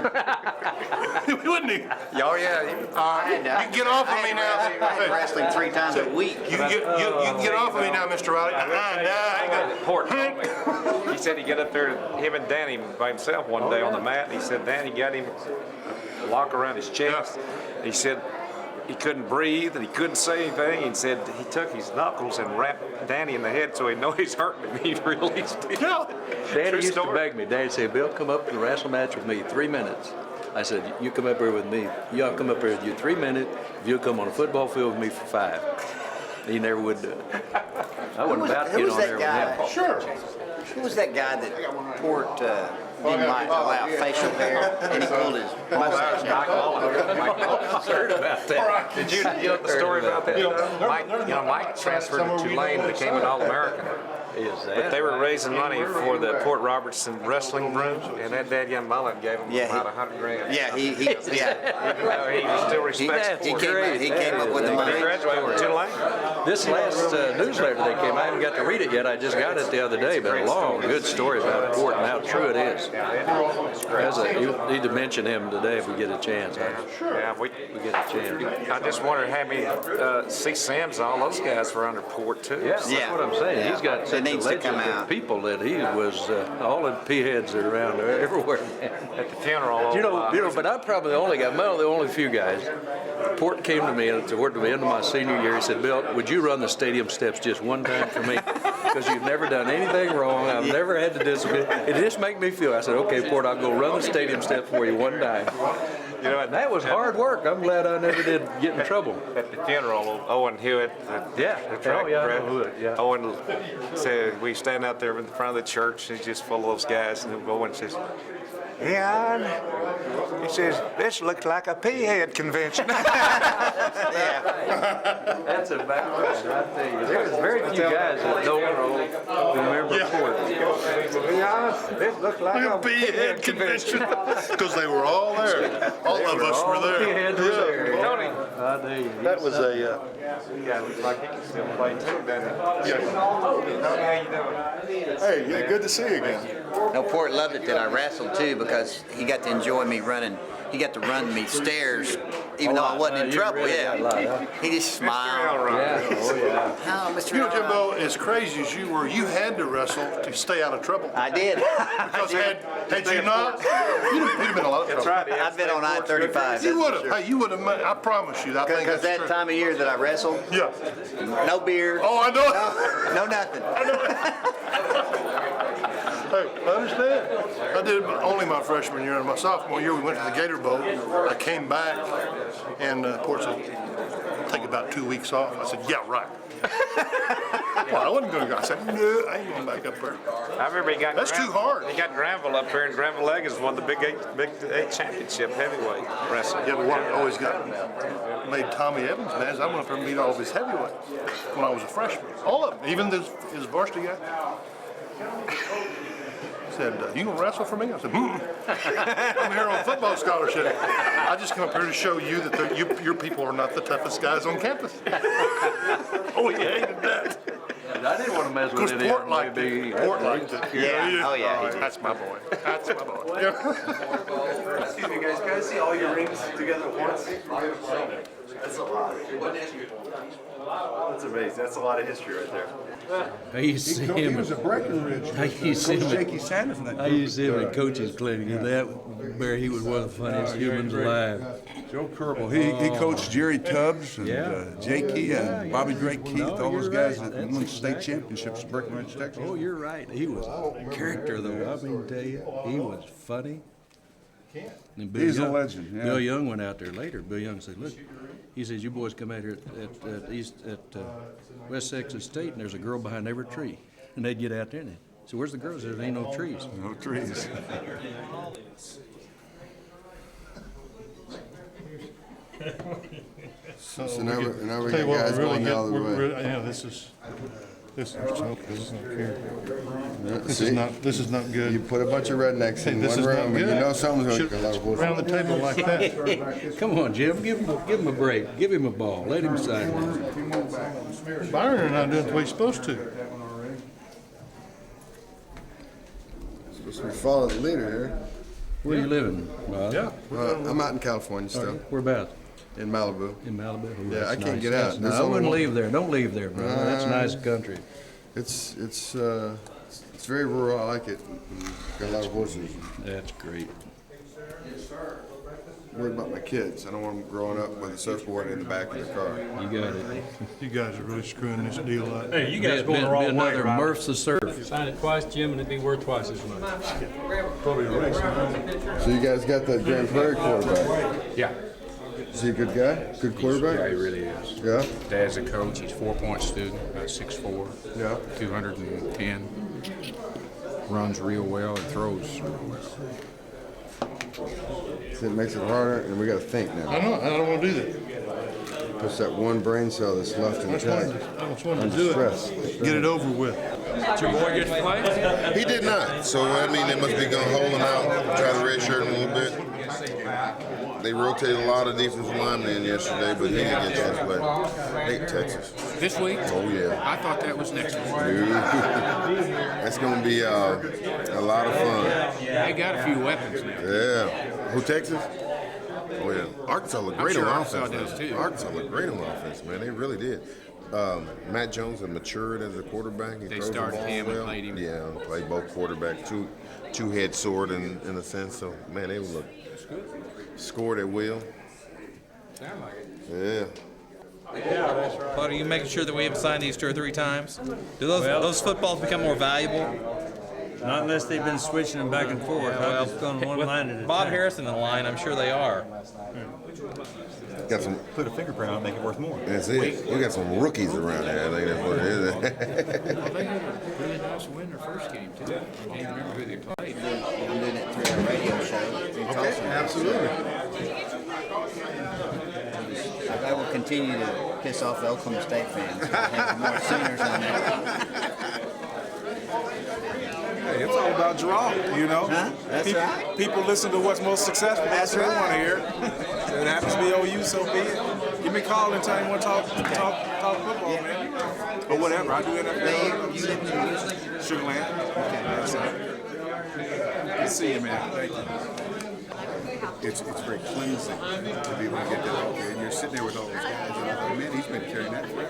Wouldn't he? Oh yeah. You get off of me now. Wrestling 3 times a week. You can get off of me now, Mr. Riley. Port told me. He said he'd get up there, him and Danny by himself one day on the mat, and he said Danny got him a lock around his chest. He said he couldn't breathe and he couldn't say anything. He said he took his knuckles and rapped Danny in the head so he'd know he's hurting him. He released him. Danny used to beg me. Danny said, Bill, come up and wrestle match with me, 3 minutes. I said, you come up here with me. Y'all come up here with you 3 minutes. If you'll come on a football field with me for 5. He never would do it. I wasn't about to get on there with him. Sure. Who was that guy that Port didn't allow facial hair and he pulled his mustache out? Heard about that. Did you know the story about that? Mike transferred to Tulane and became an All-American. But they were raising money for the Port Robertson wrestling room, and that dadgum mullet gave him about $100,000. Yeah, he he still respects he came up with the money. He graduated from Tulane. This last newsletter that came, I haven't got to read it yet. I just got it the other day, but a long, good story about Port and how true it is. You need to mention him today if we get a chance. Yeah, we get a chance. I just wondered how many C. Sam's and all those guys were under Port too. Yeah, that's what I'm saying. He's got such a legend of people that he was all the P-heads are around there everywhere. At the funeral. You know, but I'm probably the only guy, one of the only few guys. Port came to me toward the end of my senior year. He said, Bill, would you run the stadium steps just one time for me? Because you've never done anything wrong. I've never had to discipline. It just make me feel. I said, okay, Port, I'll go run the stadium steps for you one time. You know, and that was hard work. I'm glad I never did get in trouble. At the funeral, Owen Hewitt, Owen said, we stand out there in front of the church, he's just full of those guys, and Owen says, Leon, he says, this looks like a P-head convention. That's a bad one, I tell you. There's very few guys that don't remember Port. Leon, this looks like a P-head convention. Because they were all there. All of us were there. P-heads were there. Tony. That was a... Yeah, looks like he can still play too, doesn't he? Hey, good to see you again. No, Port loved it that I wrestled too because he got to enjoy me running. He got to run me stairs, even though I wasn't in trouble. He just smiled. Oh, Mr. You know, Jimbo, as crazy as you were, you had to wrestle to stay out of trouble. I did. Because had you not, you'd have been a lot of trouble. That's right. I've been on I-35. You would have. Hey, you would have. I promise you. I think Because that time of year that I wrestled, no beer. Oh, I know. No nothing. Hey, I understand. I did only my freshman year, and my sophomore year we went to the Gator Bowl. I came back, and Port said, "Take about 2 weeks off." I said, "Yeah, right." Well, I wasn't going to go. I said, "No, I ain't going back up there." I remember he got That's too hard. He got Granville up here, and Granville Leggins won the Big Eight championship heavyweight wrestling. Yeah, but what always got made Tommy Evans mad is I went up there and beat all of his heavyweights when I was a freshman. All of them, even his varsity guy. Said, "You gonna wrestle for me?" I said, "I'm here on football scholarship. I just come up here to show you that your people are not the toughest guys on campus." Oh, he hated that. I didn't want to mess with it. Port liked it. Port liked it. Yeah. Oh, yeah. That's my boy. That's my boy. Excuse me, guys. Can I see all your rings together at once? That's a lot. That's amazing. That's a lot of history right there. I used to see him. He was a Breckenridge. I used to see him. Shaky Sanders. I used to see him at coach's clinic, and that where he was one of the funniest humans alive. Joe Kerbal. He coached Jerry Tubbs and Jakey and Bobby Drake Keith, all those guys that won state championships at Breckenridge, Texas. Oh, you're right. He was a character, though. I mean, tell you, he was funny. And He's a legend. Yeah. Bill Young went out there later. Bill Young said, "Look," he says, "you boys come out here at West Texas State, and there's a girl behind every tree." And they'd get out there, and they said, "Where's the girls? There ain't no trees." No trees. So now we tell you got what, guys we're really going the good. other We're, way. yeah, this is okay. Yeah, This see? is not good. You put a bunch of rednecks in This one is not room, and you good. know someone's going to Should- get a lot of bullshit. Around the table like that. Come on, Jim. Give him a break. Give him a ball. Let him sign. Byron and I doing what he's supposed to. Supposed to be following the leader here. Where you living, Bob? Yeah. I'm out in California still. Whereabouts? In Malibu. In Malibu? Oh, Yeah, I that's can't nice. get That's out. nice. There's I only wouldn't one- leave there. Don't leave there, brother. That's nice country. It's very rural. I like it. Got a lot of horses. That's great. Worried about my kids. I don't want them growing up with a surfboard in the back of the car. You got it. You guys are really screwing this deal up. Hey, you guys going the wrong way, another Murph's of surf. Sign it twice, Jim, and it'd be worth twice as much. Probably a race. So you guys got that Grand Prairie quarterback. Yeah. Is he a good guy? Good quarterback? Yeah, he really is. Yeah? Dad's a coach. He's 4-point student, about 6'4". Yeah. 210. Runs real well and throws real well. See, it makes it harder, and we got to think now. I know. I don't want to do that. Puts that one brain cell that's left in the chest. I just wanted to do it. Get it over with. Did your boy get to play? He did not. So, I mean, they must be going to hold him out, try to redshirt him a little bit. They rotated a lot of defensive linemen in yesterday, but he didn't get a chance to play. I hate Texas. This week? Oh, yeah. I thought that was next week. That's going to be a lot of fun. They got a few weapons now. Yeah. Who, Texas? Oh, yeah. Arkansas looked great sure on Arkansas offense. does, too. Arkansas looked great on offense, man. They really did. Matt Jones had matured as a quarterback. He They throws the started ball him and well. played him. Yeah, played both quarterbacks, two-head sword in a sense. So, man, they look scored at will. Sound like it. Yeah. But are you making sure that we have signed these 2 or 3 times? Do those footballs become more valuable? Not unless they've been switching them back and forth. I'm just going one with line at a Bob time. Harrison in the line, I'm sure they are. Got some. Put a fingerprint on it, make it worth more. That's it. We got some rookies around here. I think that's what it is. They had a really nice win their first game, too. I can't remember who they played. I'm doing it through a radio show. Okay, absolutely. I will continue to piss off the Oklahoma State fans. Have more Sooners on there. Hey, it's all about draw, you know. Huh? That's right. People listen to what's most successful. That's what they want to hear. It happens to be OU, so be it. Give me a call anytime you want to talk football, man. But whatever, I do NFL. You live in Houston? Sugar Land. Okay. That's it. Good to see you, man. Thank you. It's very cleansing to be able to get that out there. And you're sitting there with all those guys, and I thought, man, he's been carrying that forever.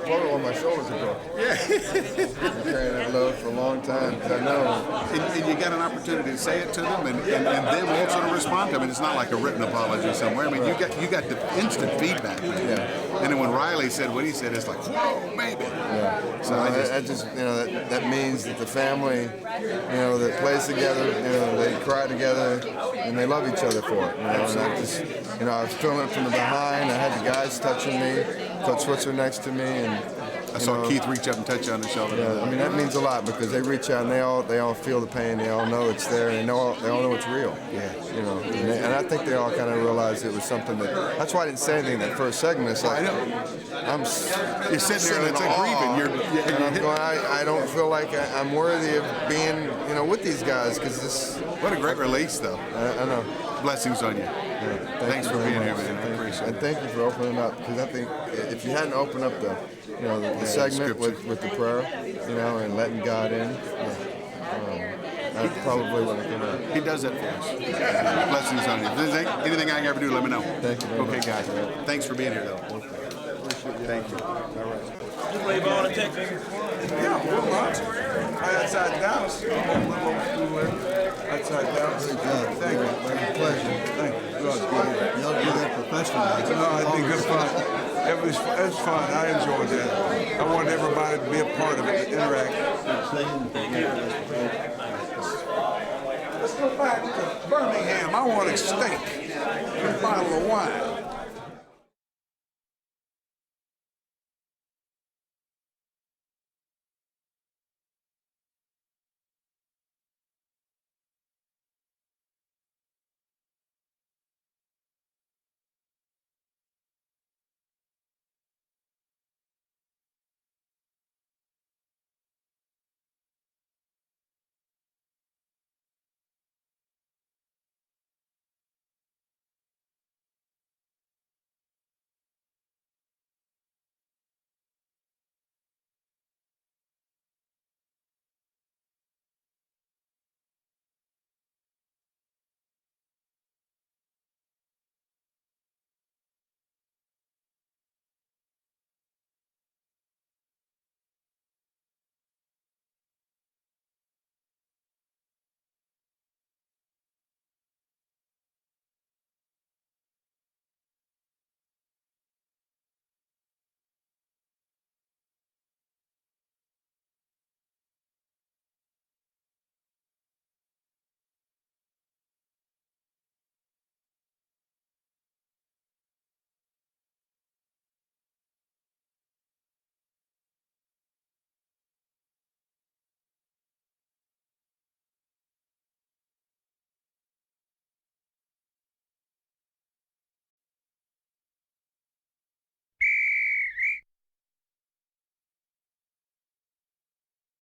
Photo on my shoulders are broken. Yeah. I've been carrying that load for a long time, 'cause I know. And you got an opportunity to say it to them, and them also to respond to them. And it's not like a written apology somewhere. I mean, you got the instant feedback. Yeah. And then when Riley said what he said, it's like, whoa, baby. Yeah. So I just that means that the family, that plays together, they cry together, and they love each other for it. And I just, I was feeling it from the behind. I had the guys touching me, Coach Switzer next to me, and I saw Keith reach up and touch you on the shoulder. Yeah, I mean that means a lot because they reach out and they all feel the pain. They all know it's there, and they all know it's real. Yeah. And I think they all kind of realized it was something that's why I didn't say anything that first segment. It's like you're sitting there and it's like grieving. And I'm going. I don't feel like I'm worthy of being with these guys because this. What a great release, though. I know. Blessings on you. Yeah, Thanks for being here, much. man. I appreciate it. And thank you for opening up because I think if you hadn't opened up the segment with the prayer, and letting God in, I probably wouldn't have come out. He does that for us. Blessings on you. If there's anything I can ever do, let me know. Thank you very much. Okay, guys. Thanks for being here, though. Thank you. All right. You play ball in Texas? Yeah, we're outside Dallas. Outside Dallas. Thank you. Pleasure. Thank you. Y'all do that professionally. No, I think it's fun. It was fun. I enjoyed that. I want everybody to be a part of it, to interact. Let's go back to Birmingham. I want a steak and a bottle of wine.